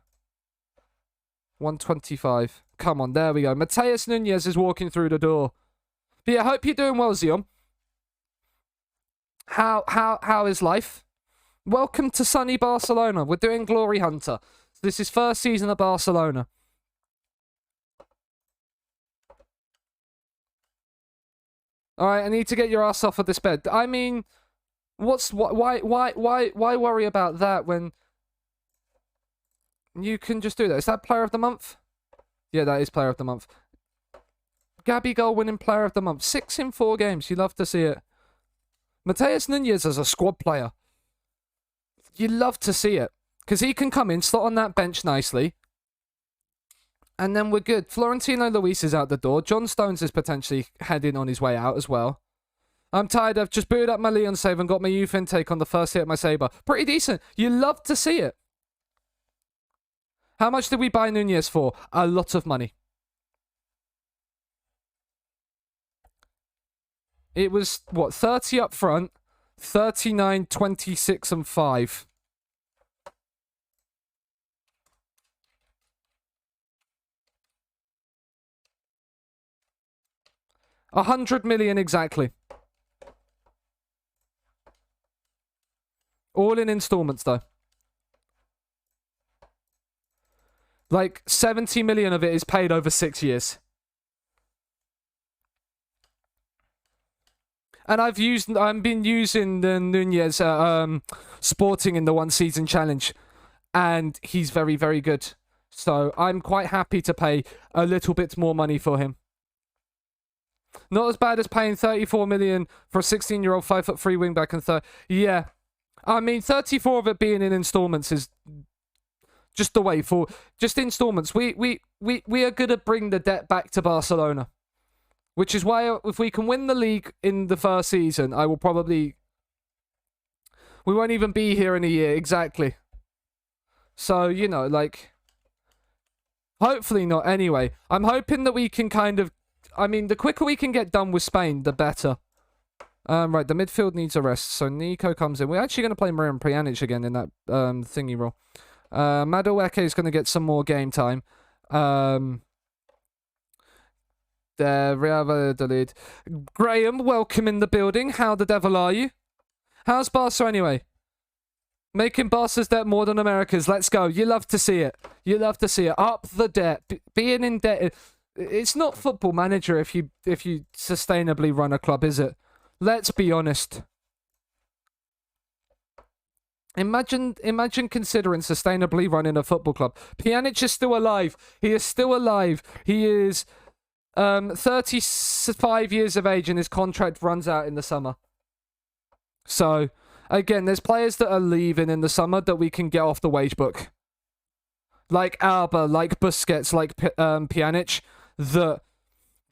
125. Come on, there we go. Mateus Nunez is walking through the door. But yeah, I hope you're doing well, Zion. How is life? Welcome to sunny Barcelona. We're doing Glory Hunter. This is first season at Barcelona. Alright, I need to get your ass off of this bed. I mean, why worry about that when you can just do that? Is that player of the month? Yeah, that is player of the month. Gabby goal winning player of the month. 6 in 4 games. You love to see it. Mateus Nunez as a squad player. You love to see it. Because he can come in, slot on that bench nicely. And then we're good. Florentino Luis is out the door. John Stones is potentially heading on his way out as well. I'm tired. I've just booted up my Leon save and got my youth intake on the first hit of my Sabre. Pretty decent. You love to see it. How much did we buy Nunez for? A lot of money. It was, what, 30 up front, 39, 26, and 5. $100 million exactly. All in installments, though. Like, 70 million of it is paid over 6 years. And I've been using the Nunez Sporting in the one season challenge, and he's very, very good. So I'm quite happy to pay a little bit more money for him. Not as bad as paying 34 million for a 16-year-old 5'3" wingback and yeah. I mean, 34 of it being in installments is just the way for just installments. We are gonna bring the debt back to Barcelona. Which is why, if we can win the league in the first season, I will probably... We won't even be here in a year, exactly. So, you know, like... Hopefully not, anyway. I'm hoping that we can kind of... I mean, the quicker we can get done with Spain, the better. Right, the midfield needs a rest, so Nico comes in. We're actually going to play Miran Pjanic again in that thingy role. Madueke is going to get some more game time. There, Real Valladolid. Graham, welcome in the building. How the devil are you? How's Barca anyway? Making Barca's debt more than America's. Let's go. You love to see it. You love to see it. Up the debt. Being in debt. It's not Football Manager if you sustainably run a club, is it? Let's be honest. Imagine considering sustainably running a football club. Pjanic is still alive. He is still alive. He is 35 years of age and his contract runs out in the summer. So, again, there's players that are leaving in the summer that we can get off the wage book. Like Alba, like Busquets, like Pjanic, that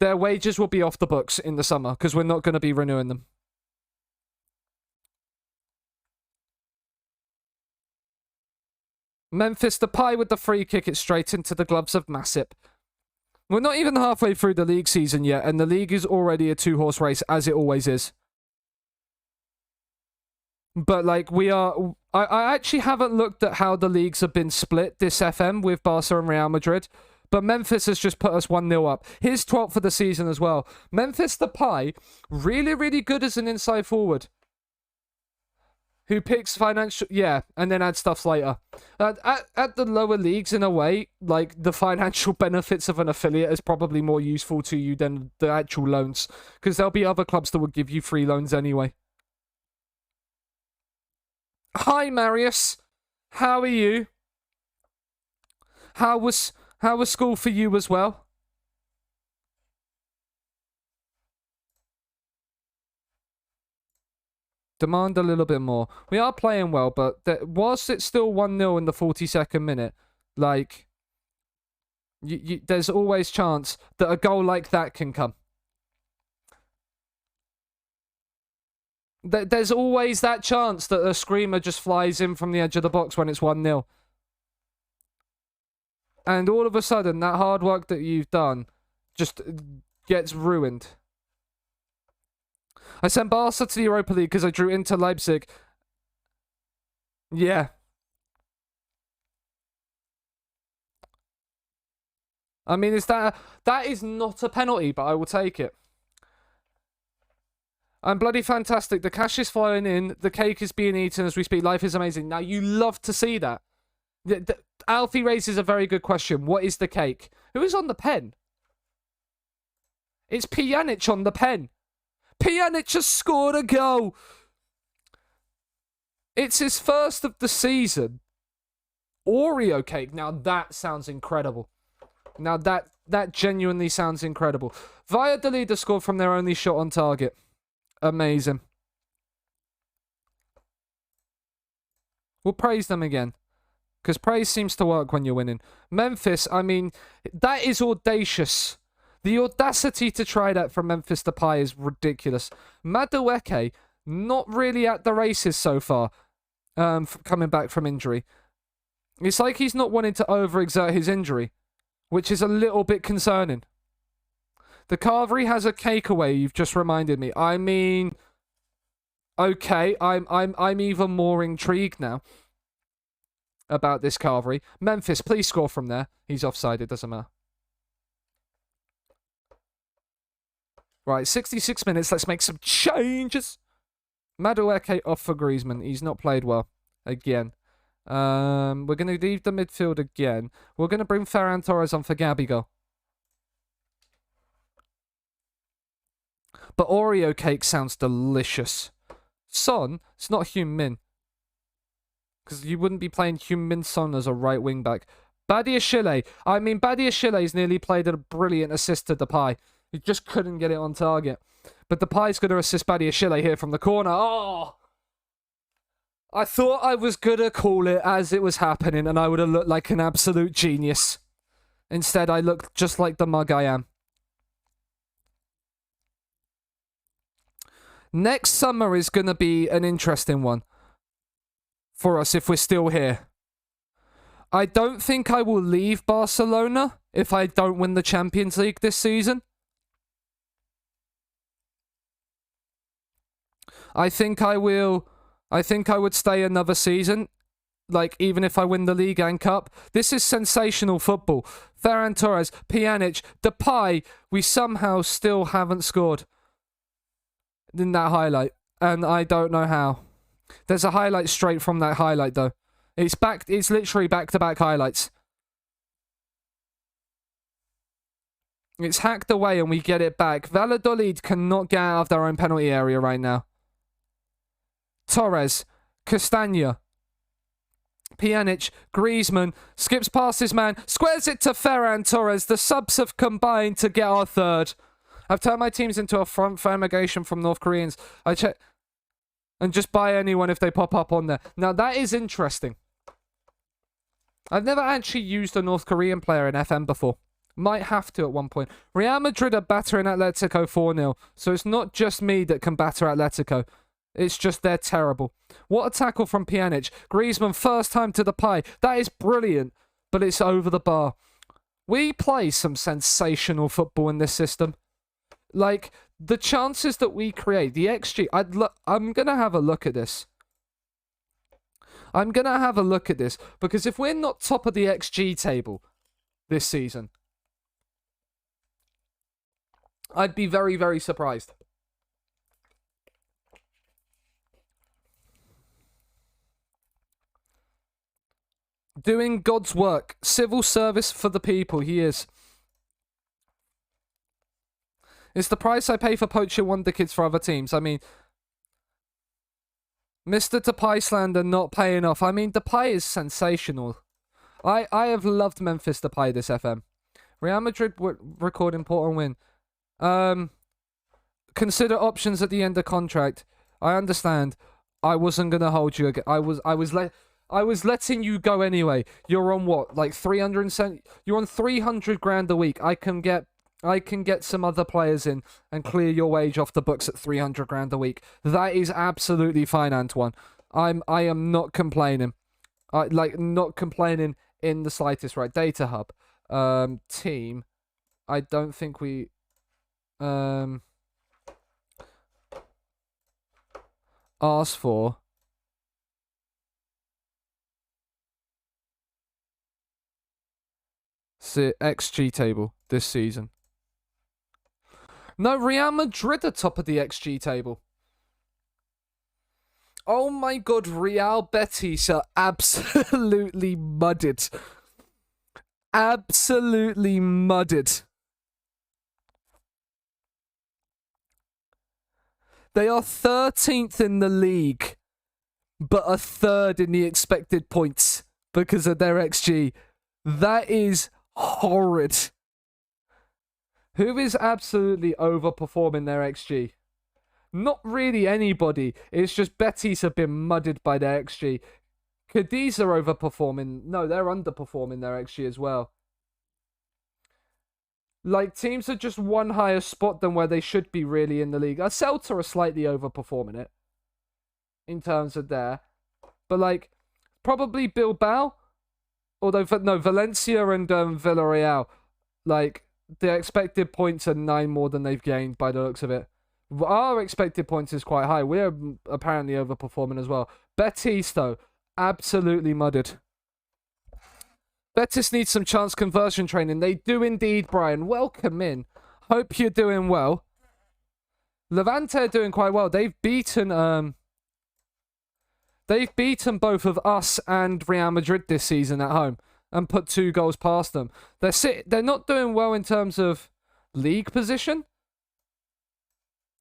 their wages will be off the books in the summer because we're not going to be renewing them. Memphis Depay with the free kick, it straight into the gloves of Masip. We're not even halfway through the league season yet, and the league is already a two-horse race, as it always is. But, like, we are... I actually haven't looked at how the leagues have been split this FM with Barca and Real Madrid. But Memphis has just put us 1-0 up. Here's 12th for the season as well. Memphis Depay, really, really good as an inside forward. Who picks financial... Yeah, and then add stuffs later. At the lower leagues, in a way, like, the financial benefits of an affiliate is probably more useful to you than the actual loans. Because there'll be other clubs that will give you free loans anyway. Hi, Marius. How are you? How was school for you as well? Demand a little bit more. We are playing well, but whilst it's still 1-0 in the 42nd minute, like, there's always chance that a goal like that can come. There's always that chance that a screamer just flies in from the edge of the box when it's 1-0. And all of a sudden, that hard work that you've done just gets ruined. I sent Barca to the Europa League because I drew into Leipzig. Yeah. I mean, that is not a penalty, but I will take it. I'm bloody fantastic. The cash is flowing in. The cake is being eaten as we speak. Life is amazing. Now, you love to see that. Alfie raises a very good question. What is the cake? Who is on the pen? It's Pjanic on the pen. Pjanic has scored a goal. It's his first of the season. Oreo cake. Now, that sounds incredible. Now, that genuinely sounds incredible. Valladolid has scored from their only shot on target. Amazing. We'll praise them again. Because praise seems to work when you're winning. Memphis, I mean, that is audacious. The audacity to try that from Memphis Depay is ridiculous. Madueke, not really at the races so far. Coming back from injury. It's like he's not wanting to overexert his injury. Which is a little bit concerning. The Carvery has a cake away, you've just reminded me. I mean, okay, I'm even more intrigued now about this Carvery. Memphis, please score from there. He's offside, it doesn't matter. Right, 66 minutes, let's make some changes. Madueke off for Griezmann. He's not played well. Again. We're going to leave the midfield again. We're going to bring Ferran Torres on for Gabigol. But Oreo cake sounds delicious. Son, it's not Heung-min. Because you wouldn't be playing Heung-min Son as a right wing back. Badiashile. I mean, Badiashile's nearly played a brilliant assist to Depay. He just couldn't get it on target. But Depay's going to assist Badiashile here from the corner. Oh! I thought I was going to call it as it was happening and I would have looked like an absolute genius. Instead, I looked just like the mug I am. Next summer is going to be an interesting one for us if we're still here. I don't think I will leave Barcelona if I don't win the Champions League this season. I think I will. I think I would stay another season. Like, even if I win the league and cup. This is sensational football. Ferran Torres, Pjanic, Depay. We somehow still haven't scored in that highlight. And I don't know how. There's a highlight straight from that highlight, though. It's literally back-to-back highlights. It's hacked away and we get it back. Valladolid cannot get out of their own penalty area right now. Torres, Castagna, Pjanic, Griezmann, skips past his man, squares it to Ferran Torres. The subs have combined to get our third. I've turned my teams into a front fumigation from North Koreans. I check and just buy anyone if they pop up on there. Now that is interesting. I've never actually used a North Korean player in FM before. Might have to at one point. Real Madrid are battering Atletico 4-0, so it's not just me that can batter Atletico. It's just they're terrible. What a tackle from Pjanic. Griezmann, first time to the pie. That is brilliant, but it's over the bar. We play some sensational football in this system. Like, the chances that we create, the XG... I'm going to have a look at this. I'm going to have a look at this, because if we're not top of the XG table this season, I'd be very, very surprised. Doing God's work. Civil service for the people, he is. It's the price I pay for poaching wonder kids for other teams. I mean, Mr. Depay slander not paying off. I mean, Depay is sensational. I have loved Memphis Depay this FM. Real Madrid record important win. Consider options at the end of contract. I understand. I wasn't gonna hold you again. I was letting you go anyway. You're on what? Like 370? You're on 300 grand a week. I can get some other players in and clear your wage off the books at 300 grand a week. That is absolutely fine, Antoine. I am not complaining. Not complaining in the slightest, right? Data hub. Team. I don't think we asked for XG table this season. No, Real Madrid are top of the XG table. Oh my god, Real Betis are absolutely mudded. Absolutely mudded. They are 13th in the league, but are third in the expected points because of their XG. That is horrid. Who is absolutely overperforming their XG? Not really anybody. It's just Betis have been mudded by their XG. Cadiz are overperforming. No, they're underperforming their XG as well. Like, teams are just one higher spot than where they should be really in the league. Celta are slightly overperforming it in terms of there. But, like, probably Bilbao. Although, no, Valencia and Villarreal. Like, the expected points are 9 more than they've gained by the looks of it. Our expected points is quite high. We're apparently overperforming as well. Betis, though, absolutely mudded. Betis needs some chance conversion training. They do indeed, Brian. Welcome in. Hope you're doing well. Levante are doing quite well. They've beaten both of us and Real Madrid this season at home and put 2 goals past them. They're not doing well in terms of league position.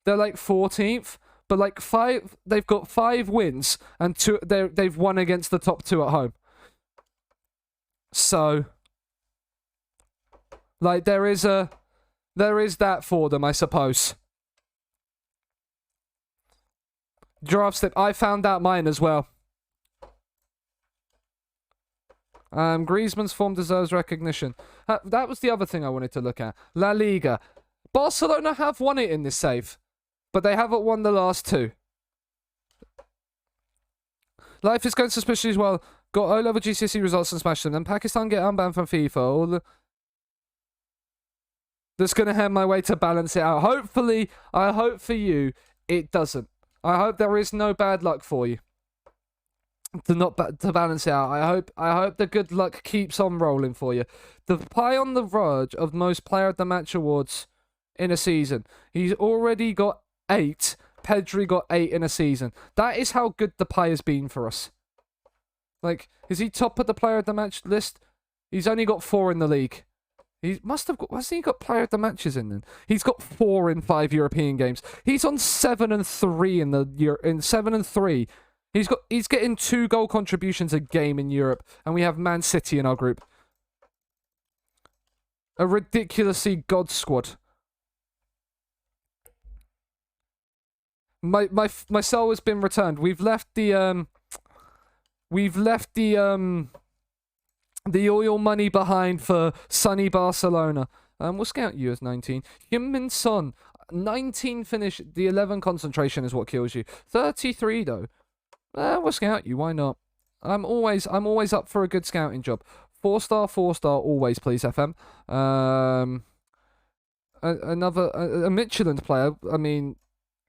They're like 14th, but like they've got 5 wins and they've won against the top 2 at home. So, like, there is that for them, I suppose. Draft slip. I found out mine as well. Griezmann's form deserves recognition. That was the other thing I wanted to look at. La Liga. Barcelona have won it in this save, but they haven't won the last 2. Life is going suspiciously well. Got O-level GCSE results and smashed them. Then Pakistan get unbanned from FIFA. That's going to head my way to balance it out. Hopefully, I hope for you, it doesn't. I hope there is no bad luck for you. To balance it out, I hope the good luck keeps on rolling for you. The pie on the verge of most player of the match awards in a season. He's already got 8. Pedri got 8 in a season. That is how good the pie has been for us. Like, is he top of the player of the match list? He's only got 4 in the league. He must have got. Hasn't he got player of the matches in then? He's got 4 in 5 European games. He's on 7-3 in the year. In 7-3, he's getting 2 goal contributions a game in Europe, and we have Man City in our group. A ridiculously god squad. My soul has been returned. We've left the oil money behind for sunny Barcelona. We'll scout you as 19. Heung-min Son, 19 finish. The 11 concentration is what kills you. 33 though. We'll scout you. Why not? I'm always up for a good scouting job. 4-star, 4-star, always, please, FM. A Michelin player. I mean,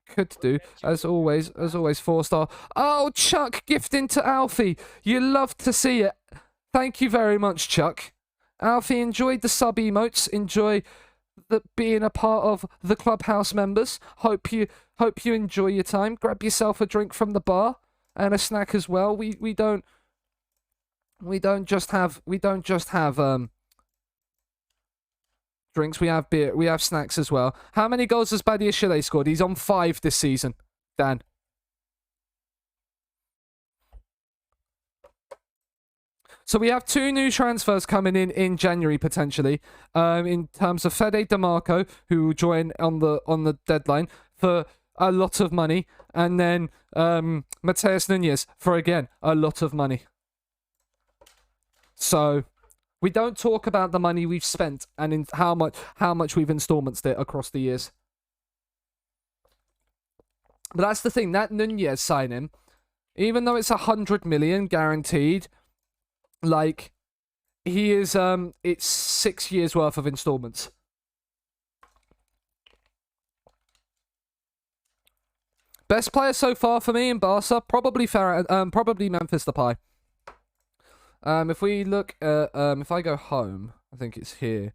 could do. As always, 4-star. Oh, Chuck gifting to Alfie. You love to see it. Thank you very much, Chuck. Alfie enjoyed the sub emotes. Enjoy being a part of the clubhouse members. Hope you enjoy your time. Grab yourself a drink from the bar and a snack as well. We don't just have drinks. We have beer. We have snacks as well. How many goals has Badiashile scored? He's on 5 this season. Dan. So we have 2 new transfers coming in January potentially. In terms of Fede DeMarco, who will join on the deadline for a lot of money, and then Mateus Nunez for again a lot of money. So we don't talk about the money we've spent and in how much we've installmented it across the years. But that's the thing, that Nunez signing, even though it's 100 million guaranteed, like, he is, it's 6 years worth of installments. Best player so far for me in Barca, probably Memphis Depay. If we look at, if I go home, I think it's here,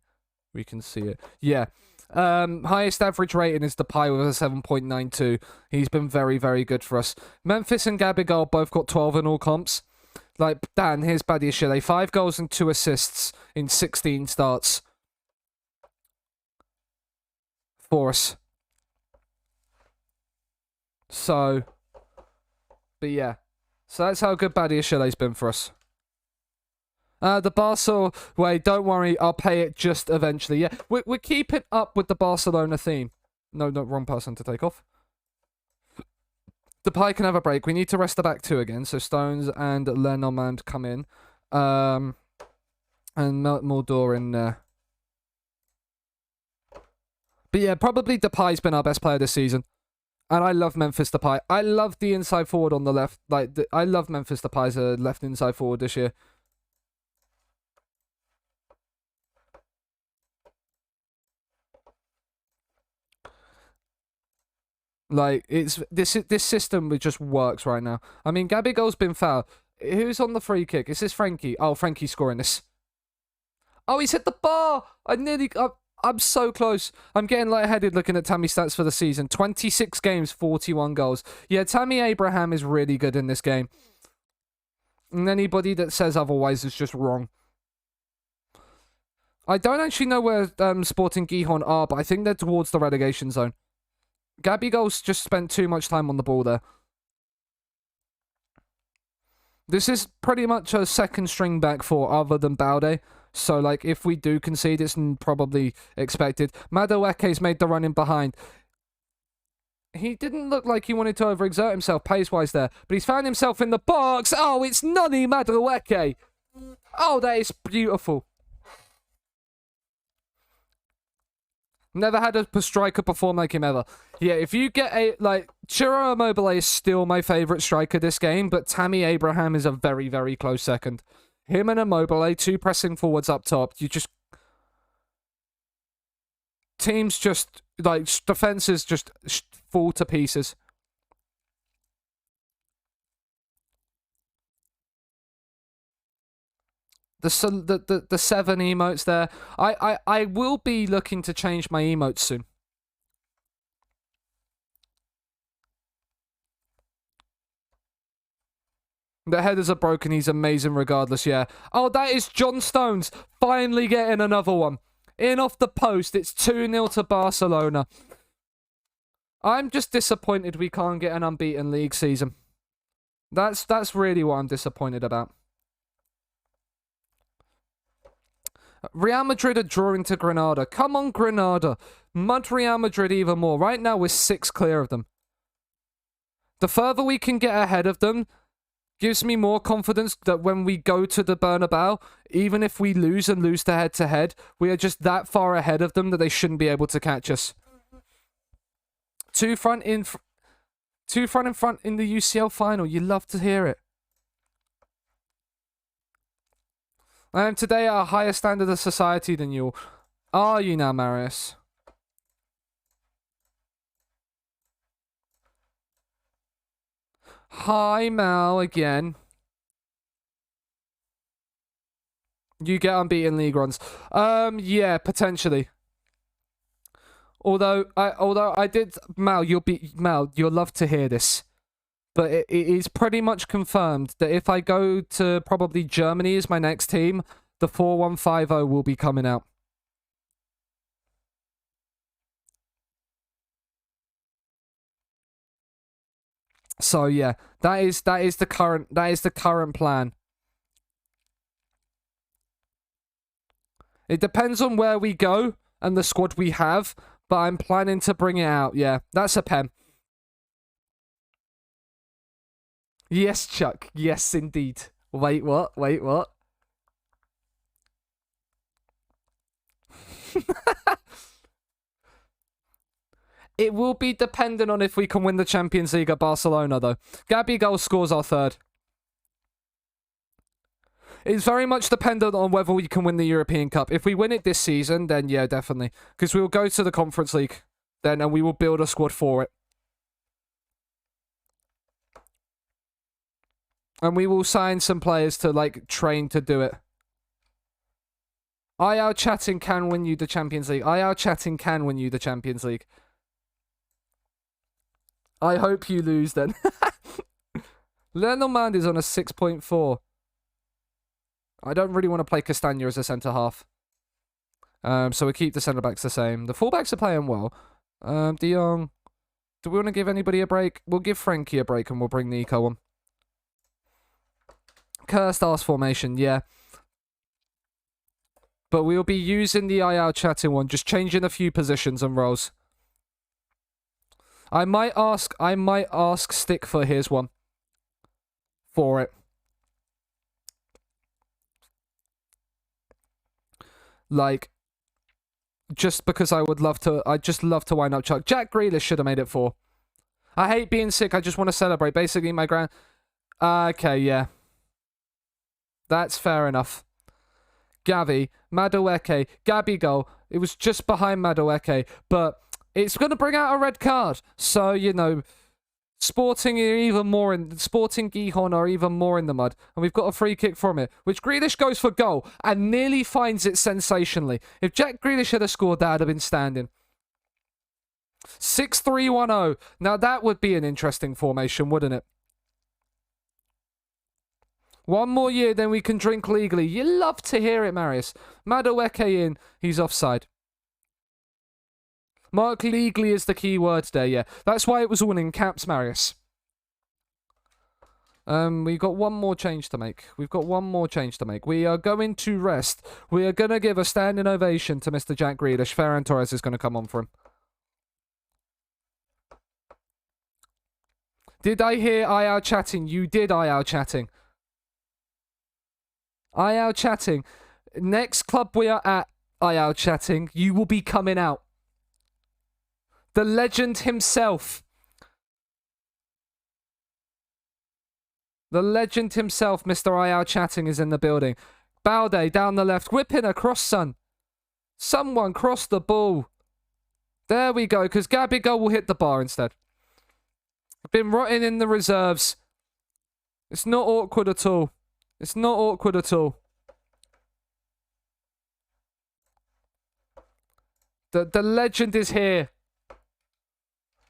we can see it. Yeah. Highest average rating is Depay with a 7.92. He's been very, very good for us. Memphis and Gabigol both got 12 in all comps. Like, Dan, here's Badiashile. 5 goals and 2 assists in 16 starts for us. So, but yeah. So that's how good Badiashile's been for us. The Barca way, don't worry, I'll pay it just eventually. Yeah, we're keeping up with the Barcelona theme. No, wrong person to take off. Depay can have a break. We need to rest the back 2 again. So Stones and Lenormand come in. And Mulder in there. But yeah, probably Depay's been our best player this season. And I love Memphis Depay. I love the inside forward on the left. Like, I love Memphis Depay as a left inside forward this year. Like, it's this system just works right now. I mean, Gabigol's been fouled. Who's on the free kick? Is this Frankie? Oh, Frankie's scoring this. Oh, he's hit the bar. I'm so close. I'm getting lightheaded looking at Tammy's stats for the season. 26 games, 41 goals. Yeah, Tammy Abraham is really good in this game. And anybody that says otherwise is just wrong. I don't actually know where Sporting Gijón are, but I think they're towards the relegation zone. Gabigol's just spent too much time on the ball there. This is pretty much a second string back four other than Balde. So, like, if we do concede, it's probably expected. Madueke's made the run in behind. He didn't look like he wanted to overexert himself pace-wise there, but he's found himself in the box. Oh, it's Noni Madueke. Oh, that is beautiful. Never had a striker perform like him ever. Yeah, if you get a, like, Ciro Immobile is still my favourite striker this game, but Tammy Abraham is a very, very close second. Him and Immobile, 2 pressing forwards up top. You just... Teams just, like, defences just fall to pieces. the 7 emotes there. I will be looking to change my emotes soon. The headers are broken. He's amazing regardless, yeah. Oh, that is John Stones finally getting another one. In off the post. It's 2-0 to Barcelona. I'm just disappointed we can't get an unbeaten league season. That's really what I'm disappointed about. Real Madrid are drawing to Granada. Come on, Granada. Mud Real Madrid even more. Right now, we're 6 clear of them. The further we can get ahead of them gives me more confidence that when we go to the Bernabeu, even if we lose and lose to head-to-head, we are just that far ahead of them that they shouldn't be able to catch us. Two front in front in the UCL final. You love to hear it. I am today at a higher standard of society than you. Are you now, Marius? Hi, Mal, again. You get unbeaten league runs. Yeah, potentially. Although I did, Mal, you'll love to hear this. But it is pretty much confirmed that if I go to probably Germany as my next team, the 4150 will be coming out. So yeah, that is the current plan. It depends on where we go and the squad we have, but I'm planning to bring it out. Yeah, that's a pen. Yes, Chuck. Yes, indeed. Wait, what? Wait, what? It will be dependent on if we can win the Champions League at Barcelona, though. Gabigol scores our 3rd. It's very much dependent on whether we can win the European Cup. If we win it this season, then yeah, definitely. Because we will go to the Conference League then, and we will build a squad for it. And we will sign some players to, like, train to do it. IR chatting can win you the Champions League. IR chatting can win you the Champions League. I hope you lose then. Lenormand is on a 6.4. I don't really want to play Castagna as a centre-half. So we keep the centre-backs the same. The full-backs are playing well. De Jong. Do we want to give anybody a break? We'll give Frankie a break and we'll bring Nico on. Cursed arse formation, yeah. But we'll be using the IR chatting one, just changing a few positions and roles. I might ask Stick for his one. For it. Like, just because I just love to wind up Chuck. Jack Grealish should have made it 4. I hate being sick, I just want to celebrate. Basically, my grand... Okay, yeah. That's fair enough. Gavi, Madueke, Gabigol. It was just behind Madueke, but it's going to bring out a red card. So, you know, Sporting Gijón are even more in the mud. And we've got a free kick from it, which Grealish goes for goal and nearly finds it sensationally. If Jack Grealish had scored, that would have been standing. 6-3-1-0. Now, that would be an interesting formation, wouldn't it? One more year, then we can drink legally. You love to hear it, Marius. Madueke in. He's offside. Mark legally is the key word there, yeah. That's why it was all in caps, Marius. We've got one more change to make. We are going to rest. We are going to give a standing ovation to Mr. Jack Grealish. Ferran Torres is going to come on for him. Did I hear IR chatting? You did IR chatting. IR chatting. Next club we are at, IR chatting, you will be coming out. The legend himself. The legend himself, Mr. IR chatting, is in the building. Balde down the left. Whipping across, son. Someone cross the ball. There we go, because Gabigol will hit the bar instead. Been rotting in the reserves. It's not awkward at all. It's not awkward at all. The legend is here.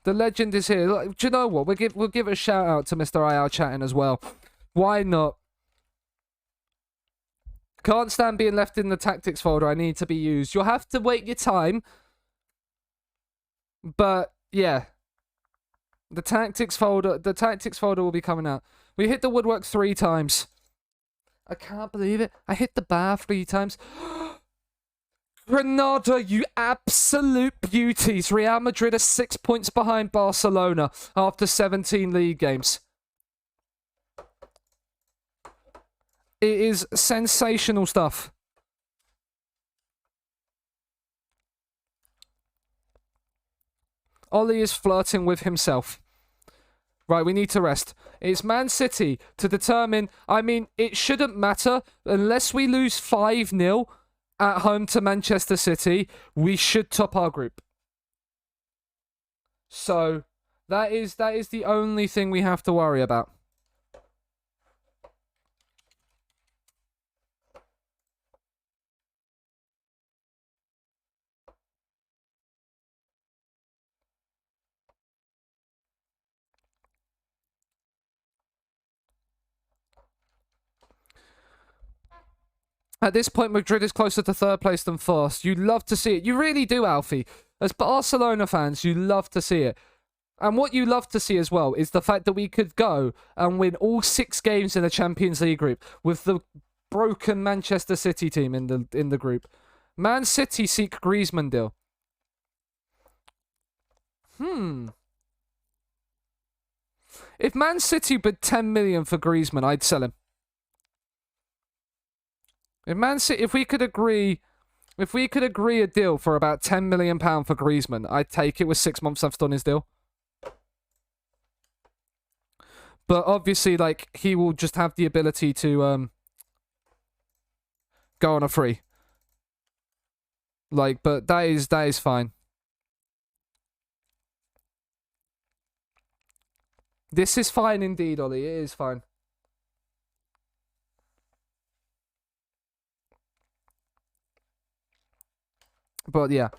The legend is here. Look, do you know what? We'll give a shout out to Mr. IR chatting as well. Why not? Can't stand being left in the tactics folder. I need to be used. You'll have to wait your time. But yeah. The tactics folder will be coming out. We hit the woodwork 3 times. I can't believe it. I hit the bar 3 times. Granada, you absolute beauties. Real Madrid are 6 points behind Barcelona after 17 league games. It is sensational stuff. Ollie is flirting with himself. Right, we need to rest. It's Man City to determine... I mean, it shouldn't matter. Unless we lose 5-0 at home to Manchester City, we should top our group. So, that is the only thing we have to worry about. At this point, Madrid is closer to 3rd place than 1st. You love to see it. You really do, Alfie. As Barcelona fans, you love to see it. And what you love to see as well is the fact that we could go and win all 6 games in the Champions League group with the broken Manchester City team in the group. Man City seek Griezmann deal. If Man City bid 10 million for Griezmann, I'd sell him. If we could agree a deal for about £10 million for Griezmann, I'd take it with 6 months left on his deal. But obviously, like, he will just have the ability to go on a free. Like, but that is fine. This is fine indeed, Ollie. It is fine. But yeah.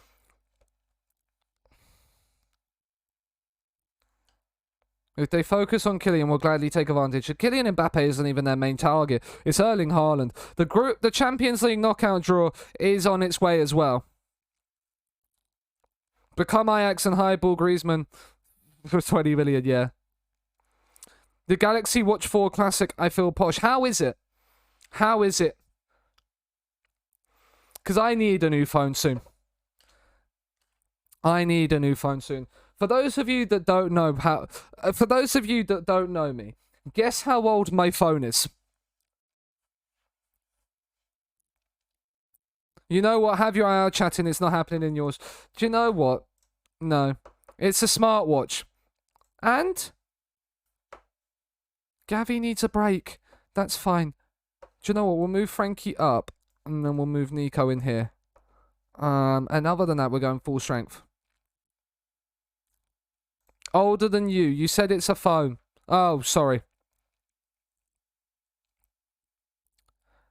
If they focus on Kylian, we'll gladly take advantage. Kylian Mbappe isn't even their main target. It's Erling Haaland. The Champions League knockout draw is on its way as well. Become Ajax and highball Griezmann for 20 million, yeah. The Galaxy Watch 4 Classic, I feel posh. How is it? How is it? Because I need a new phone soon. I need a new phone soon. For those of you that don't know me, guess how old my phone is. You know what? Have your IR chatting. It's not happening in yours. Do you know what? No. It's a smartwatch. And Gavi needs a break. That's fine. Do you know what? We'll move Frankie up. And then we'll move Nico in here. And other than that, we're going full strength. Older than you. You said it's a phone. Oh, sorry.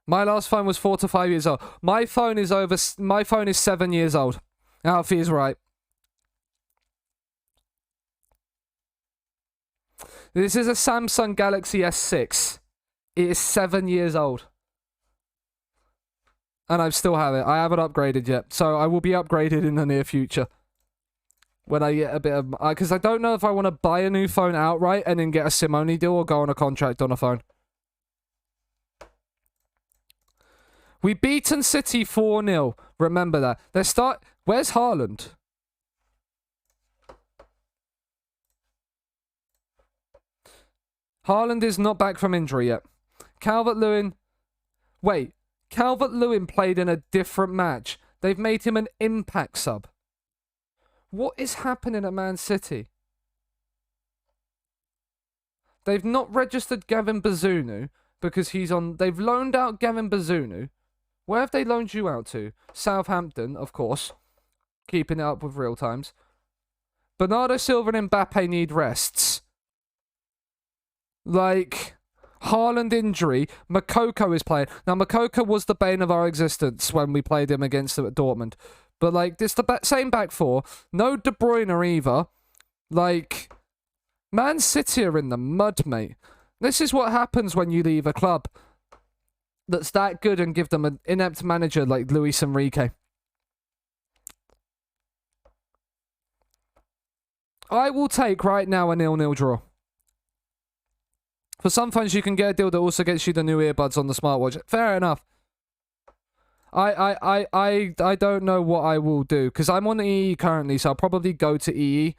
My last phone was 4 to 5 years old. My phone is 7 years old. Alfie is right. This is a Samsung Galaxy S6. It is 7 years old. And I still have it. I haven't upgraded yet. So I will be upgraded in the near future. When I get a bit of... Because I don't know if I want to buy a new phone outright and then get a SIM-only deal or go on a contract on a phone. We beaten City 4-0. Remember that. Where's Haaland? Haaland is not back from injury yet. Calvert-Lewin... Wait. Calvert-Lewin played in a different match. They've made him an impact sub. What is happening at Man City? They've not registered Gavin Bazunu because he's on... They've loaned out Gavin Bazunu. Where have they loaned you out to? Southampton, of course. Keeping it up with real times. Bernardo Silva and Mbappe need rests. Like... Haaland injury. Makoko is playing. Now, Makoko was the bane of our existence when we played him against them at Dortmund. But, like, it's the same back four. No De Bruyne either. Like, Man City are in the mud, mate. This is what happens when you leave a club that's that good and give them an inept manager like Luis Enrique. I will take right now a 0-0 draw. For some phones, you can get a deal that also gets you the new earbuds on the smartwatch. Fair enough. I don't know what I will do, because I'm on EE currently, so I'll probably go to EE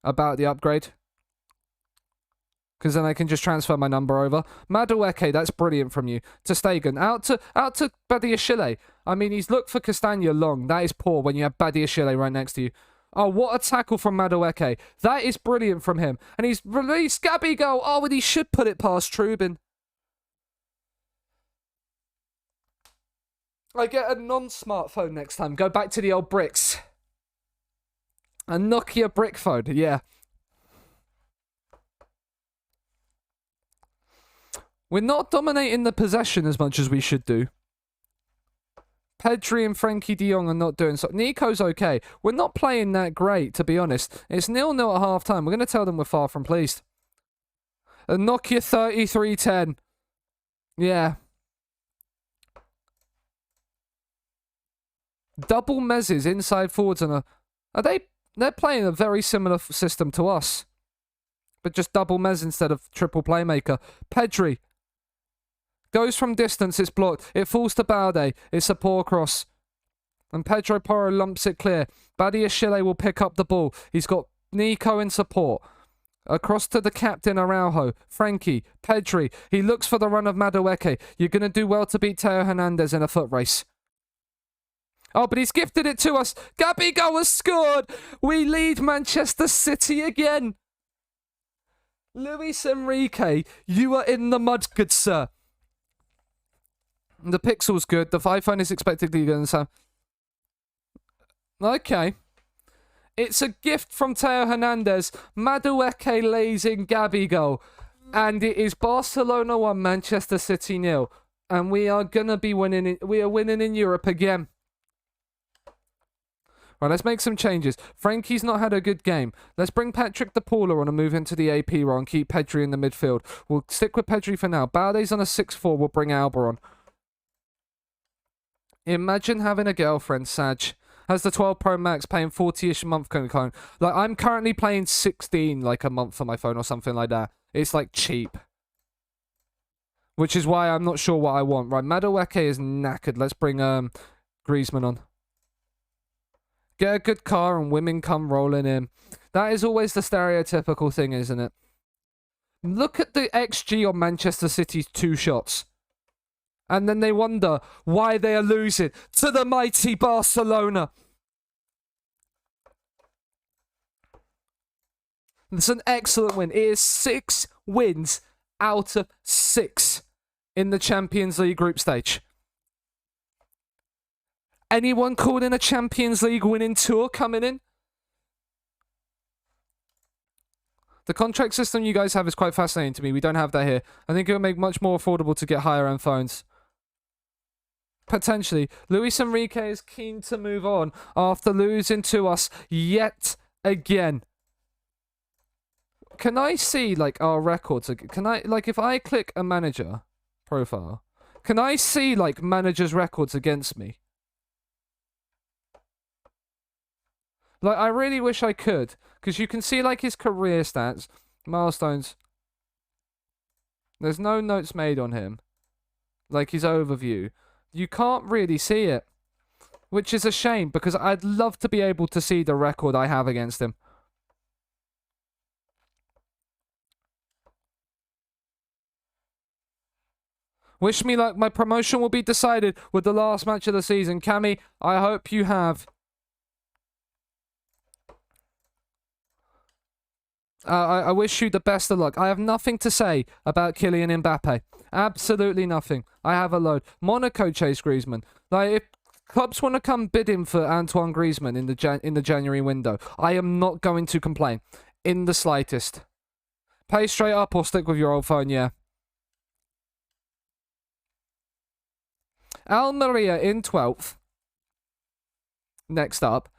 about the upgrade. Because then I can just transfer my number over. Madueke, that's brilliant from you. To Stegen. Out to Badiashile. I mean, he's looked for Castagna long. That is poor when you have Badiashile right next to you. Oh, what a tackle from Madueke. That is brilliant from him. And he's released Gabigol. Oh, and he should put it past Trubin. I get a non-smartphone next time. Go back to the old bricks. A Nokia brick phone, yeah. We're not dominating the possession as much as we should do. Pedri and Frankie de Jong are not doing so. Nico's okay. We're not playing that great, to be honest. It's 0-0 at half-time. We're going to tell them we're far from pleased. A Nokia 3310. Yeah. Double mezzes inside forwards and they're playing a very similar system to us. But just double mez instead of triple playmaker. Pedri. Goes from distance, it's blocked. It falls to Balde. It's a poor cross. And Pedro Porro lumps it clear. Badiashile will pick up the ball. He's got Nico in support. Across to the captain, Araujo. Frankie. Pedri. He looks for the run of Madueke. You're going to do well to beat Teo Hernandez in a foot race. Oh, but he's gifted it to us. Gabigol has scored. We lead Manchester City again. Luis Enrique, you are in the mud, good sir. The pixel's good. The iPhone is expectedly good. So, okay. It's a gift from Teo Hernandez. Madueke lays in Gabigol. And it is Barcelona 1, Manchester City 0. And we are going to be winning. We are winning in Europe again. Right, let's make some changes. Frankie's not had a good game. Let's bring Patrick de Paula on and move into the AP role and keep Pedri in the midfield. We'll stick with Pedri for now. Balde's on a 6-4. We'll bring Alba on. Imagine having a girlfriend, Saj. Has the 12 Pro Max, paying 40-ish a month. Like, I'm currently paying 16 like a month for my phone or something like that. It's like cheap. Which is why I'm not sure what I want. Right, Madueke is knackered. Let's bring Griezmann on. Get a good car and women come rolling in. That is always the stereotypical thing, isn't it? Look at the XG on Manchester City's 2 shots. And then they wonder why they are losing to the mighty Barcelona. It's an excellent win. It is 6 wins out of 6 in the Champions League group stage. Anyone calling a Champions League winning tour coming in? The contract system you guys have is quite fascinating to me. We don't have that here. I think it would make much more affordable to get higher end phones. Potentially. Luis Enrique is keen to move on after losing to us yet again. Can I see, like, our records? Can I, like, if I click a manager profile, can I see, like, managers' records against me? Like, I really wish I could, because you can see, like, his career stats, milestones. There's no notes made on him. Like, his overview. You can't really see it, which is a shame, because I'd love to be able to see the record I have against him. Wish me luck. My promotion will be decided with the last match of the season. Cammy, I hope you have. I wish you the best of luck. I have nothing to say about Kylian Mbappe. Absolutely nothing. I have a load. Monaco chase Griezmann. Like, if clubs want to come bidding for Antoine Griezmann in the January window, I am not going to complain in the slightest. Pay straight up or stick with your old phone, yeah. Almeria in 12th. next up.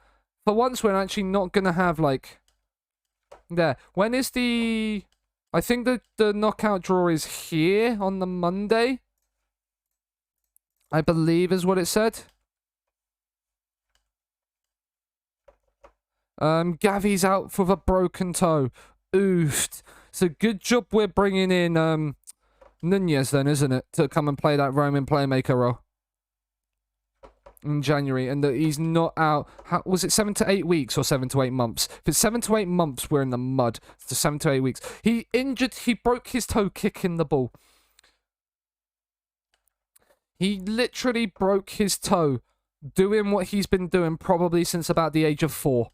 For once, we're actually not going to have, like... There. When is the... I think the knockout draw is here on the Monday. I believe is what it said. Gavi's out with a broken toe. Oofed. So good job we're bringing in Nunez then, isn't it? To come and play that Roman playmaker role. In January. And that he's not out. How, was it 7 to 8 weeks or 7 to 8 months? If it's 7 to 8 months, we're in the mud. It's 7 to 8 weeks. He broke his toe kicking the ball. He literally broke his toe doing what he's been doing probably since about the age of 4.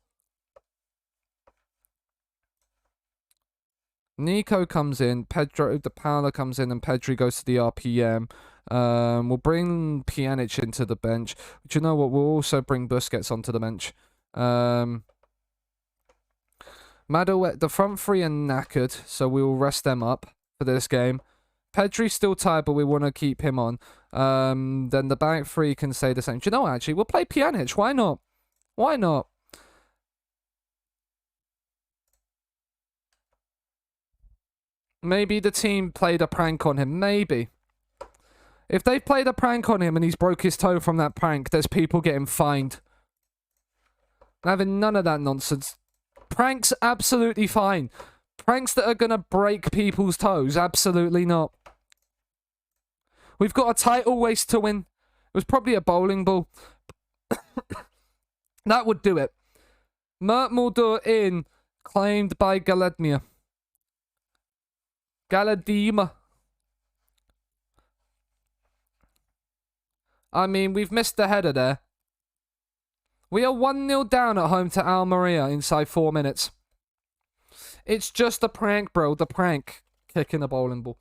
Nico comes in, Pedro De Paula comes in, and Pedri goes to the RPM. We'll bring Pjanic into the bench. Do you know what? We'll also bring Busquets onto the bench. Madouet, the front three are knackered, so we will rest them up for this game. Pedri's still tired, but we want to keep him on. Then the back three can stay the same. Do you know what, actually? We'll play Pjanic. Why not? Why not? Maybe the team played a prank on him. Maybe. If they've played a prank on him and he's broke his toe from that prank, there's people getting fined. I'm having none of that nonsense. Pranks, absolutely fine. Pranks that are going to break people's toes, absolutely not. We've got a title race to win. It was probably a bowling ball. That would do it. Mert Mulder in, claimed by Galadmir. Galadima. I mean, we've missed the header there. We are 1-0 down at home to Almeria inside 4 minutes. It's just a prank, bro. The prank. Kicking a bowling ball.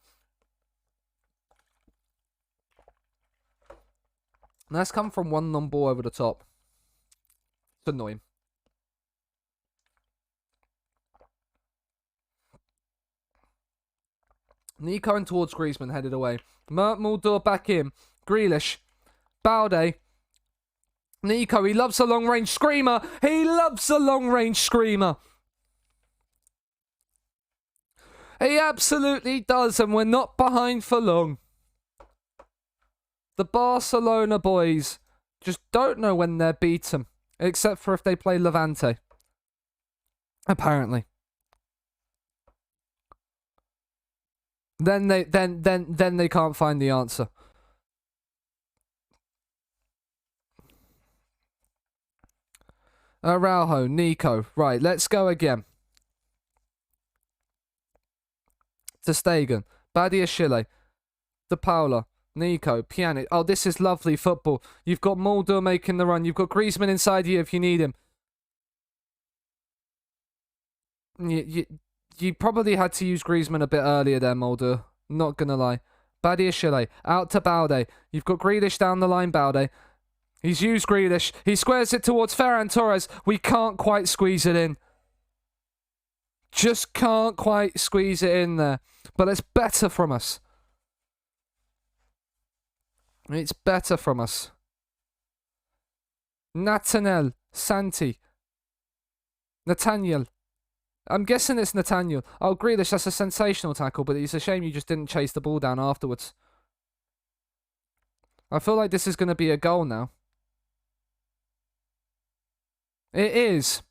That's come from one non-ball over the top. It's annoying. Nico and towards Griezmann headed away. Mert Mulder back in. Grealish. Balde. Nico, he loves a long-range screamer. He loves a long-range screamer. He absolutely does, and we're not behind for long. The Barcelona boys just don't know when they're beaten, except for if they play Levante. Apparently. Then they can't find the answer. Araujo, Nico. Right, let's go again. To Stegen. Badiashile. De Paula. Nico. Pjanic. Oh, this is lovely football. You've got Mulder making the run. You've got Griezmann inside you if you need him. You probably had to use Griezmann a bit earlier there, Mulder. Not gonna lie. Badiashile. Out to Balde. You've got Grealish down the line, Balde. He's used Grealish. He squares it towards Ferran Torres. We can't quite squeeze it in. Just can't quite squeeze it in there. But it's better from us. It's better from us. Nathaniel. Santi. Nathaniel. I'm guessing it's Nathaniel. Oh, Grealish, that's a sensational tackle, but it's a shame you just didn't chase the ball down afterwards. I feel like this is going to be a goal now. It is.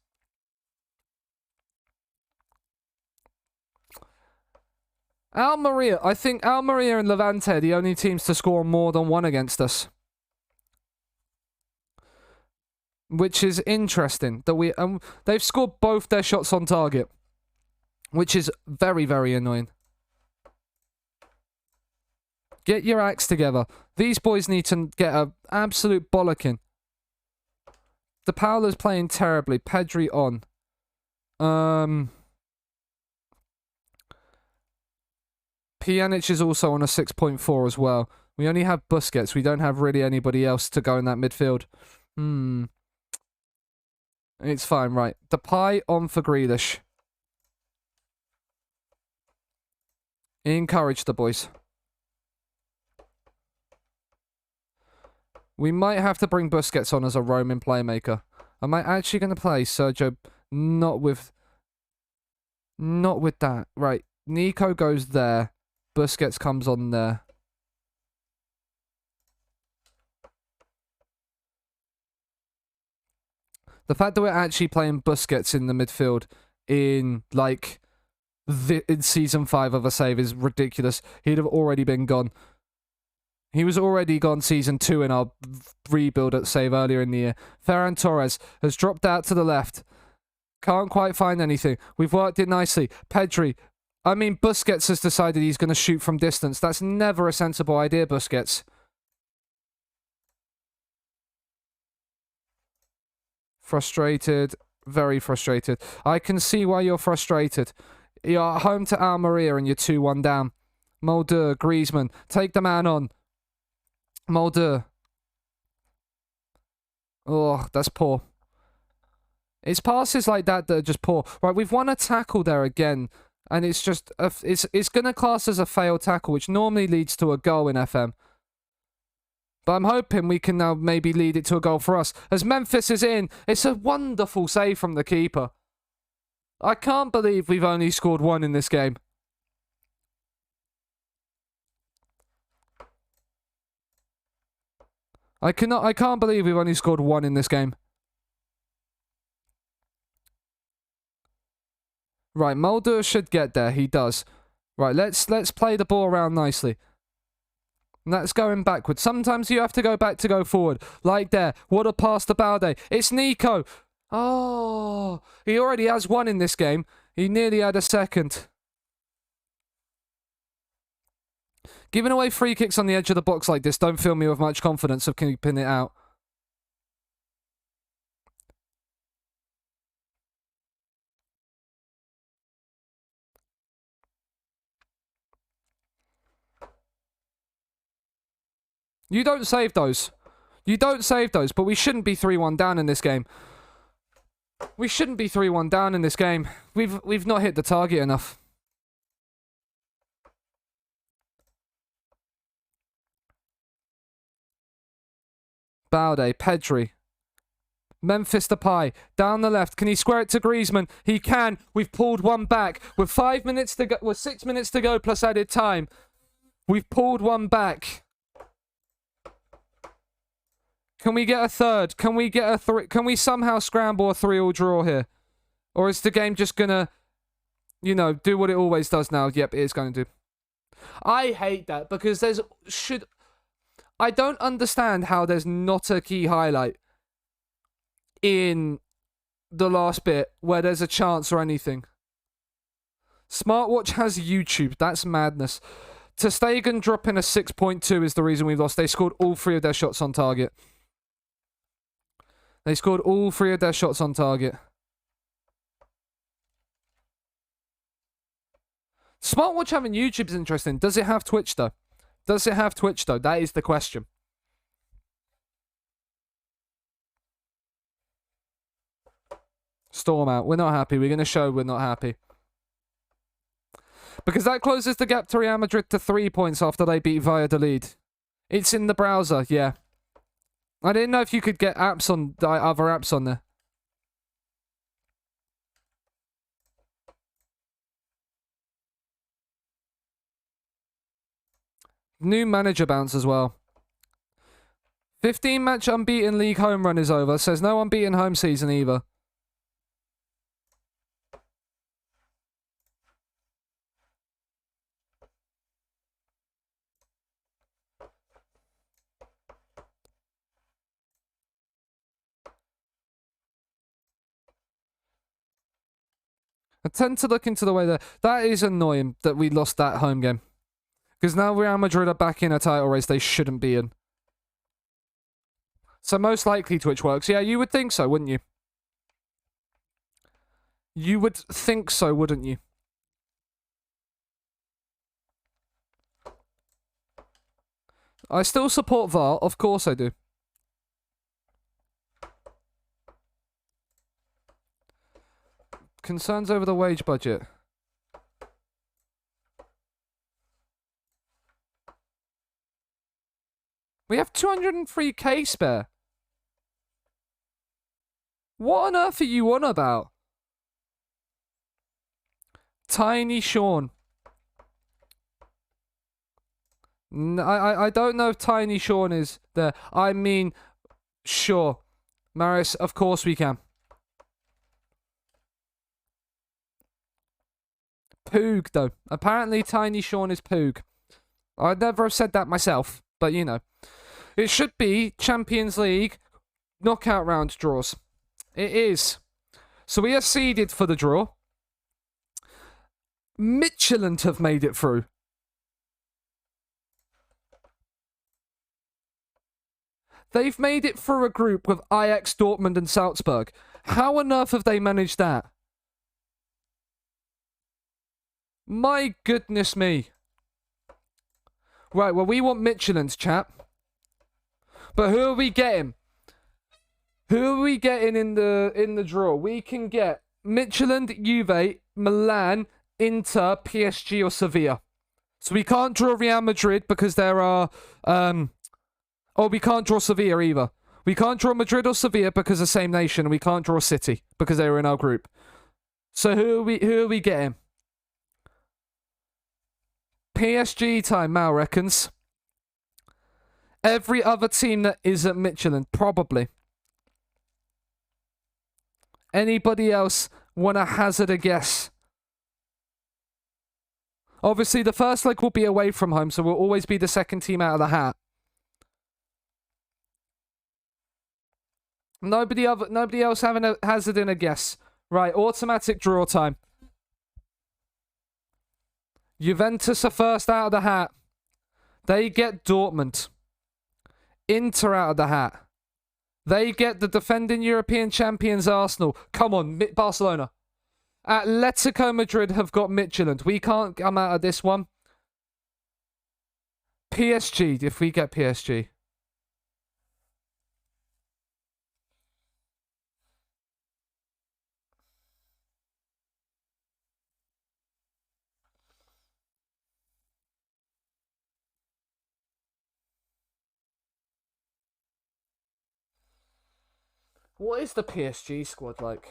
Almeria. I think Almeria and Levante are the only teams to score more than one against us. Which is interesting. That they've scored both their shots on target. Which is very, very annoying. Get your acts together. These boys need to get an absolute bollocking. De Paula's playing terribly. Pedri on. Pjanic is also on a 6.4 as well. We only have Busquets. We don't have really anybody else to go in that midfield. It's fine, right. Depay on for Grealish. Encourage the boys. We might have to bring Busquets on as a roaming playmaker. Am I actually going to play Sergio? Not with that. Right. Nico goes there. Busquets comes on there. The fact that we're actually playing Busquets in the midfield in, like, in Season 5 of a save is ridiculous. He'd have already been gone. He was already gone Season 2 in our rebuild at save earlier in the year. Ferran Torres has dropped out to the left. Can't quite find anything. We've worked it nicely. Busquets has decided he's going to shoot from distance. That's never a sensible idea, Busquets. Frustrated. Very frustrated. I can see why you're frustrated. You're at home to Almeria and you're 2-1 down. Mulder, Griezmann, take the man on. Mulder. Oh, that's poor. It's passes like that that are just poor. Right, we've won a tackle there again. And it's just, it's going to class as a failed tackle, which normally leads to a goal in FM. But I'm hoping we can now maybe lead it to a goal for us. As Memphis is in, it's a wonderful save from the keeper. I can't believe we've only scored one in this game. I can't believe we've only scored one in this game. Right, Mulder should get there. He does. Right, let's play the ball around nicely. And that's going backwards. Sometimes you have to go back to go forward. Like there. What a pass to Balde. It's Nico. Oh, he already has one in this game. He nearly had a second. Giving away free kicks on the edge of the box like this don't fill me with much confidence of keeping it out. You don't save those. You don't save those, but we shouldn't be 3-1 down in this game. We shouldn't be 3-1 down in this game. We've not hit the target enough. Balde, Pedri. Memphis Depay, down the left. Can he square it to Griezmann? He can. We've pulled one back. With 5 minutes to go, with 6 minutes to go plus added time. We've pulled one back. Can we get a third? Can we get a three? Can we somehow scramble a 3-3 draw here? Or is the game just gonna, do what it always does now? Yep, it is going to do. I hate that because I don't understand how there's not a key highlight in the last bit where there's a chance or anything. Smartwatch has YouTube. That's madness. Ter Stegen dropping a 6.2 is the reason we've lost. They scored all 3 of their shots on target. They scored all 3 of their shots on target. Smartwatch having YouTube is interesting. Does it have Twitch, though? That is the question. Storm out. We're not happy. We're going to show we're not happy. Because that closes the gap to Real Madrid to 3 points after they beat Valladolid. It's in the browser, yeah. I didn't know if you could get apps on other apps on there. New manager bounce as well. 15-match unbeaten league home run is over. Says no unbeaten home season either. I tend to look into the way that is annoying that we lost that home game. Because now Real Madrid are back in a title race they shouldn't be in. So most likely Twitch works. Yeah, you would think so, wouldn't you? You would think so, wouldn't you? I still support VAR, of course I do. Concerns over the wage budget. We have 203k spare. What on earth are you on about? Tiny Sean. I don't know if Tiny Sean is there. I mean, sure. Maris, of course we can. Poog, though. Apparently Tiny Sean is Poog. I'd never have said that myself, but you know. It should be Champions League knockout round draws. It is. So we are seeded for the draw. Midtjylland have made it through. They've made it through a group with Ajax, Dortmund and Salzburg. How on earth have they managed that? My goodness me. Right, well, we want Midtjylland, chap. But who are we getting? Who are we getting in the draw? We can get Midtjylland, Juve, Milan, Inter, PSG or Sevilla. So we can't draw Real Madrid because there are... Oh, we can't draw Sevilla either. We can't draw Madrid or Sevilla because of the same nation. And we can't draw City because they were in our group. So who are we getting? PSG time, Mal reckons. Every other team that is at Midtjylland, probably. Anybody else want to hazard a guess? Obviously, the first leg will be away from home, so we'll always be the second team out of the hat. Nobody else hazarding a guess. Right, automatic draw time. Juventus are first out of the hat. They get Dortmund. Inter out of the hat. They get the defending European champions Arsenal. Come on, Barcelona. Atletico Madrid have got Midtjylland. We can't come out of this one. PSG, if we get PSG. What is the PSG squad like?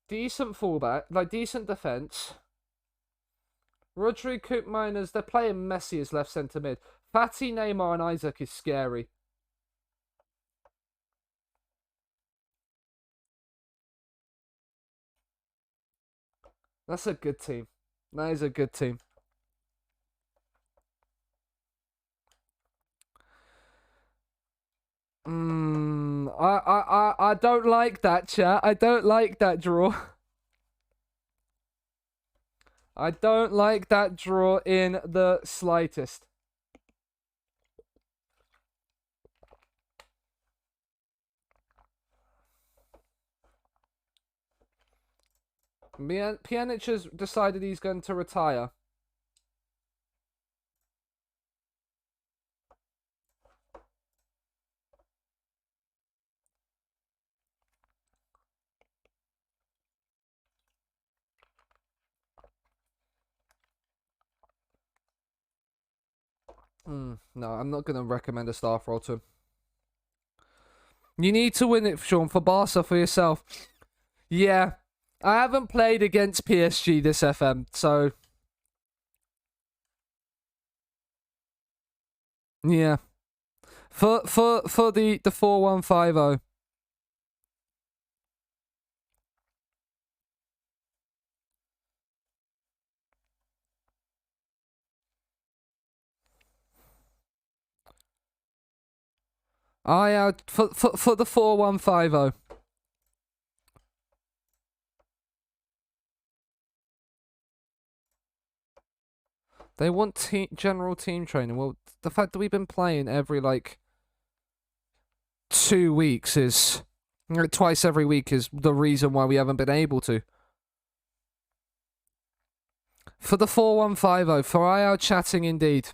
Decent fullback, like decent defense. Rodri, Coop Miners, they're playing Messi as left centre mid. Fatty, Neymar, and Isaac is scary. That's a good team. That is a good team. I don't like that, chat. I don't like that draw. I don't like that draw in the slightest. Pjanic has decided he's going to retire. No, I'm not going to recommend a staff role to him. You need to win it, Sean, for Barca, for yourself. Yeah. I haven't played against PSG this FM, so... Yeah. For the 4150. For the 4150. They want general team training. Well, the fact that we've been playing every, 2 weeks is... twice every week is the reason why we haven't been able to. For the 4150, for IR chatting indeed.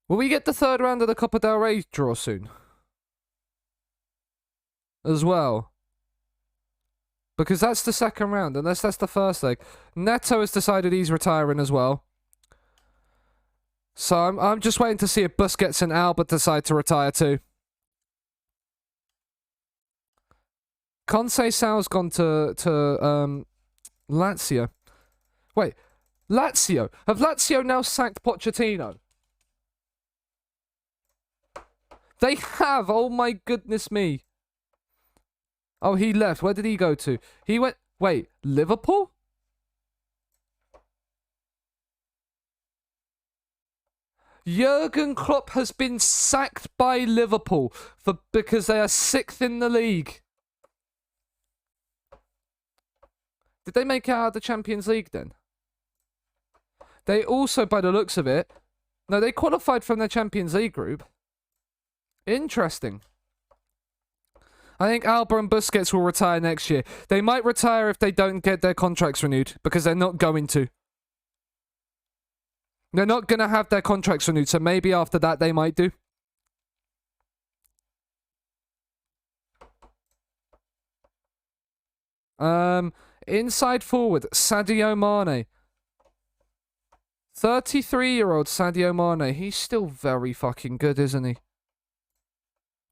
Will we get the third round of the Copa del Rey draw soon? As well. Because that's the second round, unless that's the first leg. Neto has decided he's retiring as well. So I'm just waiting to see if Busquets and Albert decide to retire too. Conceição's gone to Lazio. Wait, Lazio. Have Lazio now sacked Pochettino? They have. Oh my goodness me. Oh, he left. Where did he go to? He went. Wait, Liverpool? Jurgen Klopp has been sacked by Liverpool because they are 6th in the league. Did they make it out of the Champions League then? They also, by the looks of it, no, they qualified from their Champions League group. Interesting. I think Alba and Busquets will retire next year. They might retire if they don't get their contracts renewed, because they're not going to. They're not going to have their contracts renewed, so maybe after that they might do. Inside forward, Sadio Mane. 33-year-old Sadio Mane. He's still very fucking good, isn't he?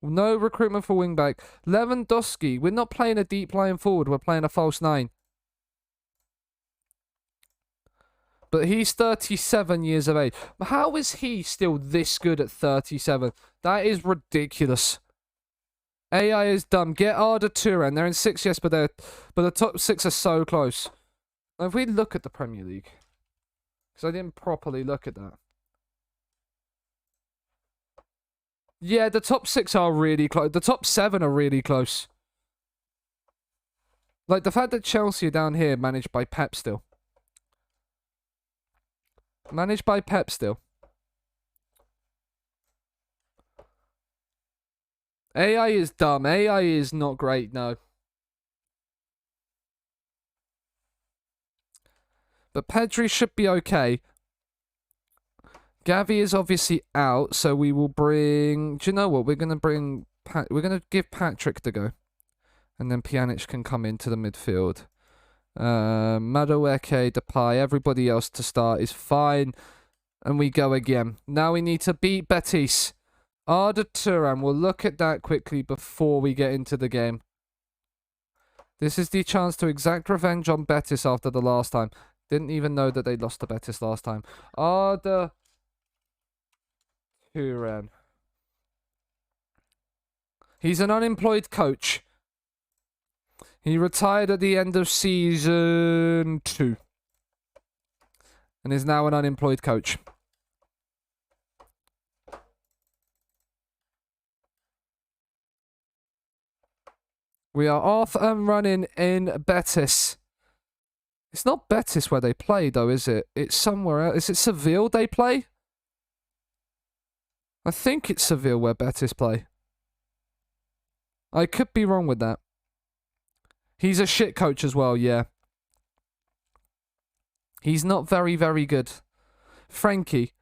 No recruitment for wingback. Lewandowski. We're not playing a deep line forward. We're playing a false 9. But he's 37 years of age. How is he still this good at 37? That is ridiculous. AI is dumb. Get Arda Turan. They're in 6th, yes, but the top 6 are so close. If we look at the Premier League, because I didn't properly look at that. Yeah, the top 6 are really close. The top 7 are really close. Like, the fact that Chelsea are down here managed by Pep still. Managed by Pep still. AI is dumb. AI is not great, no. But Pedri should be okay. Gavi is obviously out, so we will bring... Do you know what? We're going to bring... We're going to give Patrick to go. And then Pjanic can come into the midfield. Madueke, Depay, everybody else to start is fine. And we go again. Now we need to beat Betis. Arda Turan, we'll look at that quickly before we get into the game. This is the chance to exact revenge on Betis after the last time. Didn't even know that they lost to Betis last time. Arda Turan. He's an unemployed coach. He retired at the end of season 2. And is now an unemployed coach. We are off and running in Betis. It's not Betis where they play, though, is it? It's somewhere else. Is it Seville they play? I think it's Seville where Betis play. I could be wrong with that. He's a shit coach as well, yeah. He's not very, very good. Frankie.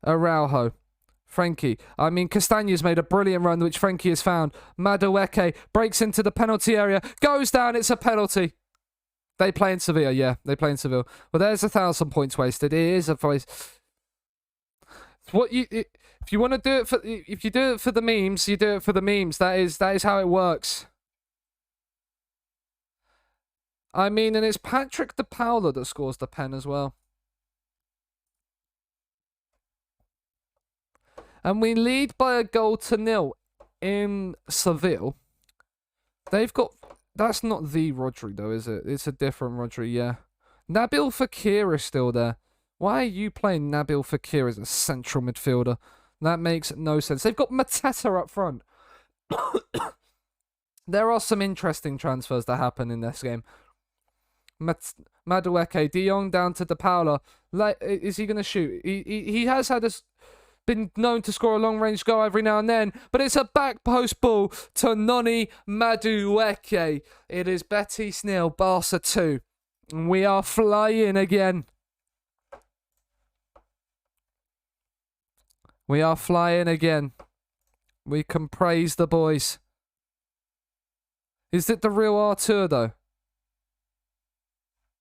Araujo. Frankie. I mean, Castagne's made a brilliant run, which Frankie has found. Madueke breaks into the penalty area. Goes down. It's a penalty. They play in Sevilla, yeah. They play in Seville. Well, there's 1,000 points wasted. It is a voice. If you want to do it for, if you do it for the memes, you do it for the memes. That is how it works. I mean, and it's Patrick De Paula that scores the pen as well. And we lead by a goal to 0 in Seville. They've got... That's not the Rodri, though, is it? It's a different Rodri, yeah. Nabil Fekir is still there. Why are you playing Nabil Fekir as a central midfielder? That makes no sense. They've got Mateta up front. There are some interesting transfers that happen in this game. Madueke, De Jong down to De Paula. Is he going to shoot? He has had been known to score a long-range goal every now and then, but it's a back post ball to Noni Madueke. It is Betis 0, Barca 2. We are flying again. We are flying again. We can praise the boys. Is it the real Artur, though?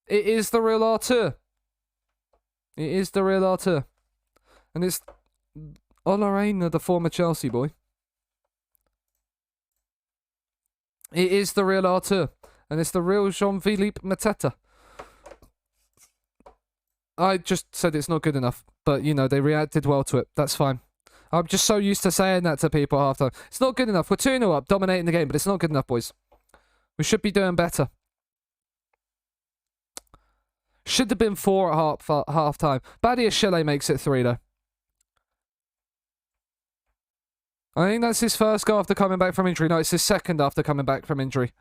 It is the real Artur. It is the real Artur. And it's Olorena, the former Chelsea boy. It is the real Arthur. And it's the real Jean-Philippe Mateta. I just said it's not good enough. But, you know, they reacted well to it. That's fine. I'm just so used to saying that to people half time. It's not good enough. We're 2-0 up, dominating the game, but it's not good enough, boys. We should be doing better. Should have been 4 at half time. Badiashile makes it 3, though. I think that's his first goal after coming back from injury. No, it's his second after coming back from injury.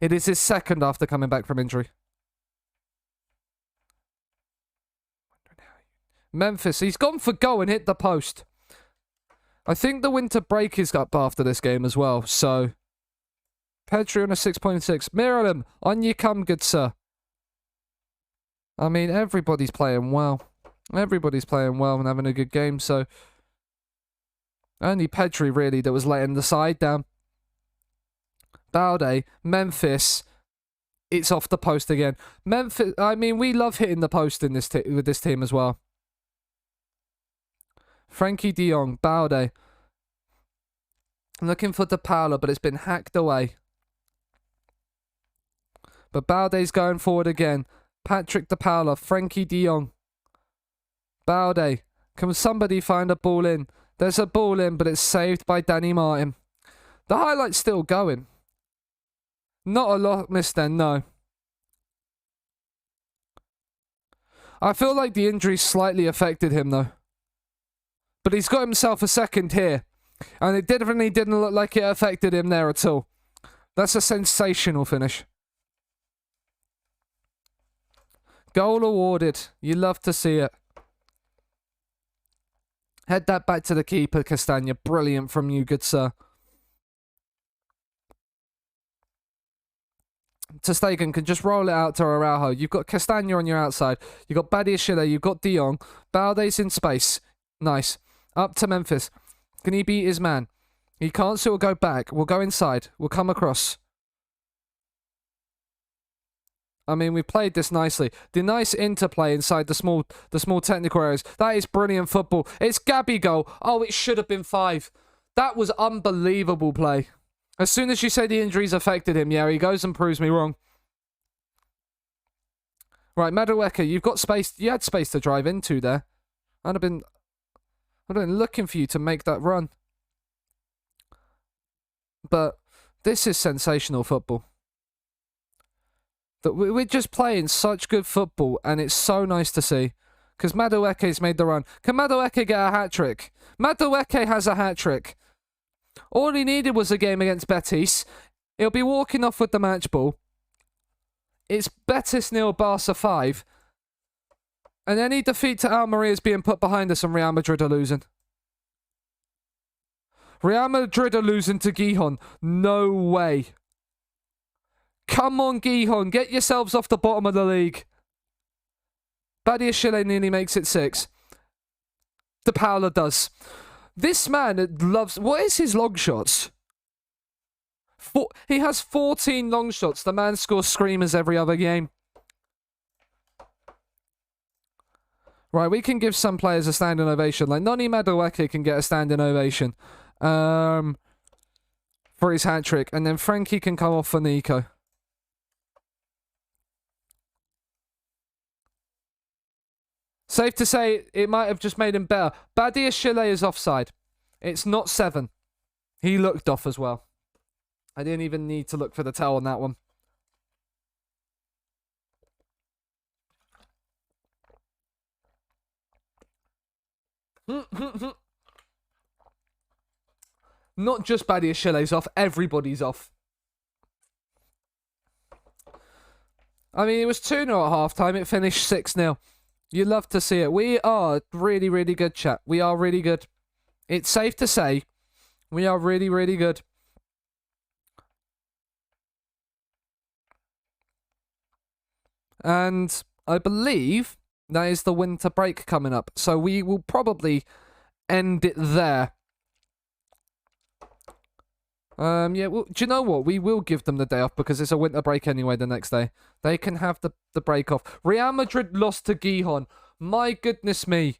It is his second after coming back from injury. Memphis, he's gone for goal and hit the post. I think the winter break is up after this game as well, so... Pedri on a 6.6. Miralem, on you come, good sir. I mean, everybody's playing well. Everybody's playing well and having a good game, so... Only Pedri, really, that was letting the side down. Balde, Memphis... It's off the post again. Memphis, I mean, we love hitting the post in this with this team as well. Frankie de Jong, Balde. I'm looking for De Paula, but it's been hacked away. But Balde's going forward again. Patrick De Paula, Frankie de Jong. Balde. Can somebody find a ball in? There's a ball in, but it's saved by Danny Martin. The highlight's still going. Not a lot missed then, no. I feel like the injury slightly affected him, though. But he's got himself a second here. And it definitely didn't look like it affected him there at all. That's a sensational finish. Goal awarded. You love to see it. Head that back to the keeper, Castagna. Brilliant from you, good sir. Ter Stegen can just roll it out to Araujo. You've got Castagna on your outside. You've got Badiashile. You've got de Jong. Balde's in space. Nice. Up to Memphis. Can he beat his man? He can't, so we'll go back. We'll go inside. We'll come across. I mean, we played this nicely. The nice interplay inside the small technical areas. That is brilliant football. It's Gabigol. Oh, it should have been 5. That was unbelievable play. As soon as you say the injuries affected him, yeah, he goes and proves me wrong. Right, Madueke, you've got space. You had space to drive into there. I'd have been looking for you to make that run. But this is sensational football. That we're just playing such good football, and it's so nice to see. Because Madueke's made the run. Can Madueke get a hat-trick? Madueke has a hat-trick. All he needed was a game against Betis. He'll be walking off with the match ball. It's Betis 0, Barca 5. And any defeat to Almeria is being put behind us, and Real Madrid are losing. Real Madrid are losing to Gijon. No way. Come on, Gijon. Get yourselves off the bottom of the league. Badiashile nearly makes it 6. De Paula does. This man loves... What is his long shots? He has 14 long shots. The man scores screamers every other game. Right, we can give some players a standing ovation. Like, Noni Madueke can get a standing ovation. For his hat-trick. And then Frankie can come off for Nico. Safe to say, it might have just made him better. Badiashile is offside. It's not 7. He looked off as well. I didn't even need to look for the towel on that one. Not just Badiashile's off, everybody's off. I mean, it was 2-0 at half-time. It finished 6-0. You love to see it. We are really, really good, chat. We are really good. It's safe to say we are really, really good. And I believe that is the winter break coming up. So we will probably end it there. Yeah, well, do you know what? We will give them the day off because it's a winter break anyway the next day. They can have the break off. Real Madrid lost to Gijon. My goodness me.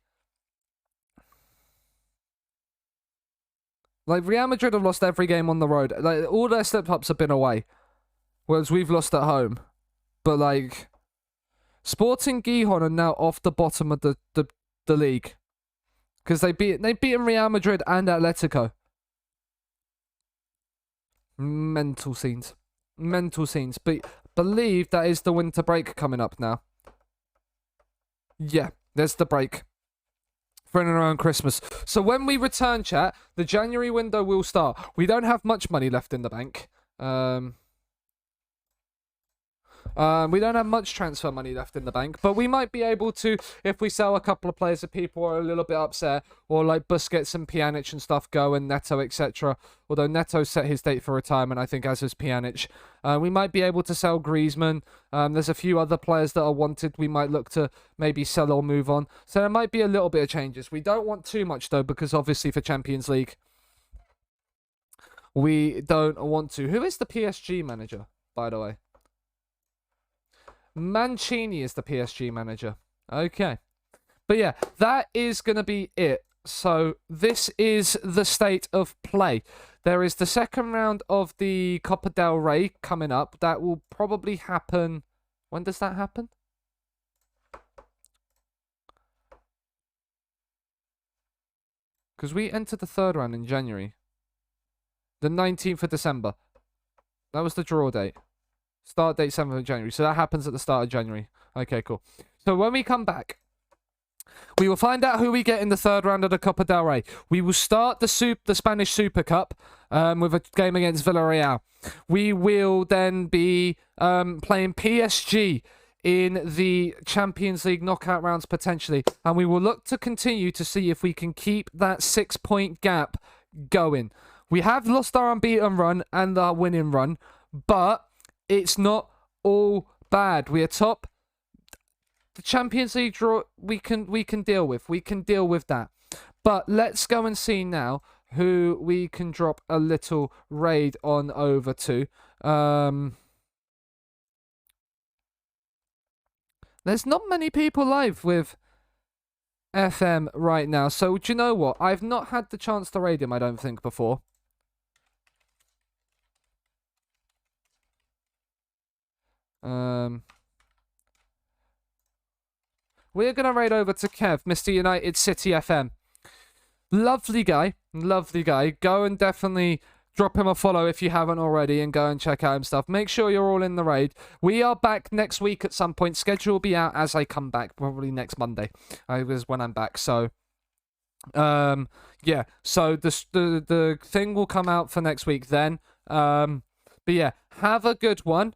Like, Real Madrid have lost every game on the road. Like, all their slip-ups have been away. Whereas we've lost at home. But, like, Sporting Gijon are now off the bottom of the league. Because they've beaten Real Madrid and Atletico. Mental scenes. Mental scenes. But believe that is the winter break coming up now. Yeah, there's the break. For and around Christmas. So when we return, chat, the January window will start. We don't have much money left in the bank. We don't have much transfer money left in the bank, but we might be able to, if we sell a couple of players that people are a little bit upset, or like Busquets and Pjanic and stuff go, and Neto, etc. Although Neto set his date for retirement, I think, as is Pjanic. We might be able to sell Griezmann. There's a few other players that are wanted. We might look to maybe sell or move on. So there might be a little bit of changes. We don't want too much, though, because obviously for Champions League, we don't want to. Who is the PSG manager, by the way? Mancini is the PSG manager. Okay. But yeah, that is going to be it. So this is the state of play. There is the second round of the Copa del Rey coming up. That will probably happen. When does that happen? Because we entered the third round in January. The 19th of December. That was the draw date. Start date 7th of January. So that happens at the start of January. Okay, cool. So when we come back, we will find out who we get in the third round of the Copa del Rey. We will start the Spanish Super Cup with a game against Villarreal. We will then be playing PSG in the Champions League knockout rounds potentially. And we will look to continue to see if we can keep that 6-point gap going. We have lost our unbeaten run and our winning run, but it's not all bad. We are top. The Champions League draw we can deal with. We can deal with that. But let's go and see now who we can drop a little raid on over to. There's not many people live with FM right now. So do you know what? I've not had the chance to raid him, I don't think, before. We're going to raid over to Kev, Mr. United City FM. Lovely guy. Lovely guy. Go and definitely drop him a follow if you haven't already and go and check out him stuff. Make sure you're all in the raid. We are back next week at some point. Schedule will be out as I come back, probably next Monday. Is when I'm back. So, yeah. So the thing will come out for next week then. But yeah, have a good one.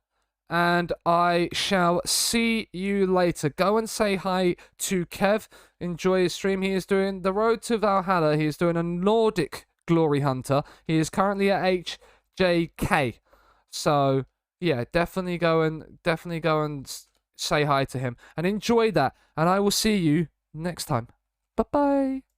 And I shall see you later. Go and say hi to Kev. Enjoy his stream. He is doing the Road to Valhalla. He is doing a Nordic Glory Hunter. He is currently at HJK. So yeah, definitely go and say hi to him and enjoy that. And I will see you next time. Bye bye.